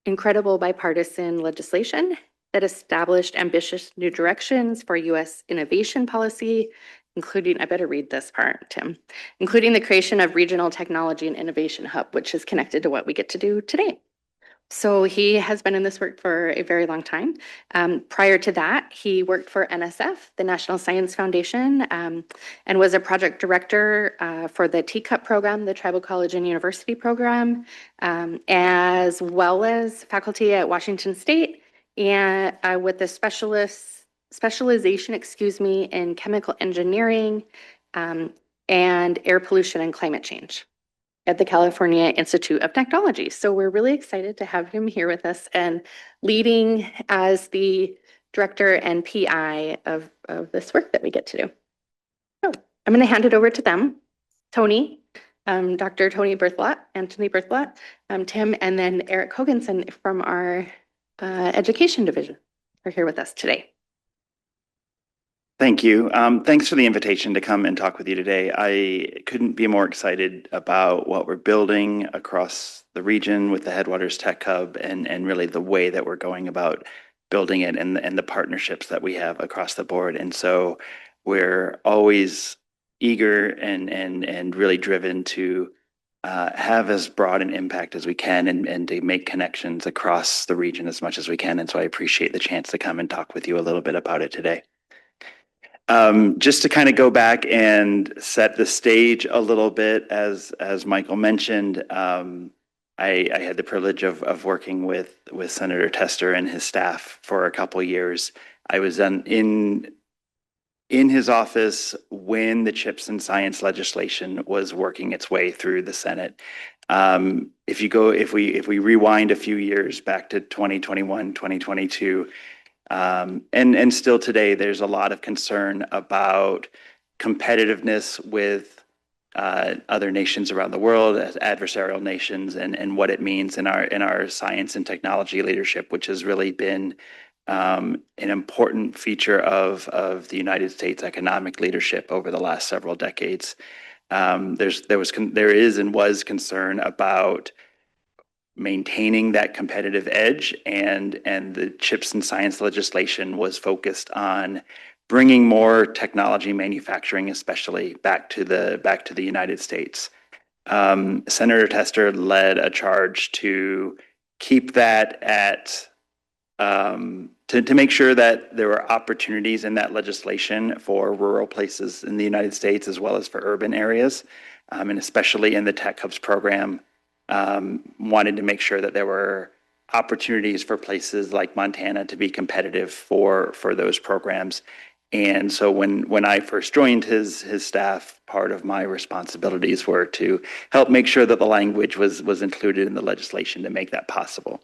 incredible bipartisan legislation that established ambitious new directions for U.S. innovation policy, including, I better read this part, Tim, including the creation of Regional Technology and Innovation Hub, which is connected to what we get to do today. So he has been in this work for a very long time. Prior to that, he worked for NSF, the National Science Foundation, and was a project director for the Teacup program, the Tribal College and University program, as well as faculty at Washington State and with the specialization, in chemical engineering and air pollution and climate change at the California Institute of Technology. So we're really excited to have him here with us and leading as the director and PI of this work that we get to do. So I'm going to hand it over to them. Tony, Dr. Tony Berthelot, Anthony Berthelot, Tim, and then Eric Hoganson from our education division are here with us today. Thank you. Thanks for the invitation to come and talk with you today. I couldn't be more excited about what we're building across the region with the Headwaters Tech Hub and really the way that we're going about building it and the partnerships that we have across the board. And so we're always eager and really driven to have as broad an impact as we can and to make connections across the region as much as we can. And so I appreciate the chance to come and talk with you a little bit about it today. Just to kind of go back and set the stage a little bit, as Michael mentioned, I had the privilege of working with Senator Tester and his staff for a couple of years. I was in his office when the CHIPS and Science legislation was working its way through the Senate. If we rewind a few years back to 2021, 2022. And still today, there's a lot of concern about competitiveness with other nations around the world as adversarial nations and what it means in our science and technology leadership, which has really been an important feature of the United States economic leadership over the last several decades. There is and was concern about maintaining that competitive edge, and the CHIPS and Science legislation was focused on bringing more technology manufacturing, especially back to the United States. Senator Tester led a charge to keep that at to make sure that there were opportunities in that legislation for rural places in the United States as well as for urban areas, and especially in the Tech Hubs program. Wanted to make sure that there were opportunities for places like Montana to be competitive for those programs. And so when I first joined his staff, part of my responsibilities were to help make sure that the language was included in the legislation to make that possible.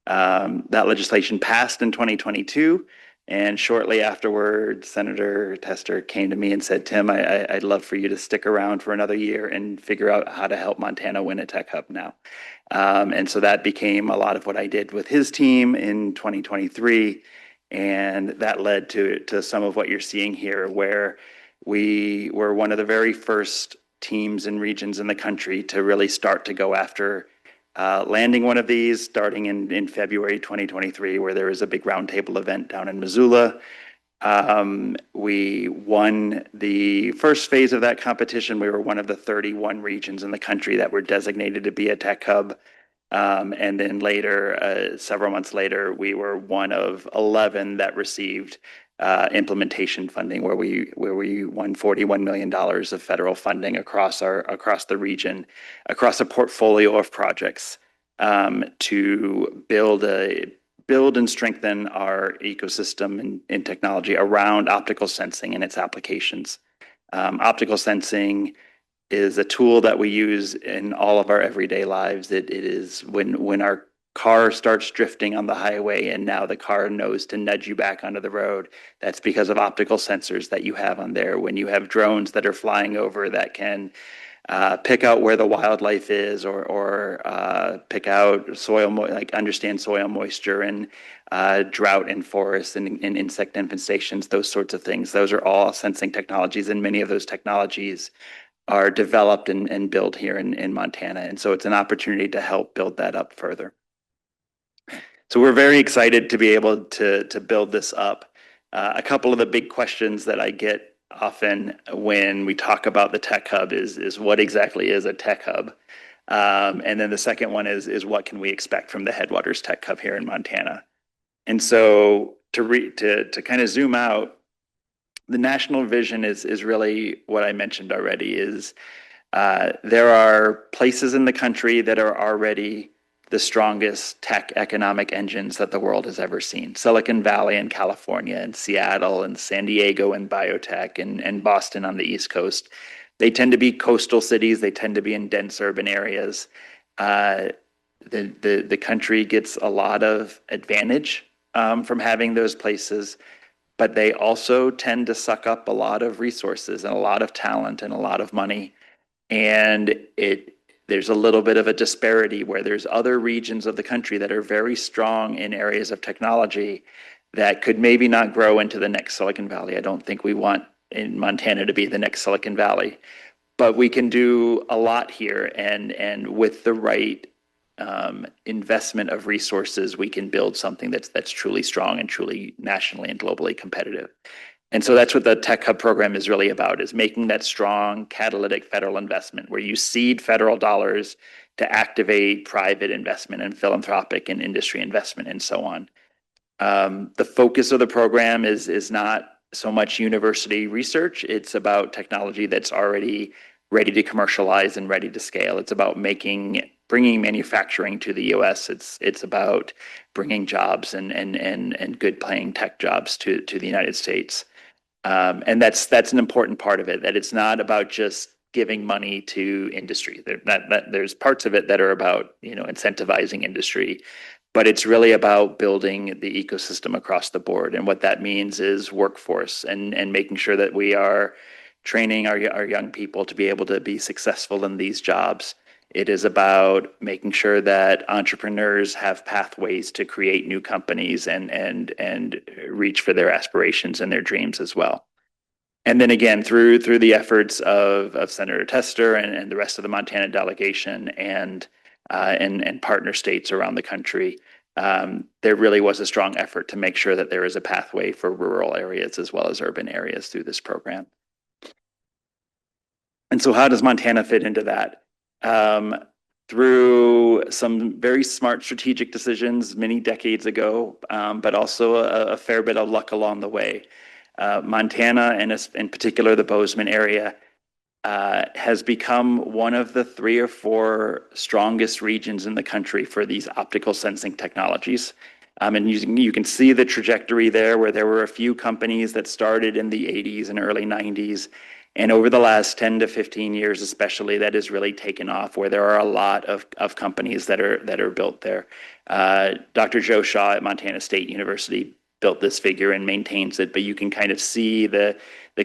That legislation passed in 2022. And shortly afterward, Senator Tester came to me and said, Tim, I'd love for you to stick around for another year and figure out how to help Montana win a tech hub now. And so that became a lot of what I did with his team in 2023. And that led to some of what you're seeing here, where we were one of the very first teams and regions in the country to really start to go after landing one of these, starting in February 2023, where there was a big roundtable event down in Missoula. We won the first phase of that competition. We were one of the 31 regions in the country that were designated to be a tech hub. And then later, several months later, we were one of 11 that received implementation funding, where we won $41 million of federal funding across the region, across a portfolio of projects to build and strengthen our ecosystem and technology around optical sensing and its applications. Optical sensing is a tool that we use in all of our everyday lives. It is when our car starts drifting on the highway and now the car knows to nudge you back onto the road. That's because of optical sensors that you have on there. When you have drones that are flying over that can pick out where the wildlife is, or pick out understand soil moisture and drought in forests and insect infestations, those sorts of things. Those are all sensing technologies, and many of those technologies are developed and built here in Montana. And so it's an opportunity to help build that up further. So we're very excited to be able to build this up. A couple of the big questions that I get often when we talk about the tech hub is what exactly is a tech hub? And then the second one is what can we expect from the Headwaters Tech Hub here in Montana? And so to kind of zoom out, the national vision is really what I mentioned already. Is there are places in the country that are already the strongest tech economic engines that the world has ever seen. Silicon Valley in California, and Seattle, and San Diego in biotech, and Boston on the East Coast. They tend to be coastal cities. They tend to be in dense urban areas. The country gets a lot of advantage from having those places, but they also tend to suck up a lot of resources and a lot of talent and a lot of money. And there's a little bit of a disparity where there's other regions of the country that are very strong in areas of technology that could maybe not grow into the next Silicon Valley. I don't think we want in Montana to be the next Silicon Valley, but we can do a lot here, and with the right investment of resources, we can build something that's truly strong and truly nationally and globally competitive. And so that's what the Tech Hub program is really about, is making that strong catalytic federal investment where you seed federal dollars to activate private investment and philanthropic and industry investment and so on. The focus of the program is not so much university research. It's about technology that's already ready to commercialize and ready to scale. It's about bringing manufacturing to the U.S. It's about bringing jobs and good paying tech jobs to the United States. And that's an important part of it, that it's not about just giving money to industry. There's parts of it that are about, incentivizing industry, but it's really about building the ecosystem across the board. And what that means is workforce and making sure that we are training our young people to be able to be successful in these jobs. It is about making sure that entrepreneurs have pathways to create new companies and reach for their aspirations and their dreams as well. And then again, through the efforts of Senator Tester and the rest of the Montana delegation and partner states around the country, there really was a strong effort to make sure that there is a pathway for rural areas as well as urban areas through this program. And so how does Montana fit into that? Through some very smart strategic decisions many decades ago, but also a fair bit of luck along the way. Montana, and in particular the Bozeman area, has become one of the 3 or 4 strongest regions in the country for these optical sensing technologies. And you can see the trajectory there, where there were a few companies that started in the 80s and early 90s. And over the last 10 to 15 years, especially, that has really taken off, where there are a lot of companies that are built there. Dr. Joe Shaw at Montana State University built this figure and maintains it, but you can kind of see the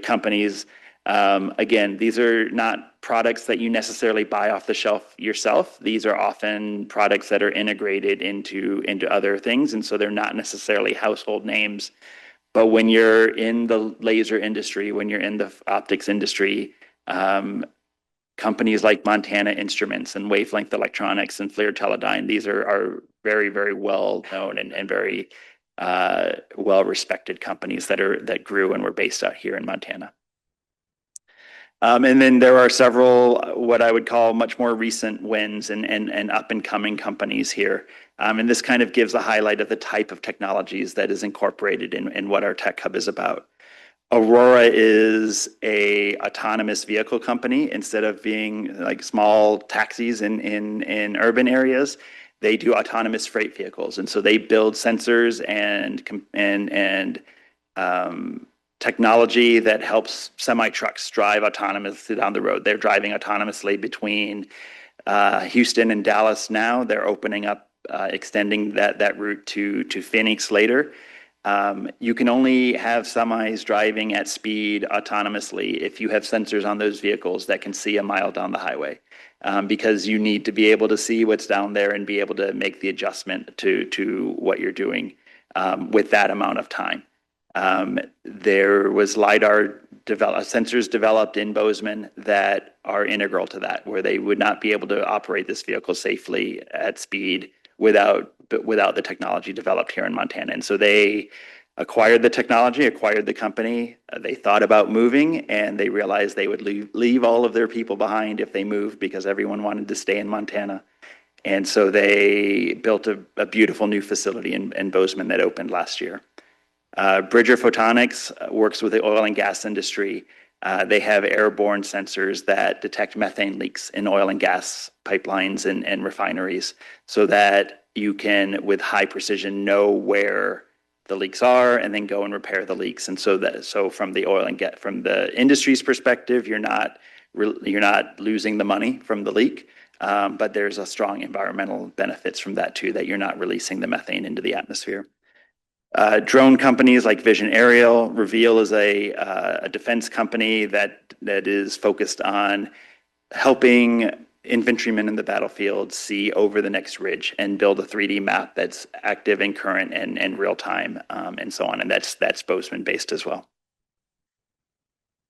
companies. Again, these are not products that you necessarily buy off the shelf yourself. These are often products that are integrated into other things, and so they're not necessarily household names. But when you're in the laser industry, when you're in the optics industry, companies like Montana Instruments and Wavelength Electronics and FLIR Teledyne, these are very, very well known and very well respected companies that grew and were based out here in Montana. And then there are several what I would call much more recent wins and up and coming companies here. And this kind of gives a highlight of the type of technologies that is incorporated in what our tech hub is about. Aurora is a autonomous vehicle company. Instead of being like small taxis in urban areas, they do autonomous freight vehicles, and so they build sensors and technology that helps semi trucks drive autonomously down the road. They're driving autonomously between Houston and Dallas now. They're opening up, extending that route to Phoenix later. You can only have semis driving at speed autonomously if you have sensors on those vehicles that can see a mile down the highway, because you need to be able to see what's down there and be able to make the adjustment to what you're doing with that amount of time. There was LiDAR sensors developed in Bozeman that are integral to that, where they would not be able to operate this vehicle safely at speed without the technology developed here in Montana. And so they acquired the technology, acquired the company. They thought about moving, and they realized they would leave all of their people behind if they moved, because everyone wanted to stay in Montana. And so they built a beautiful new facility in Bozeman that opened last year. Bridger Photonics works with the oil and gas industry. They have airborne sensors that detect methane leaks in oil and gas pipelines and refineries, so that you can, with high precision, know where the leaks are and then go and repair the leaks. And so from the industry's perspective, you're not losing the money from the leak, but there's a strong environmental benefits from that too, that you're not releasing the methane into the atmosphere. Drone companies like Vision Aerial, Reveal is a defense company that is focused on helping infantrymen in the battlefield see over the next ridge and build a 3D map that's active and current and real time, and so on. And that's Bozeman based as well.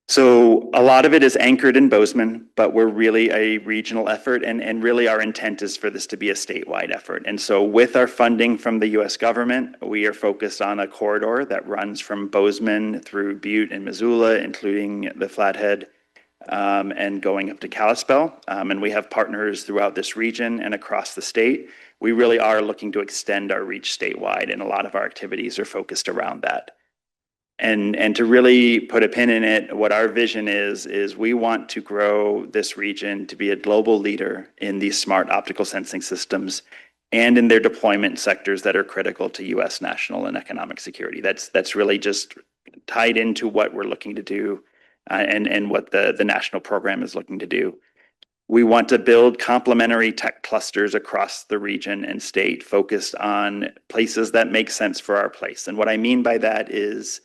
So a lot of it is anchored in Bozeman, but we're really a regional effort, and really our intent is for this to be a statewide effort. And so with our funding from the US government, we are focused on a corridor that runs from Bozeman through Butte and Missoula, including the Flathead, and going up to Kalispell. And we have partners throughout this region and across the state. We really are looking to extend our reach statewide, and a lot of our activities are focused around that. And to really put a pin in it, what our vision is we want to grow this region to be a global leader in these smart optical sensing systems and in their deployment sectors that are critical to US national and economic security. That's really just tied into what we're looking to do, and what the national program is looking to do. We want to build complementary tech clusters across the region and state, focused on places that make sense for our place. And what I mean by that is,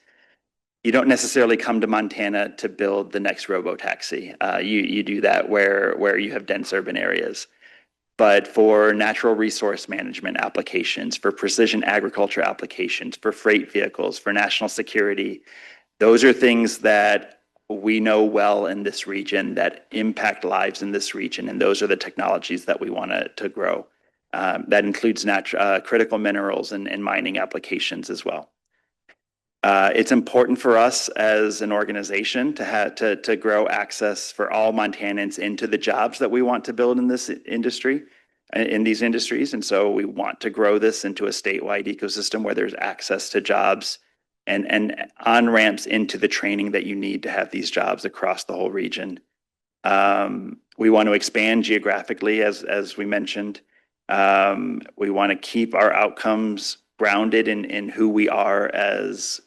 you don't necessarily come to Montana to build the next robo-taxi. You do that where you have dense urban areas. But for natural resource management applications, for precision agriculture applications, for freight vehicles, for national security, those are things that we know well in this region that impact lives in this region. And those are the technologies that we want to grow. That includes critical minerals and mining applications as well. It's important for us as an organization to grow access for all Montanans into the jobs that we want to build in this industry, in these industries. And so we want to grow this into a statewide ecosystem where there's access to jobs and on-ramps into the training that you need to have these jobs across the whole region. We want to expand geographically, as we mentioned. We want to keep our outcomes grounded in who we are as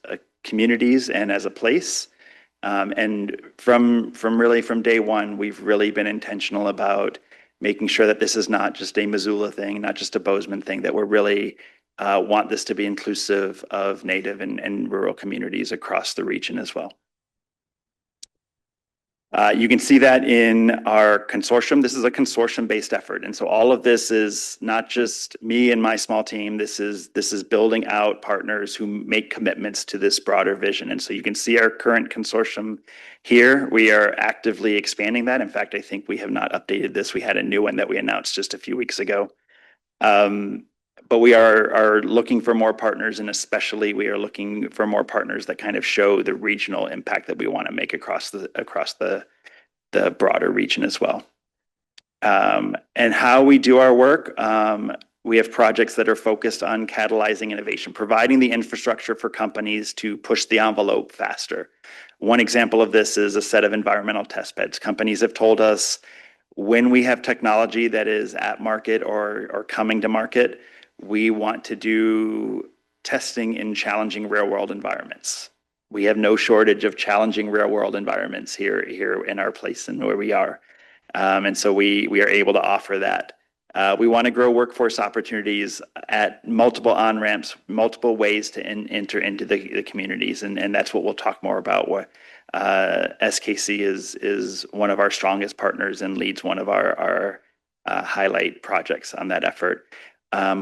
communities and as a place. And from day one, we've really been intentional about making sure that this is not just a Missoula thing, not just a Bozeman thing, that we're really want this to be inclusive of Native and rural communities across the region as well. You can see that in our consortium. This is a consortium-based effort. And so all of this is not just me and my small team. This is building out partners who make commitments to this broader vision. And so you can see our current consortium here. We are actively expanding that. In fact, I think we have not updated this. We had a new one that we announced just a few weeks ago. But we are looking for more partners, and especially we are looking for more partners that kind of show the regional impact that we want to make across the broader region as well. And how we do our work, we have projects that are focused on catalyzing innovation, providing the infrastructure for companies to push the envelope faster. One example of this is a set of environmental test beds. Companies have told us when we have technology that is at market or coming to market, we want to do testing in challenging real world environments. We have no shortage of challenging real world environments here in our place and where we are. And so we are able to offer that. We want to grow workforce opportunities at multiple on-ramps, multiple ways to enter into the communities. And that's what we'll talk more about. What SKC is one of our strongest partners and leads one of our highlight projects on that effort.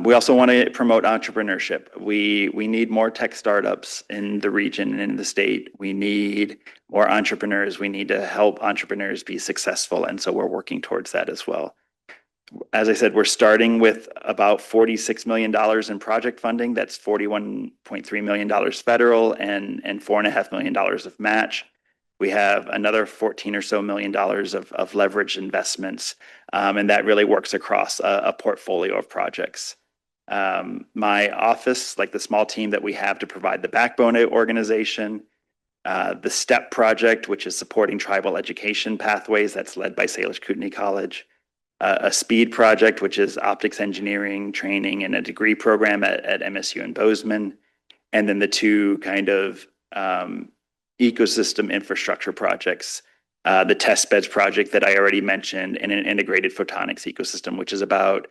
We also want to promote entrepreneurship. We need more tech startups in the region and in the state. We need more entrepreneurs. We need to help entrepreneurs be successful. And so we're working towards that as well. As I said, we're starting with about $46 million in project funding. That's $41.3 million federal and $4.5 million of match. We have another $14 or so million of leverage investments, and that really works across a portfolio of projects. My office, like the small team that we have to provide the backbone organization, the STEP project, which is supporting tribal education pathways, that's led by Salish Kootenai College, a SPEED project, which is optics engineering training and a degree program at MSU in Bozeman, and then the two kind of ecosystem infrastructure projects, the test beds project that I already mentioned, and an integrated photonics ecosystem, which is about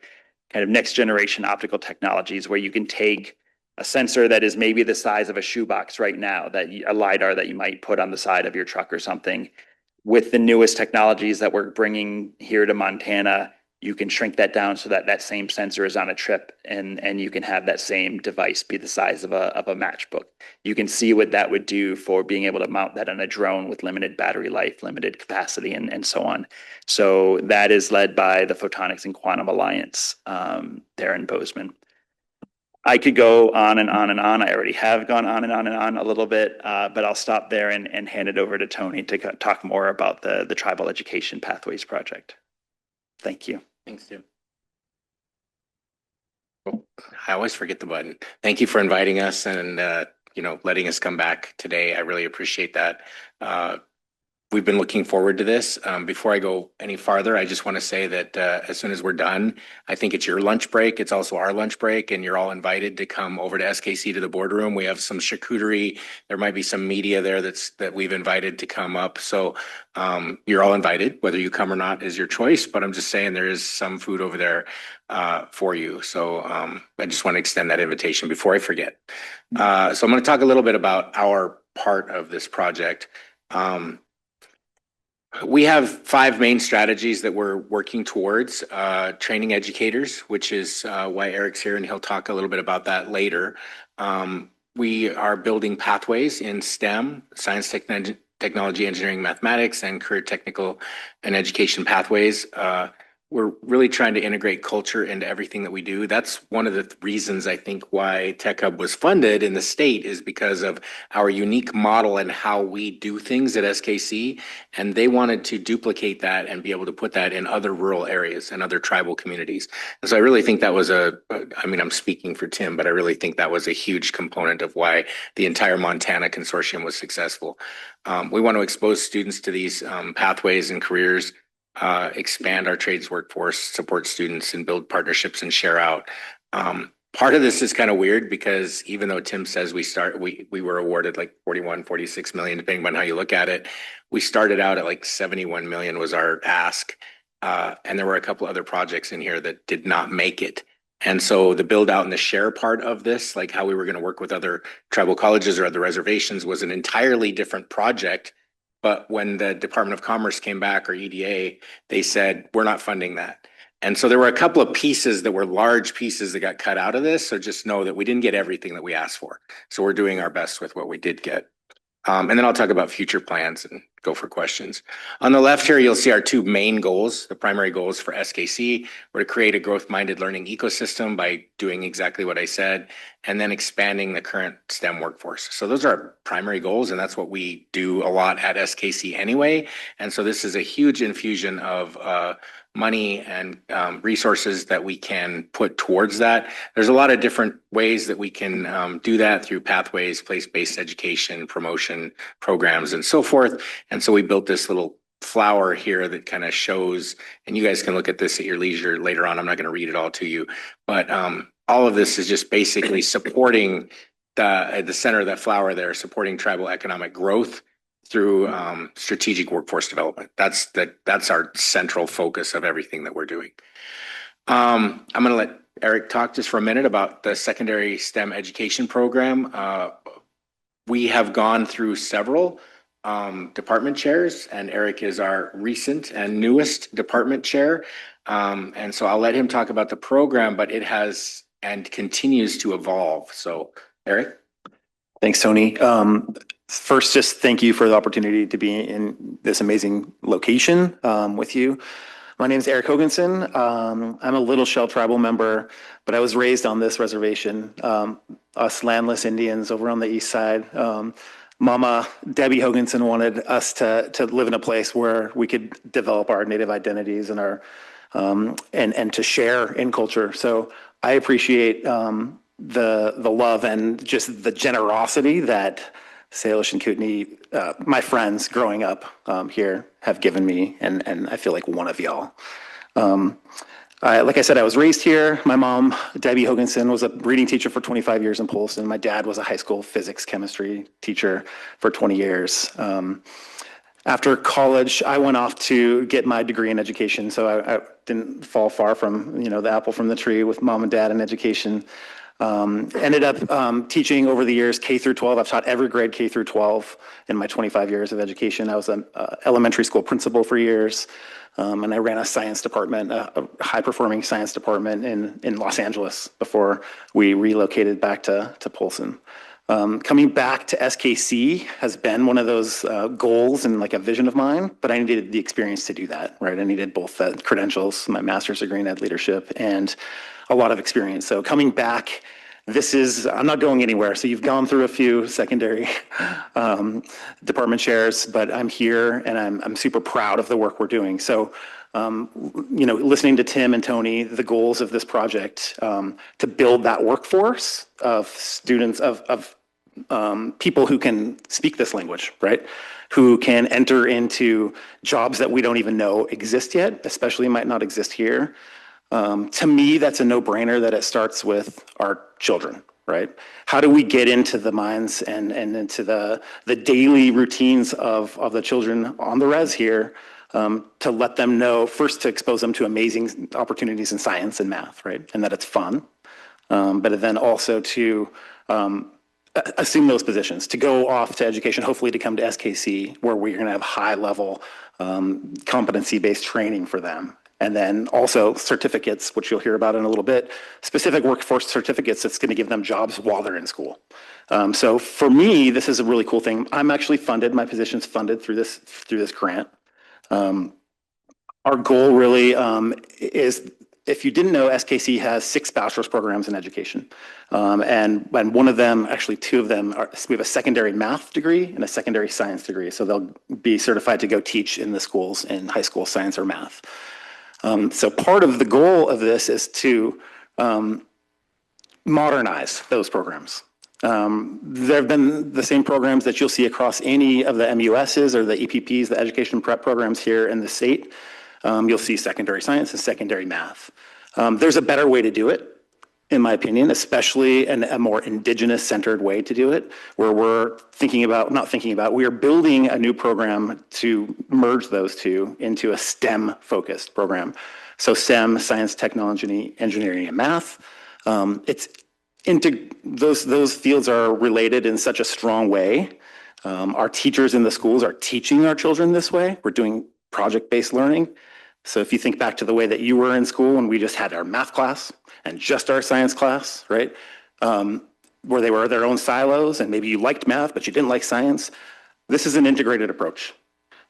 kind of next generation optical technologies where you can take a sensor that is maybe the size of a shoebox right now, a LiDAR that you might put on the side of your truck or something. With the newest technologies that we're bringing here to Montana, you can shrink that down so that that same sensor is on a trip and you can have that same device be the size of a matchbook. You can see what that would do for being able to mount that on a drone with limited battery life, limited capacity, and so on. So that is led by the Photonics and Quantum Alliance there in Bozeman. I could go on and on and on. I already have gone on and on and on a little bit, but I'll stop there and hand it over to Tony to talk more about the Tribal Education Pathways Project. Thank you. Thanks, Tim. Oh, I always forget the button. Thank you for inviting us and letting us come back today. I really appreciate that. We've been looking forward to this. Before I go any farther, I just want to say that as soon as we're done, I think it's your lunch break. It's also our lunch break, and you're all invited to come over to SKC to the boardroom. We have some charcuterie. There might be some media there that we've invited to come up. So you're all invited. Whether you come or not is your choice. But I'm just saying there is some food over there for you. So I just want to extend that invitation before I forget. So I'm going to talk a little bit about our part of this project. We have 5 main strategies that we're working towards. Training educators, which is why Eric's here, and he'll talk a little bit about that later. We are building pathways in STEM, science, technology, engineering, mathematics, and career technical and education pathways. We're really trying to integrate culture into everything that we do. That's one of the reasons I think why Tech Hub was funded in the state is because of our unique model and how we do things at SKC. And they wanted to duplicate that and be able to put that in other rural areas and other tribal communities. And so I really think that was I'm speaking for Tim, but I really think that was a huge component of why the entire Montana consortium was successful. We want to expose students to these pathways and careers, expand our trades workforce, support students, and build partnerships and share out. Part of this is kind of weird because even though Tim says we were awarded like 41, 46 million, depending on how you look at it, we started out at like 71 million was our ask. And there were a couple other projects in here that did not make it. And so the build out and the share part of this, like how we were going to work with other tribal colleges or other reservations, was an entirely different project. But when the Department of Commerce came back, or EDA, they said, we're not funding that. And so there were a couple of pieces that were large pieces that got cut out of this. So just know that we didn't get everything that we asked for. So we're doing our best with what we did get. And then I'll talk about future plans and go for questions. On the left here, you'll see our two main goals. The primary goals for SKC were to create a growth-minded learning ecosystem by doing exactly what I said, and then expanding the current STEM workforce. So those are our primary goals, and that's what we do a lot at SKC anyway. And so this is a huge infusion of money and resources that we can put towards that. There's a lot of different ways that we can do that through pathways, place-based education, promotion programs, and so forth. And so we built this little flower here that kind of shows, and you guys can look at this at your leisure later on. I'm not going to read it all to you, but all of this is just basically supporting at the center of that flower there, supporting tribal economic growth through strategic workforce development. That's our central focus of everything that we're doing. I'm going to let Eric talk just for a minute about the secondary STEM education program. We have gone through several department chairs, and Eric is our recent and newest department chair. And so I'll let him talk about the program, but it has and continues to evolve. So Eric. Thanks, Tony. First, just thank you for the opportunity to be in this amazing location with you. My name is Eric Hoganson. I'm a Little Shell tribal member, but I was raised on this reservation, us landless Indians over on the east side. Mama Debbie Hoganson wanted us to live in a place where we could develop our Native identities and our and to share in culture. So I appreciate the love and just the generosity that Salish and Kootenai, my friends growing up here, have given me, and I feel like one of y'all. Like I said, I was raised here. My mom, Debbie Hoganson, was a reading teacher for 25 years in Polson. My dad was a high school physics chemistry teacher for 20 years. After college, I went off to get my degree in education, so I didn't fall far from the apple from the tree with mom and dad in education. Ended up teaching over the years K through 12. I've taught every grade K through 12 in my 25 years of education. I was an elementary school principal for years, and I ran a science department, a high-performing science department in Los Angeles before we relocated back to Polson. Coming back to SKC has been one of those goals and like a vision of mine, but I needed the experience to do that, right? I needed both the credentials, my master's degree in ed leadership, and a lot of experience. So coming back, I'm not going anywhere. So you've gone through a few secondary department chairs, but I'm here and I'm super proud of the work we're doing. So, listening to Tim and Tony, the goals of this project, to build that workforce of students, of people who can speak this language, right? Who can enter into jobs that we don't even know exist yet, especially might not exist here. To me, that's a no-brainer that it starts with our children, right? How do we get into the minds and into the daily routines of the children on the res here, to let them know, first to expose them to amazing opportunities in science and math, right? And that it's fun, but then also to assume those positions, to go off to education, hopefully to come to SKC, where we're gonna have high-level competency-based training for them. And then also certificates, which you'll hear about in a little bit, specific workforce certificates that's going to give them jobs while they're in school. So for me, this is a really cool thing. I'm actually funded, my position's funded through this grant. Our goal really is, if you didn't know, SKC has 6 bachelor's programs in education. And one of them, actually 2 of them, we have a secondary math degree and a secondary science degree. So they'll be certified to go teach in the schools in high school science or math. So part of the goal of this is to modernize those programs. There have been the same programs that you'll see across any of the MUSs or the EPPs, the education prep programs here in the state. You'll see secondary science and secondary math. There's a better way to do it, in my opinion, especially a more indigenous-centered way to do it, where we're we are building a new program to merge those two into a STEM-focused program. So STEM, science, technology, engineering, and math. Those fields are related in such a strong way. Our teachers in the schools are teaching our children this way. We're doing project-based learning. So if you think back to the way that you were in school and we just had our math class and just our science class, right? Where they were their own silos and maybe you liked math, but you didn't like science. This is an integrated approach.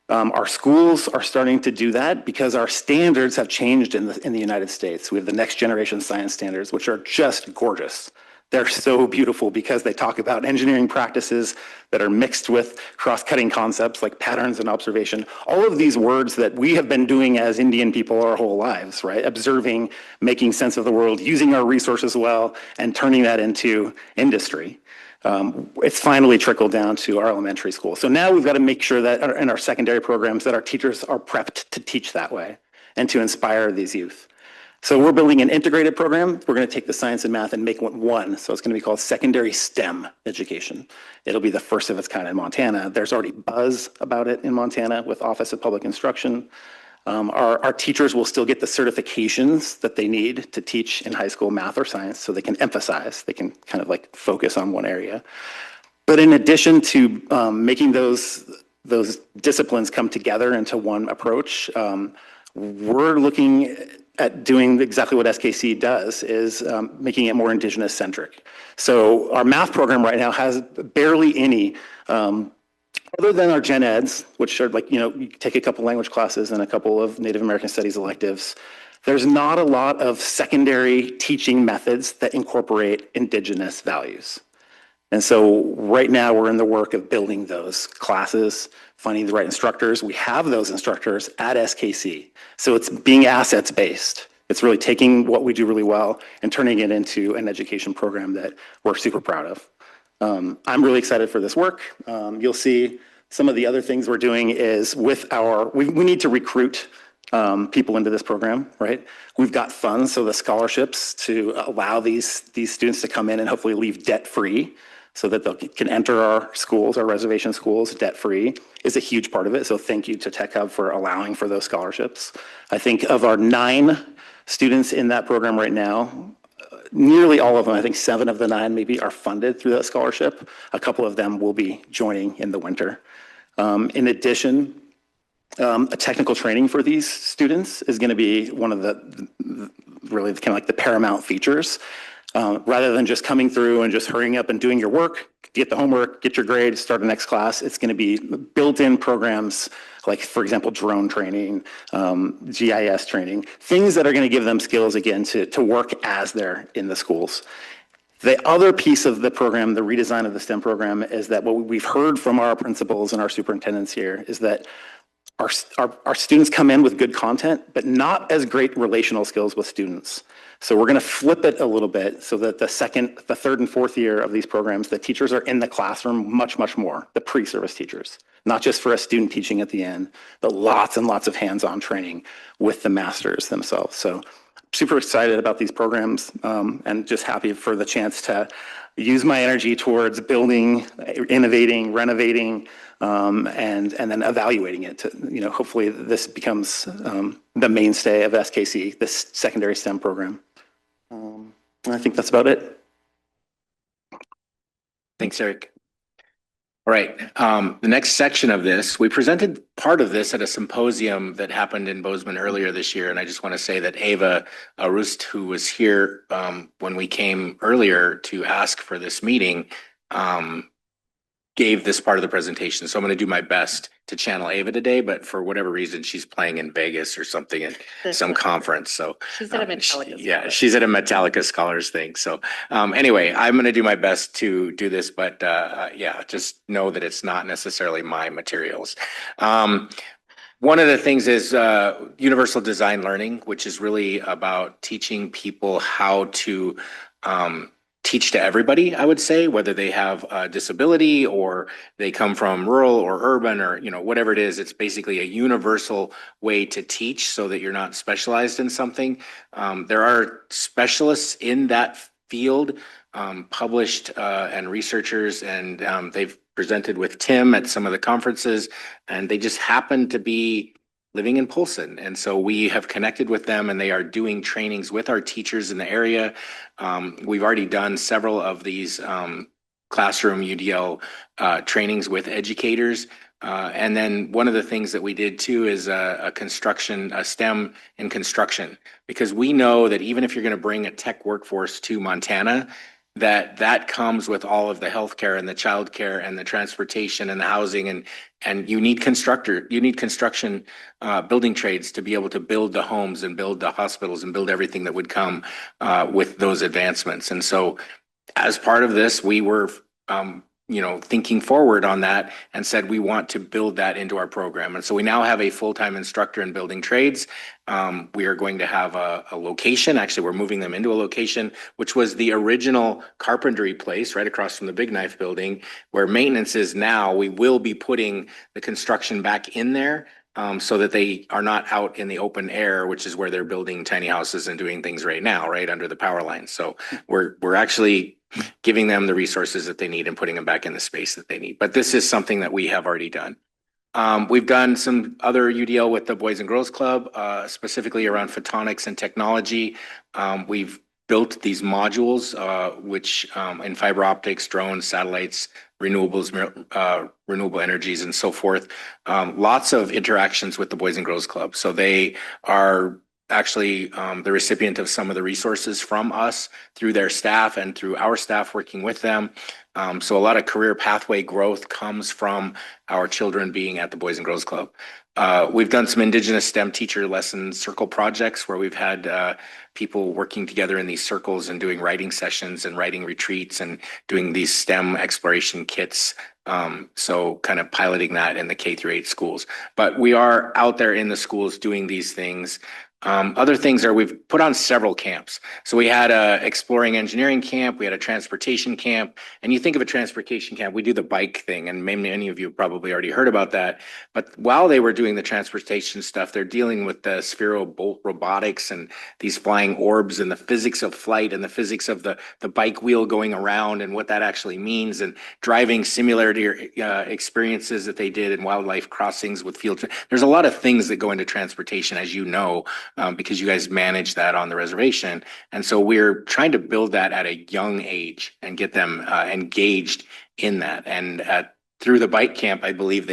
Our schools are starting to do that because our standards have changed in the United States. We have the next generation science standards, which are just gorgeous. They're so beautiful because they talk about engineering practices that are mixed with cross-cutting concepts like patterns and observation. All of these words that we have been doing as Indian people our whole lives, right? Observing, making sense of the world, using our resources well, and turning that into industry. It's finally trickled down to our elementary school. So now we've got to make sure that in our secondary programs that our teachers are prepped to teach that way and to inspire these youth. So we're building an integrated program. We're going to take the science and math and make one. So it's going to be called secondary STEM education. It'll be the first of its kind in Montana. There's already buzz about it in Montana with Office of Public Instruction. Our teachers will still get the certifications that they need to teach in high school math or science so they can emphasize, they can kind of like focus on one area. But in addition to making those disciplines come together into one approach, we're looking at doing exactly what SKC does, is making it more Indigenous centric. So our math program right now has barely any, other than our gen eds, which are like, you take a couple language classes and a couple of Native American studies electives, there's not a lot of secondary teaching methods that incorporate Indigenous values. And so right now we're in the work of building those classes, finding the right instructors. We have those instructors at SKC. So it's being assets based. It's really taking what we do really well and turning it into an education program that we're super proud of. I'm really excited for this work. You'll see some of the other things we're doing is with we need to recruit people into this program, right? We've got funds, so the scholarships to allow these students to come in and hopefully leave debt-free so that they can enter our schools, our reservation schools, debt-free is a huge part of it. So thank you to Tech Hub for allowing for those scholarships. I think of our 9 students in that program right now, nearly all of them, I think 7 of the 9 maybe, are funded through that scholarship. A couple of them will be joining in the winter. In addition, a technical training for these students is going to be one of the really kind of like the paramount features. Rather than just coming through and just hurrying up and doing your work, get the homework, get your grades, start the next class, it's going to be built-in programs like, for example, drone training, GIS training, things that are going to give them skills, again, to work as they're in the schools. The other piece of the program, the redesign of the STEM program, is that what we've heard from our principals and our superintendents here is that our students come in with good content, but not as great relational skills with students. So we're going to flip it a little bit so that the 3rd and 4th year of these programs, the teachers are in the classroom much, much more, the pre-service teachers, not just for a student teaching at the end, but lots and lots of hands-on training with the masters themselves. So super excited about these programs and just happy for the chance to use my energy towards building, innovating, renovating, and then evaluating it to, hopefully this becomes the mainstay of SKC, this secondary STEM program. I think that's about it. Thanks, Eric. All right, the next section of this, we presented part of this at a symposium that happened in Bozeman earlier this year. And I just want to say that Ava Roost, who was here when we came earlier to ask for this meeting, gave this part of the presentation. So I'm going to do my best to channel Ava today, but for whatever reason, she's playing in Vegas or something at some conference. So She's at a Metallica. yeah, she's at a Metallica Scholars thing. So anyway, I'm going to do my best to do this, but yeah, just know that it's not necessarily my materials. One of the things is universal design learning, which is really about teaching people how to teach to everybody, I would say, whether they have a disability or they come from rural or urban or, whatever it is. It's basically a universal way to teach so that you're not specialized in something. There are specialists in that field, published and researchers, and they've presented with Tim at some of the conferences, and they just happen to be living in Polson. And so we have connected with them and they are doing trainings with our teachers in the area. We've already done several of these classroom UDL trainings with educators. And then one of the things that we did too is a STEM in construction, because we know that even if you're going to bring a tech workforce to Montana, that comes with all of the healthcare and the childcare and the transportation and the housing and you need construction building trades to be able to build the homes and build the hospitals and build everything that would come with those advancements. And so as part of this, we were thinking forward on that and said we want to build that into our program. And so we now have a full-time instructor in building trades. We are going to have a location. Actually, we're moving them into a location, which was the original carpentry place right across from the Big Knife building, where maintenance is now. We will be putting the construction back in there so that they are not out in the open air, which is where they're building tiny houses and doing things right now, right under the power lines. So we're actually giving them the resources that they need and putting them back in the space that they need. But this is something that we have already done. We've done some other UDL with the Boys and Girls Club, specifically around photonics and technology. We've built these modules, which in fiber optics, drones, satellites, renewables, renewable energies, and so forth. Lots of interactions with the Boys and Girls Club. So they are actually the recipient of some of the resources from us through their staff and through our staff working with them. So a lot of career pathway growth comes from our children being at the Boys and Girls Club. We've done some Indigenous STEM teacher lesson circle projects where we've had people working together in these circles and doing writing sessions and writing retreats and doing these STEM exploration kits. So kind of piloting that in the K-8 schools. But we are out there in the schools doing these things. Other things are we've put on several camps. So we had a exploring engineering camp, we had a transportation camp, and you think of a transportation camp, we do the bike thing, and many of you probably already heard about that. But while they were doing the transportation stuff, they're dealing with the sphero-bolt robotics and these flying orbs and the physics of flight and the physics of the bike wheel going around and what that actually means, and driving similarity experiences that they did in wildlife crossings with field. There's a lot of things that go into transportation, as you know, because you guys manage that on the reservation. And so we're trying to build that at a young age and get them engaged in that. And through the bike camp, I believe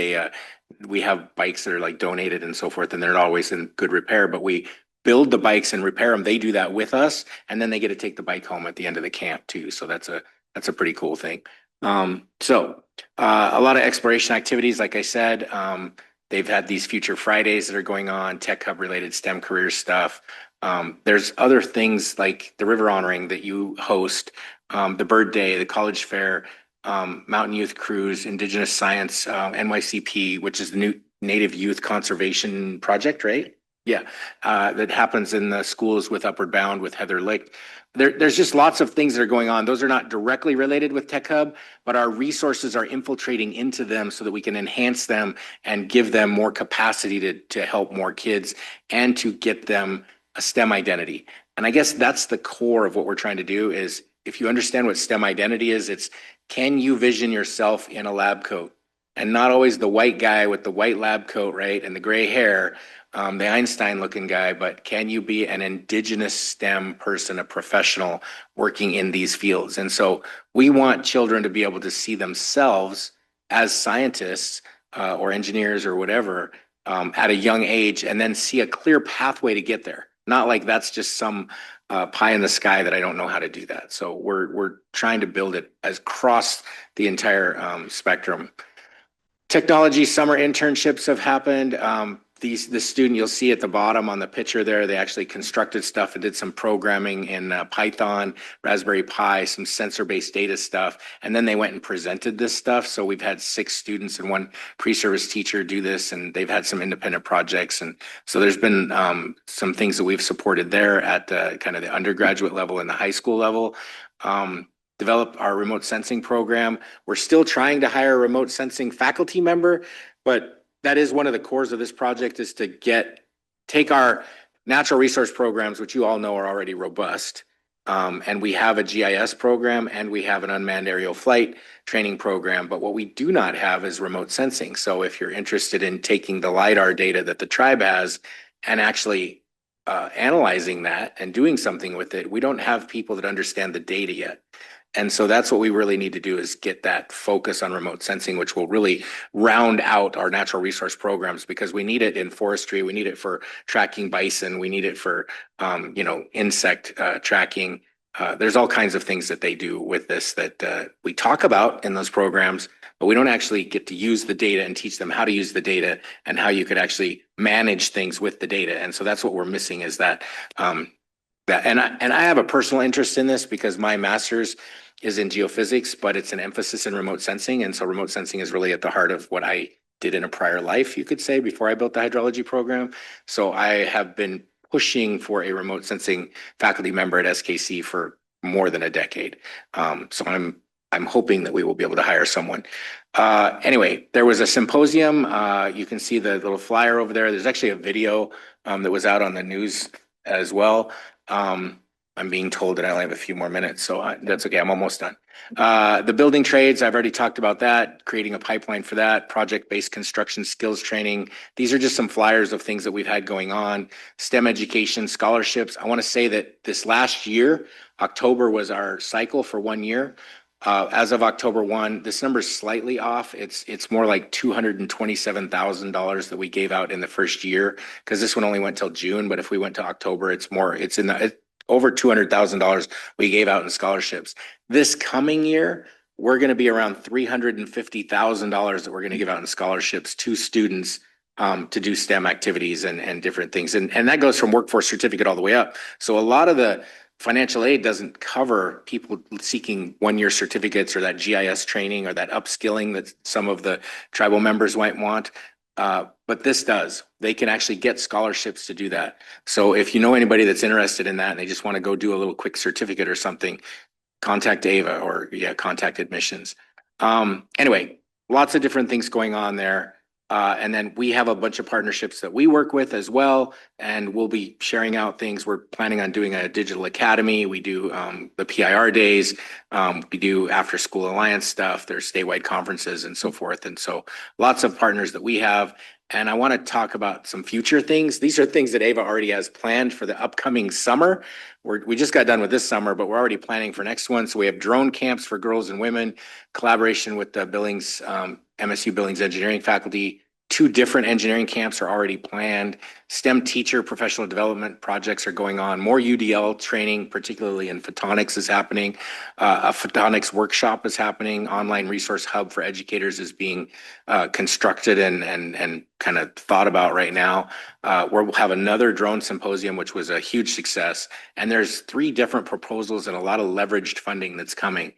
we have bikes that are like donated and so forth, and they're not always in good repair, but we build the bikes and repair them. They do that with us, and then they get to take the bike home at the end of the camp too. So that's a pretty cool thing. So a lot of exploration activities, like I said. They've had these Future Fridays that are going on, Tech Hub related STEM career stuff. There's other things like the River Honoring that you host, the Bird Day, the College Fair, Mountain Youth Cruise, Indigenous Science, NYCP, which is the new Native Youth Conservation Project, right? Yeah, that happens in the schools with Upward Bound with Heather Lick. There's just lots of things that are going on. Those are not directly related with Tech Hub, but our resources are infiltrating into them so that we can enhance them and give them more capacity to help more kids and to get them a STEM identity. And I guess that's the core of what we're trying to do is if you understand what STEM identity is, it's can you vision yourself in a lab coat? And not always the white guy with the white lab coat, right? And the gray hair, the Einstein looking guy, but can you be an Indigenous STEM person, a professional working in these fields? And so we want children to be able to see themselves as scientists or engineers or whatever at a young age and then see a clear pathway to get there. Not like that's just some pie in the sky that I don't know how to do that. So we're trying to build it across the entire spectrum. Technology summer internships have happened. The student you'll see at the bottom on the picture there, they actually constructed stuff and did some programming in Python, Raspberry Pi, some sensor-based data stuff, and then they went and presented this stuff. So we've had 6 students and 1 pre-service teacher do this, and they've had some independent projects. And so there's been some things that we've supported there at kind of the undergraduate level and the high school level. Develop our remote sensing program. We're still trying to hire a remote sensing faculty member, but that is one of the cores of this project is to take our natural resource programs, which you all know are already robust, And we have a GIS program and we have an unmanned aerial flight training program. But what we do not have is remote sensing. So if you're interested in taking the LiDAR data that the tribe has and actually analyzing that and doing something with it, we don't have people that understand the data yet. And so that's what we really need to do is get that focus on remote sensing, which will really round out our natural resource programs because we need it in forestry. We need it for tracking bison. We need it for, insect tracking. There's all kinds of things that they do with this that we talk about in those programs, but we don't actually get to use the data and teach them how to use the data and how you could actually manage things with the data. And so that's what we're missing is that, and I have a personal interest in this because my master's is in geophysics, but it's an emphasis in remote sensing. And so remote sensing is really at the heart of what I did in a prior life, you could say, before I built the hydrology program. So I have been pushing for a remote sensing faculty member at SKC for more than a decade. So I'm hoping that we will be able to hire someone. Anyway, there was a symposium. You can see the little flyer over there. There's actually a video that was out on the news as well. I'm being told that I only have a few more minutes, so that's okay. I'm almost done. The building trades, I've already talked about that, creating a pipeline for that, project-based construction skills training. These are just some flyers of things that we've had going on. STEM education, scholarships. I want to say that this last year, October was our cycle for 1 year. As of October 1, this number is slightly off. It's more like $227,000 that we gave out in the first year because this one only went till June. But if we went to October, it's over $200,000 we gave out in scholarships. This coming year, we're going to be around $350,000 that we're going to give out in scholarships to students to do STEM activities and different things. And that goes from workforce certificate all the way up. So a lot of the financial aid doesn't cover people seeking 1-year certificates or that GIS training or that upskilling that some of the tribal members might want. But this does. They can actually get scholarships to do that. So if you know anybody that's interested in that and they just want to go do a little quick certificate or something, contact Ava or contact admissions. Anyway, lots of different things going on there. And then we have a bunch of partnerships that we work with as well, and we'll be sharing out things. We're planning on doing a digital academy. We do the PIR days. We do after school alliance stuff. There's statewide conferences and so forth. And so lots of partners that we have. And I want to talk about some future things. These are things that Ava already has planned for the upcoming summer. We just got done with this summer, but we're already planning for next one. So we have drone camps for girls and women, collaboration with the Billings, MSU Billings engineering faculty. 2 different engineering camps are already planned. STEM teacher professional development projects are going on. More UDL training, particularly in photonics, is happening. A photonics workshop is happening. Online resource hub for educators is being constructed and kind of thought about right now. We'll have another drone symposium, which was a huge success. And there's 3 different proposals and a lot of leveraged funding that's coming.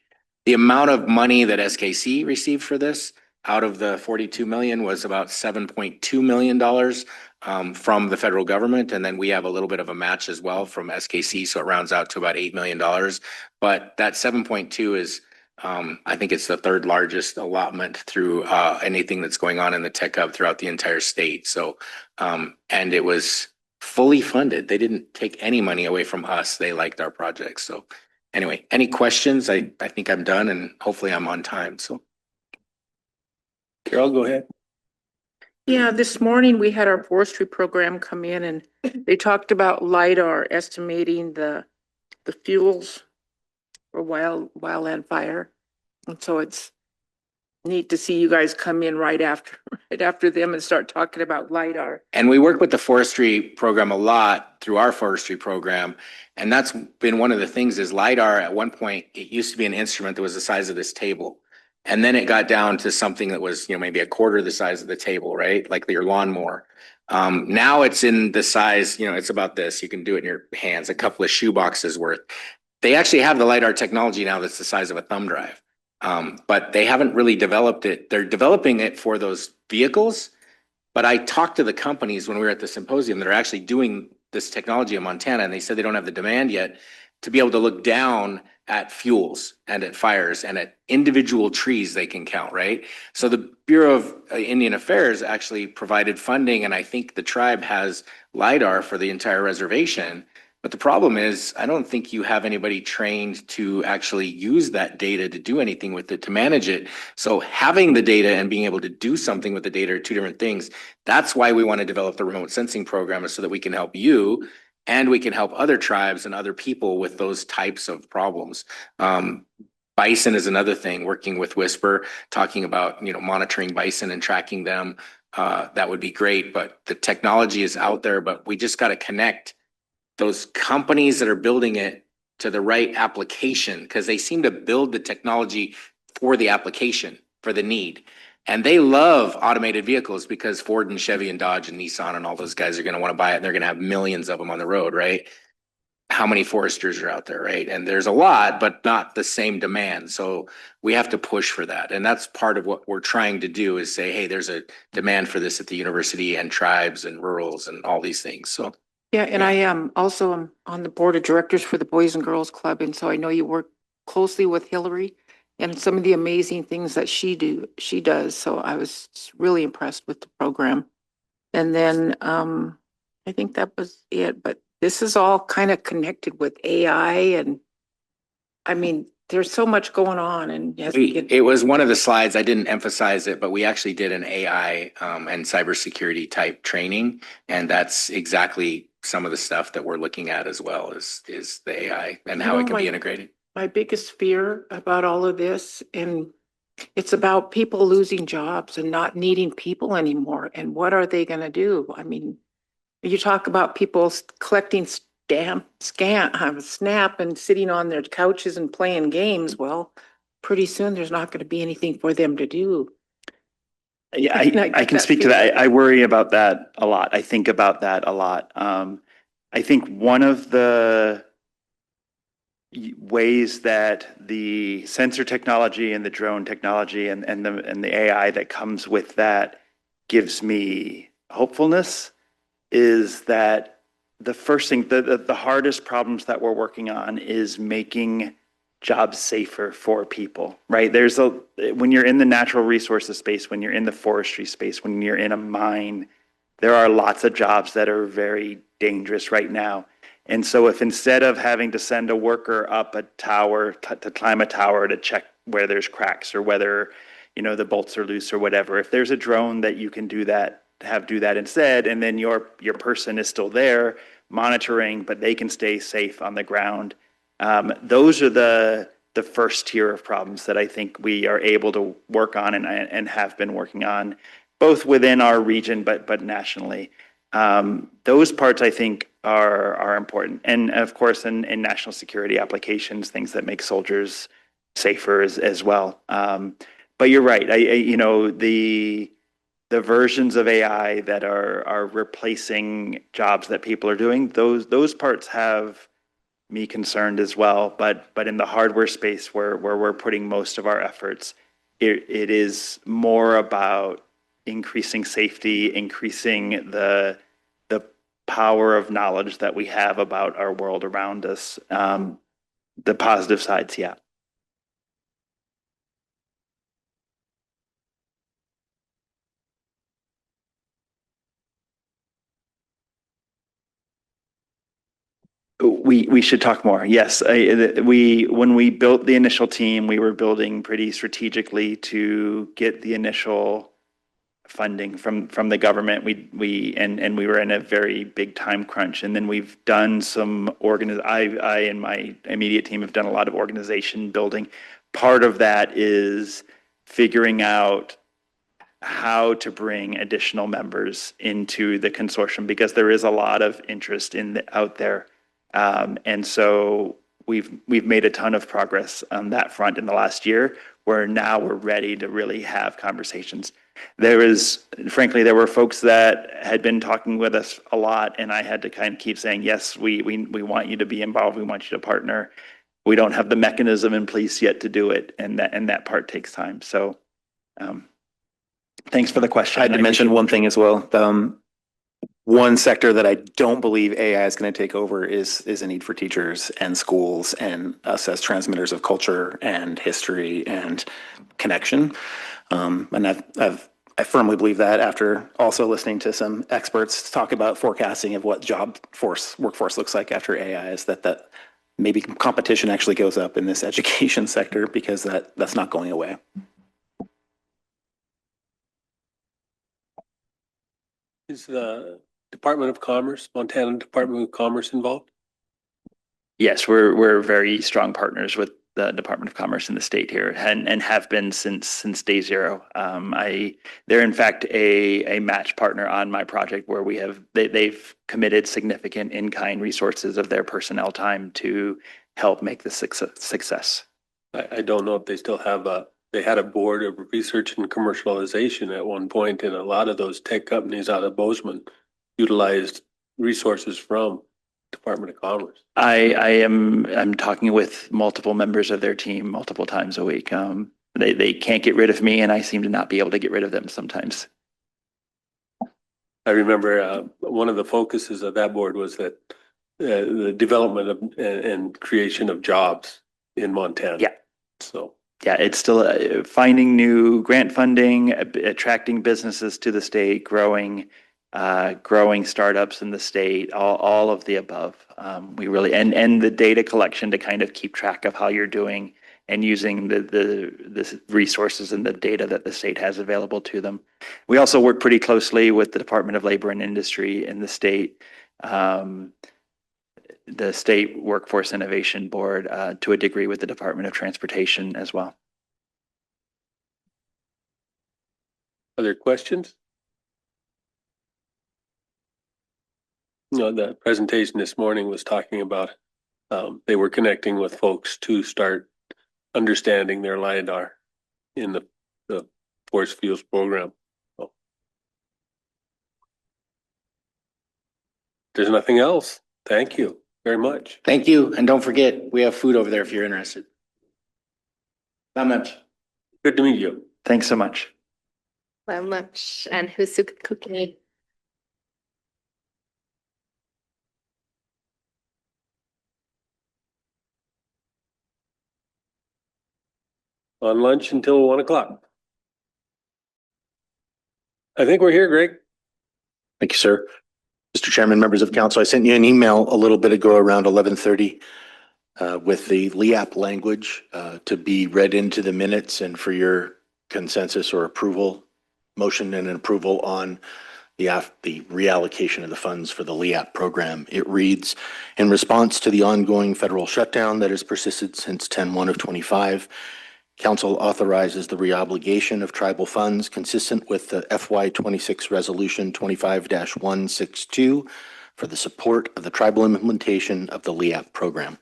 The amount of money that SKC received for this out of the 42 million was about $7.2 million from the federal government. And then we have a little bit of a match as well from SKC. So it rounds out to about $8 million. But that 7.2 is, I think it's the 3rd largest allotment through anything that's going on in the tech hub throughout the entire state. So, and it was fully funded. They didn't take any money away from us. They liked our project. So anyway, any questions? I think I'm done and hopefully I'm on time. So. Carol, go ahead. Yeah, this morning we had our forestry program come in and they talked about LiDAR estimating the fuels for wildland fire. And so it's neat to see you guys come in right after them and start talking about LiDAR. And we work with the forestry program a lot through our forestry program. And that's been one of the things is LiDAR at one point, it used to be an instrument that was the size of this table. And then it got down to something that was, maybe a quarter the size of the table, right? Like your lawnmower. Now it's in the size, it's about this. You can do it in your hands, a couple of shoe boxes worth. They actually have the LiDAR technology now that's the size of a thumb drive. But they haven't really developed it. They're developing it for those vehicles. But I talked to the companies when we were at the symposium that are actually doing this technology in Montana, and they said they don't have the demand yet to be able to look down at fuels and at fires and at individual trees they can count, right? So the Bureau of Indian Affairs actually provided funding, and I think the tribe has LiDAR for the entire reservation. But the problem is, I don't think you have anybody trained to actually use that data to do anything with it, to manage it. So having the data and being able to do something with the data are two different things. That's why we want to develop the remote sensing program, is so that we can help you and we can help other tribes and other people with those types of problems. Bison is another thing, working with Whisper, talking about, monitoring bison and tracking them. That would be great, but the technology is out there, but we just got to connect those companies that are building it to the right application, because they seem to build the technology for the application, for the need. And they love automated vehicles because Ford and Chevy and Dodge and Nissan and all those guys are going to want to buy it. And they're going to have millions of them on the road, right? How many foresters are out there, right? And there's a lot, but not the same demand. So we have to push for that. And that's part of what we're trying to do, is say, hey, there's a demand for this at the university and tribes and rurals and all these things. So Yeah, and I am also on the board of directors for the Boys and Girls Club, and so I know you work closely with Hillary and some of the amazing things that she does. So I was really impressed with the program. And then I think that was it. But this is all kind of connected with AI, and I mean, there's so much going on, and it was one of the slides. I didn't emphasize it, but we actually did an AI and cybersecurity type training, and that's exactly some of the stuff that we're looking at as well, is the AI and how it can be integrated. My biggest fear about all of this, and it's about people losing jobs and not needing people anymore. And what are they going to do? I mean, you talk about people collecting SNAP and sitting on their couches and playing games. Well, pretty soon there's not going to be anything for them to do. Yeah, I can speak to that. I worry about that a lot. I think about that a lot. I think one of the ways that the sensor technology and the drone technology and the AI that comes with that gives me hopefulness is that the first thing, the hardest problems that we're working on is making jobs safer for people, right? When you're in the natural resources space, when you're in the forestry space, when you're in a mine, there are lots of jobs that are very dangerous right now. And so if instead of having to send a worker up a tower to climb a tower to check where there's cracks or whether, the bolts are loose or whatever, if there's a drone that you can do that instead, and then your person is still there monitoring, but they can stay safe on the ground. Those are the first tier of problems that I think we are able to work on and have been working on, both within our region but nationally. Those parts I think are important, and of course in national security applications, things that make soldiers safer as well. But you're right. The versions of AI that are replacing jobs that people are doing, those parts have me concerned as well. But in the hardware space where we're putting most of our efforts, it is more about increasing safety, increasing the power of knowledge that we have about our world around us. The positive sides, yeah. We should talk more. Yes, when we built the initial team, we were building pretty strategically to get the initial funding from the government. We were in a very big time crunch, and then we've done some I and my immediate team have done a lot of organization building. Part of that is figuring out how to bring additional members into the consortium, because there is a lot of interest out there. And so we've made a ton of progress on that front in the last year, where now we're ready to really have conversations. There were folks that had been talking with us a lot, and I had to kind of keep saying, yes, we want you to be involved. We want you to partner. We don't have the mechanism in place yet to do it. And that part takes time. So, thanks for the question. I had to mention one thing as well. One sector that I don't believe AI is going to take over is a need for teachers and schools and us as transmitters of culture and history and connection. And I I firmly believe that after also listening to some experts talk about forecasting of what workforce looks like after AI, is that maybe competition actually goes up in this education sector, because that's not going away. Is the Department of Commerce, Montana Department of Commerce involved? Yes, we're very strong partners with the Department of Commerce in the state here, and have been since day zero. They're in fact a match partner on my project, where they've committed significant in-kind resources of their personnel time to help make this success. I don't know if they still have they had a board of research and commercialization at one point, and a lot of those tech companies out of Bozeman utilized resources from Department of Commerce. I'm talking with multiple members of their team multiple times a week. They can't get rid of me, and I seem to not be able to get rid of them sometimes. I remember one of the focuses of that board was that the development of and creation of jobs in Montana. Yeah. So. Yeah, it's still finding new grant funding, attracting businesses to the state, growing startups in the state, all of the above. We really, and the data collection to kind of keep track of how you're doing, and using the resources and the data that the state has available to them. We also work pretty closely with the Department of Labor and Industry in the state, the State Workforce Innovation Board, to a degree with the Department of Transportation as well. Other questions? No, the presentation this morning was talking about they were connecting with folks to start understanding their LiDAR in the Forest Fuels program. So, there's nothing else. Thank you very much. Thank you. And don't forget, we have food over there if you're interested. Not much. Good to meet you. Thanks so much. Lamb lunch and husuka cookie. On lunch until 1 o'clock. I think we're here, Greg. Thank you, sir. Mr. Chairman, members of council, I sent you an email a little bit ago around 11:30 with the LEAP language to be read into the minutes and for your consensus or approval, motion and approval on the reallocation of the funds for the LEAP program. It reads, in response to the ongoing federal shutdown that has persisted since 10/1 of 25, Council authorizes the reobligation of tribal funds consistent with the FY26 Resolution 25-162 for the support of the tribal implementation of the LEAP program.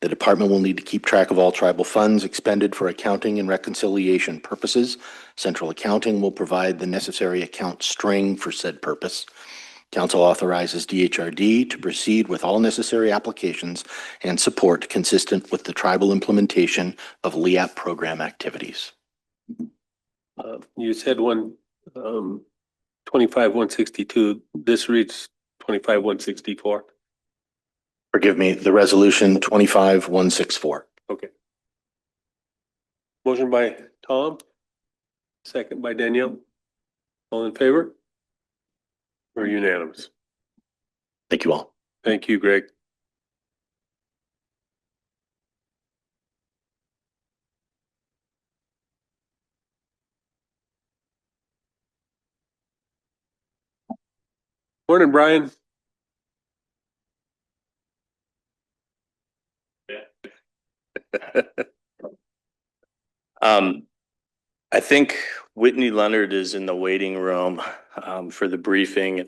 The department will need to keep track of all tribal funds expended for accounting and reconciliation purposes. Central accounting will provide the necessary account string for said purpose. Council authorizes DHRD to proceed with all necessary applications and support consistent with the tribal implementation of LEAP program activities. You said 25-162. This reads 25-164. Forgive me, the resolution 25-164. Okay. Motion by Tom, second by Danielle. All in favor? We're unanimous. Thank you all. Thank you, Greg. Morning, Brian. I think Whitney Leonard is in the waiting room for the briefing.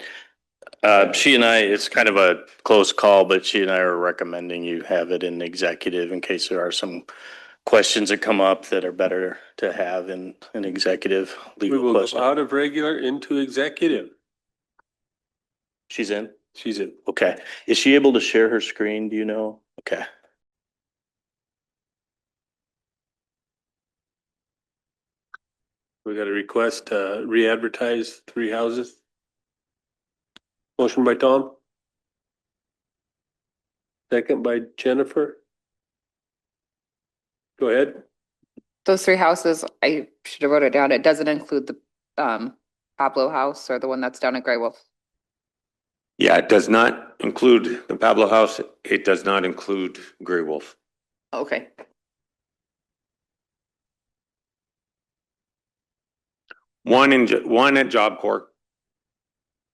She and I, it's kind of a close call, but she and I are recommending you have it in executive in case there are some questions that come up that are better to have in an executive We legal will question. go out of regular into executive. She's in? She's in. Okay. Is she able to share her screen? Do you know? Okay. We got a request to re-advertise 3 houses. Motion by Tom. Second by Jennifer. Go ahead. Those 3 houses, I should have wrote it down. It doesn't include the Pablo House or the one that's down at Grey Wolf? Yeah, it does not include the Pablo House. It does not include Grey Wolf. Okay. One at Job Corps.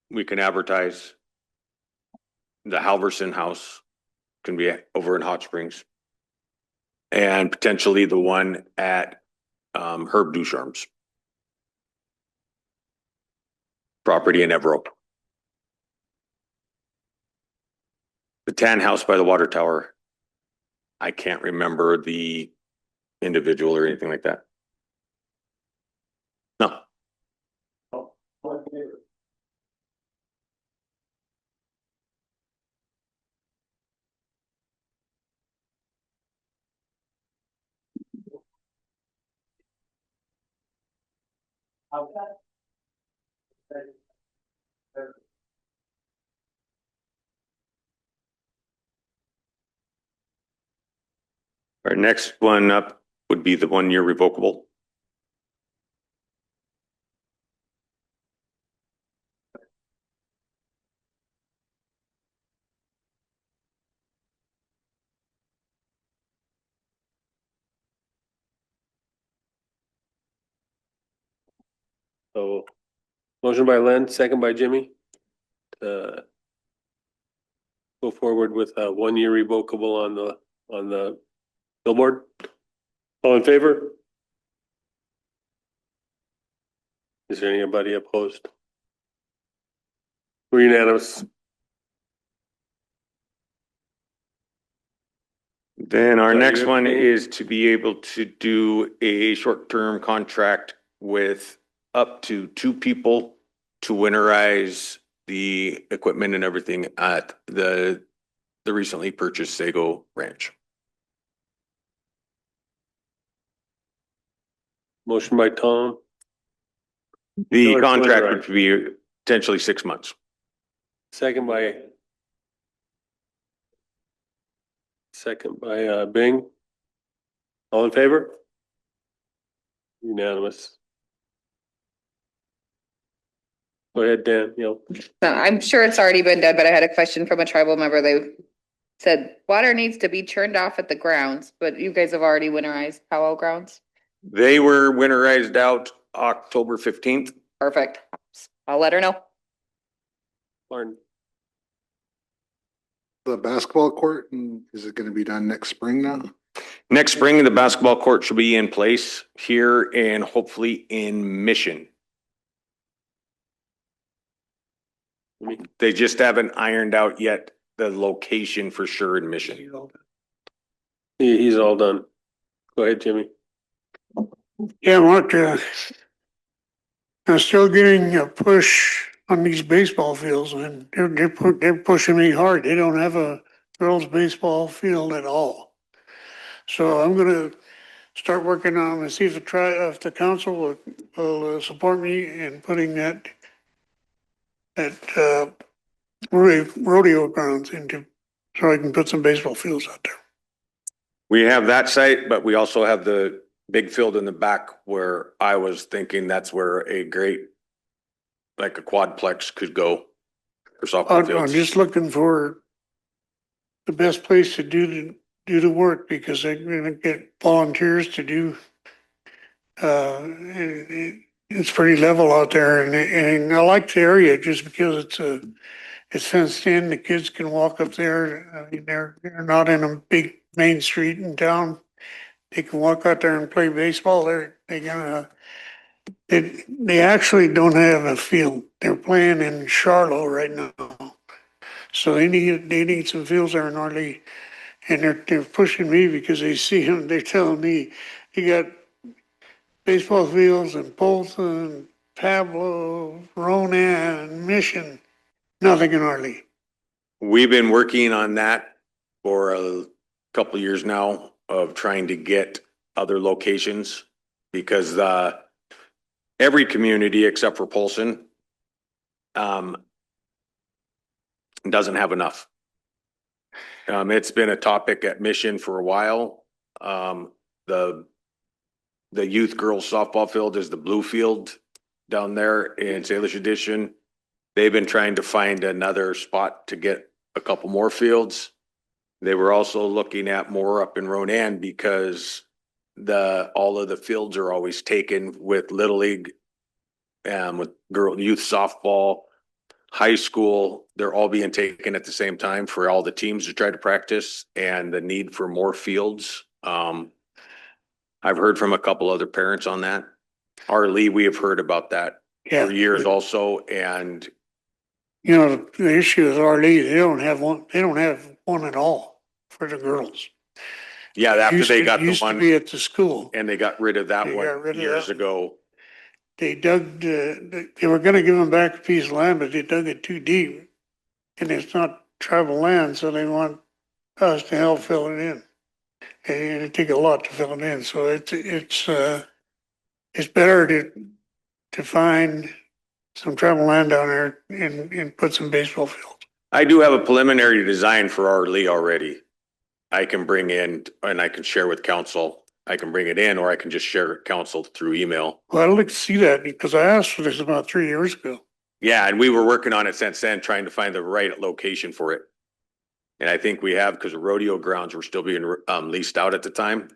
We can advertise. The Halverson House can be over in Hot Springs. And potentially the one at Herb Ducharme's property in Evero. The tan house by the water tower. I can't remember the individual or anything like that. No. Our next one up would be the 1 year revocable. So motion by Len, second by Jimmy. Go forward with a 1 year revocable on the billboard. All in favor? Is there anybody opposed? We're unanimous. Then our So next you one abstain? is to be able to do a short-term contract with up to 2 people to winterize the equipment and everything at the recently purchased Sago Ranch. Motion by Tom, The Miller to contract winterize. would be potentially 6 months. second by Bing. All in favor? Unanimous. Go ahead, Dan, I'm sure it's already been done, but I had a question from a tribal member. They said water needs to be turned off at the grounds, but you guys have already winterized Powell grounds? They were winterized out October 15th. Perfect. I'll let her know. Martin. The basketball court, and is it gonna be done next spring now? Next spring, the basketball court should be in place here and hopefully in Mission. They just haven't ironed out yet the location for sure in Mission. He's all done. Go ahead, Jimmy. Yeah, Mark, I'm still getting a push on these baseball fields, and they're pushing me hard. They don't have a girls' baseball field at all. So I'm gonna start working on and see if the council will support me in putting that rodeo grounds into, so I can put some baseball fields out there. We have that site, but we also have the big field in the back where I was thinking that's where a great, like a quadplex could go for softball I'm fields. just looking for the best place to do the work, because they're gonna get volunteers to do. It's pretty level out there, and I like the area just because it's fenced in. The kids can walk up there. I mean, they're not in a big main street in town. They can walk out there and play baseball. They actually don't have a field. They're playing in Charlotte right now. So they need some fields there in Arley. And they're pushing me because they see him. They're telling me you got baseball fields in Polson, Pablo, Ronan, Mission, nothing in Arley. We've been working on that for a couple of years now of trying to get other locations because every community except for Polson doesn't have enough. It's been a topic at Mission for a while. The youth girls softball field is the blue field down there in Salish Edition. They've been trying to find another spot to get a couple more fields. They were also looking at more up in Ronan because all of the fields are always taken with Little League and with youth softball, high school. They're all being taken at the same time for all the teams to try to practice, and the need for more fields. I've heard from a couple other parents on that. Our Lee, we have heard about that for years also, and You know, the issue with RD, they don't have one at all for the girls. yeah, after they got the Used to one be at the school. and they got rid of that They got one rid of years that. ago. They dug, they were gonna give them back a piece of land, but they dug it too deep. And it's not tribal land, so they want us to help fill it in. And it take a lot to fill it in, so it's better to find some tribal land down there and put some baseball fields. I do have a preliminary design for our Lee already. I can bring in and I can share with council. I can bring it in, or I can just share it with council through email. Well, I'd like to see that because I asked for this about 3 years ago. Yeah, and we were working on it since then, trying to find the right location for it. And I think we have, because the rodeo grounds were still being leased out at the time.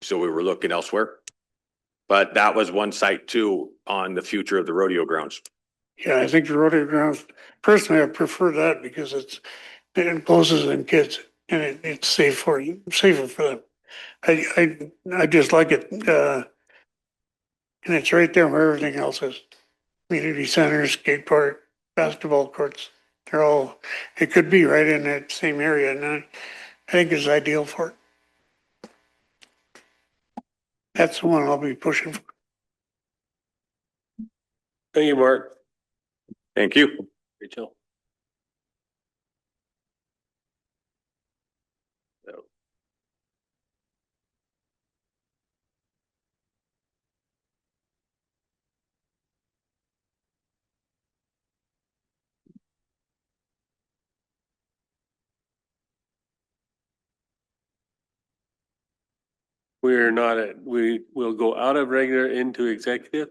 So we were looking elsewhere. But that was one site too on the future of the rodeo grounds. Yeah, I think the rodeo grounds, personally, I prefer that because it encloses in kids and it's safer for them. I just like it, and it's right there where everything else is. Community centers, skate park, basketball courts, it could be right in that same area, and I think it's ideal for it. That's the one I'll be pushing for. Thank you, Mark. Thank you. Rachel. We're not we will go out of regular into executive.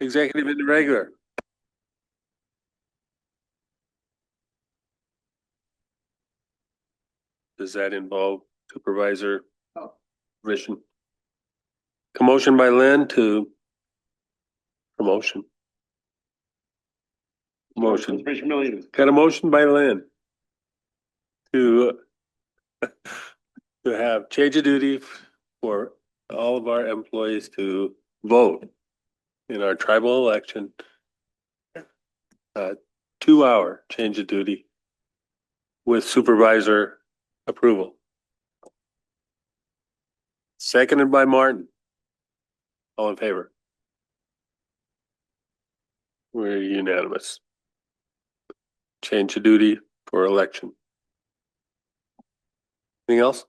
Executive into regular. Does that involve supervisor permission? Commotion by Lynn to promotion. Motion. Got a motion by Lynn to have change of duty for all of our employees to vote in our tribal election. 2-hour change of duty with supervisor approval. Seconded by Martin. All in favor? We're unanimous. Change of duty for election. Anything else?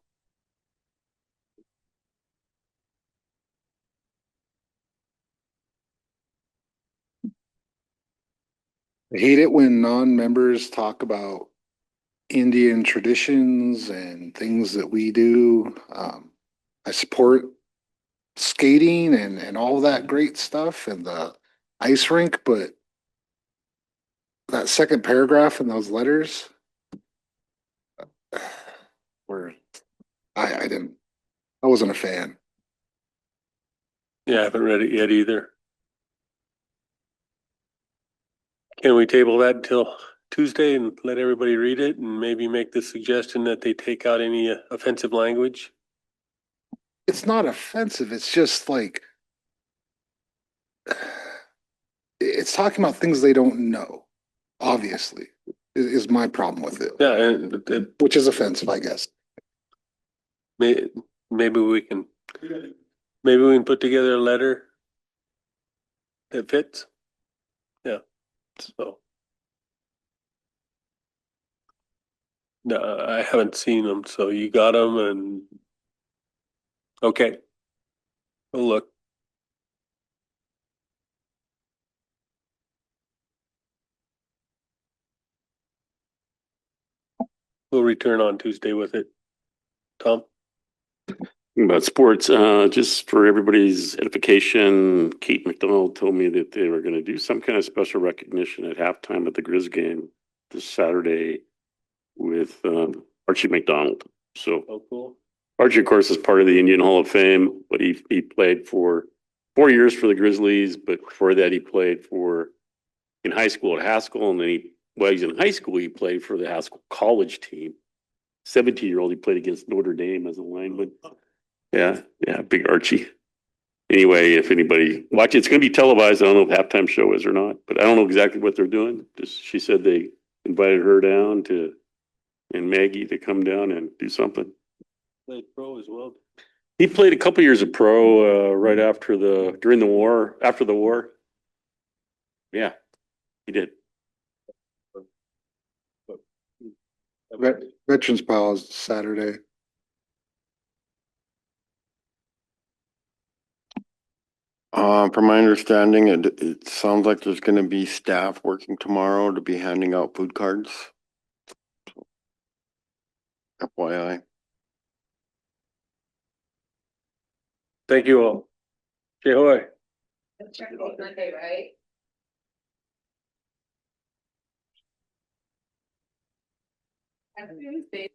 I hate it when non-members talk about Indian traditions and things that we do. I support skating and all that great stuff and the ice rink, but that second paragraph in those letters were, I wasn't a fan. Yeah, I haven't read it yet either. Can we table that until Tuesday and let everybody read it and maybe make the suggestion that they take out any offensive language? It's not offensive. It's just like, it's talking about things they don't know, obviously, is my problem with it. Yeah, and which is offensive, I guess. maybe we can put together a letter that fits. Yeah, so. No, I haven't seen them, so you got them and. Okay. We'll look. We'll return on Tuesday with it. Tom? About sports, just for everybody's edification, Kate McDonald told me that they were gonna do some kind of special recognition at halftime at the Grizz game this Saturday with Archie McDonald. So Oh, cool. Archie, of course, is part of the Indian Hall of Fame, but he played for 4 years for the Grizzlies, but before that he played for in high school at Haskell, and then he's in high school, he played for the Haskell college team. 17-year-old, he played against Notre Dame as a lineman. Yeah, big Archie. Anyway, if anybody watch it, it's going to be televised. I don't know if halftime show is or not, but I don't know exactly what they're doing. Just she said they invited her down and Maggie to come down and do something. Played pro as well. He played a couple years of pro right after during the war, after the war. Yeah, he did. Veterans Pals Saturday. From my understanding, it sounds like there's gonna be staff working tomorrow to be handing out food cards. FYI. Thank you all. Jay Hoy. Birthday, right? Happy birthday.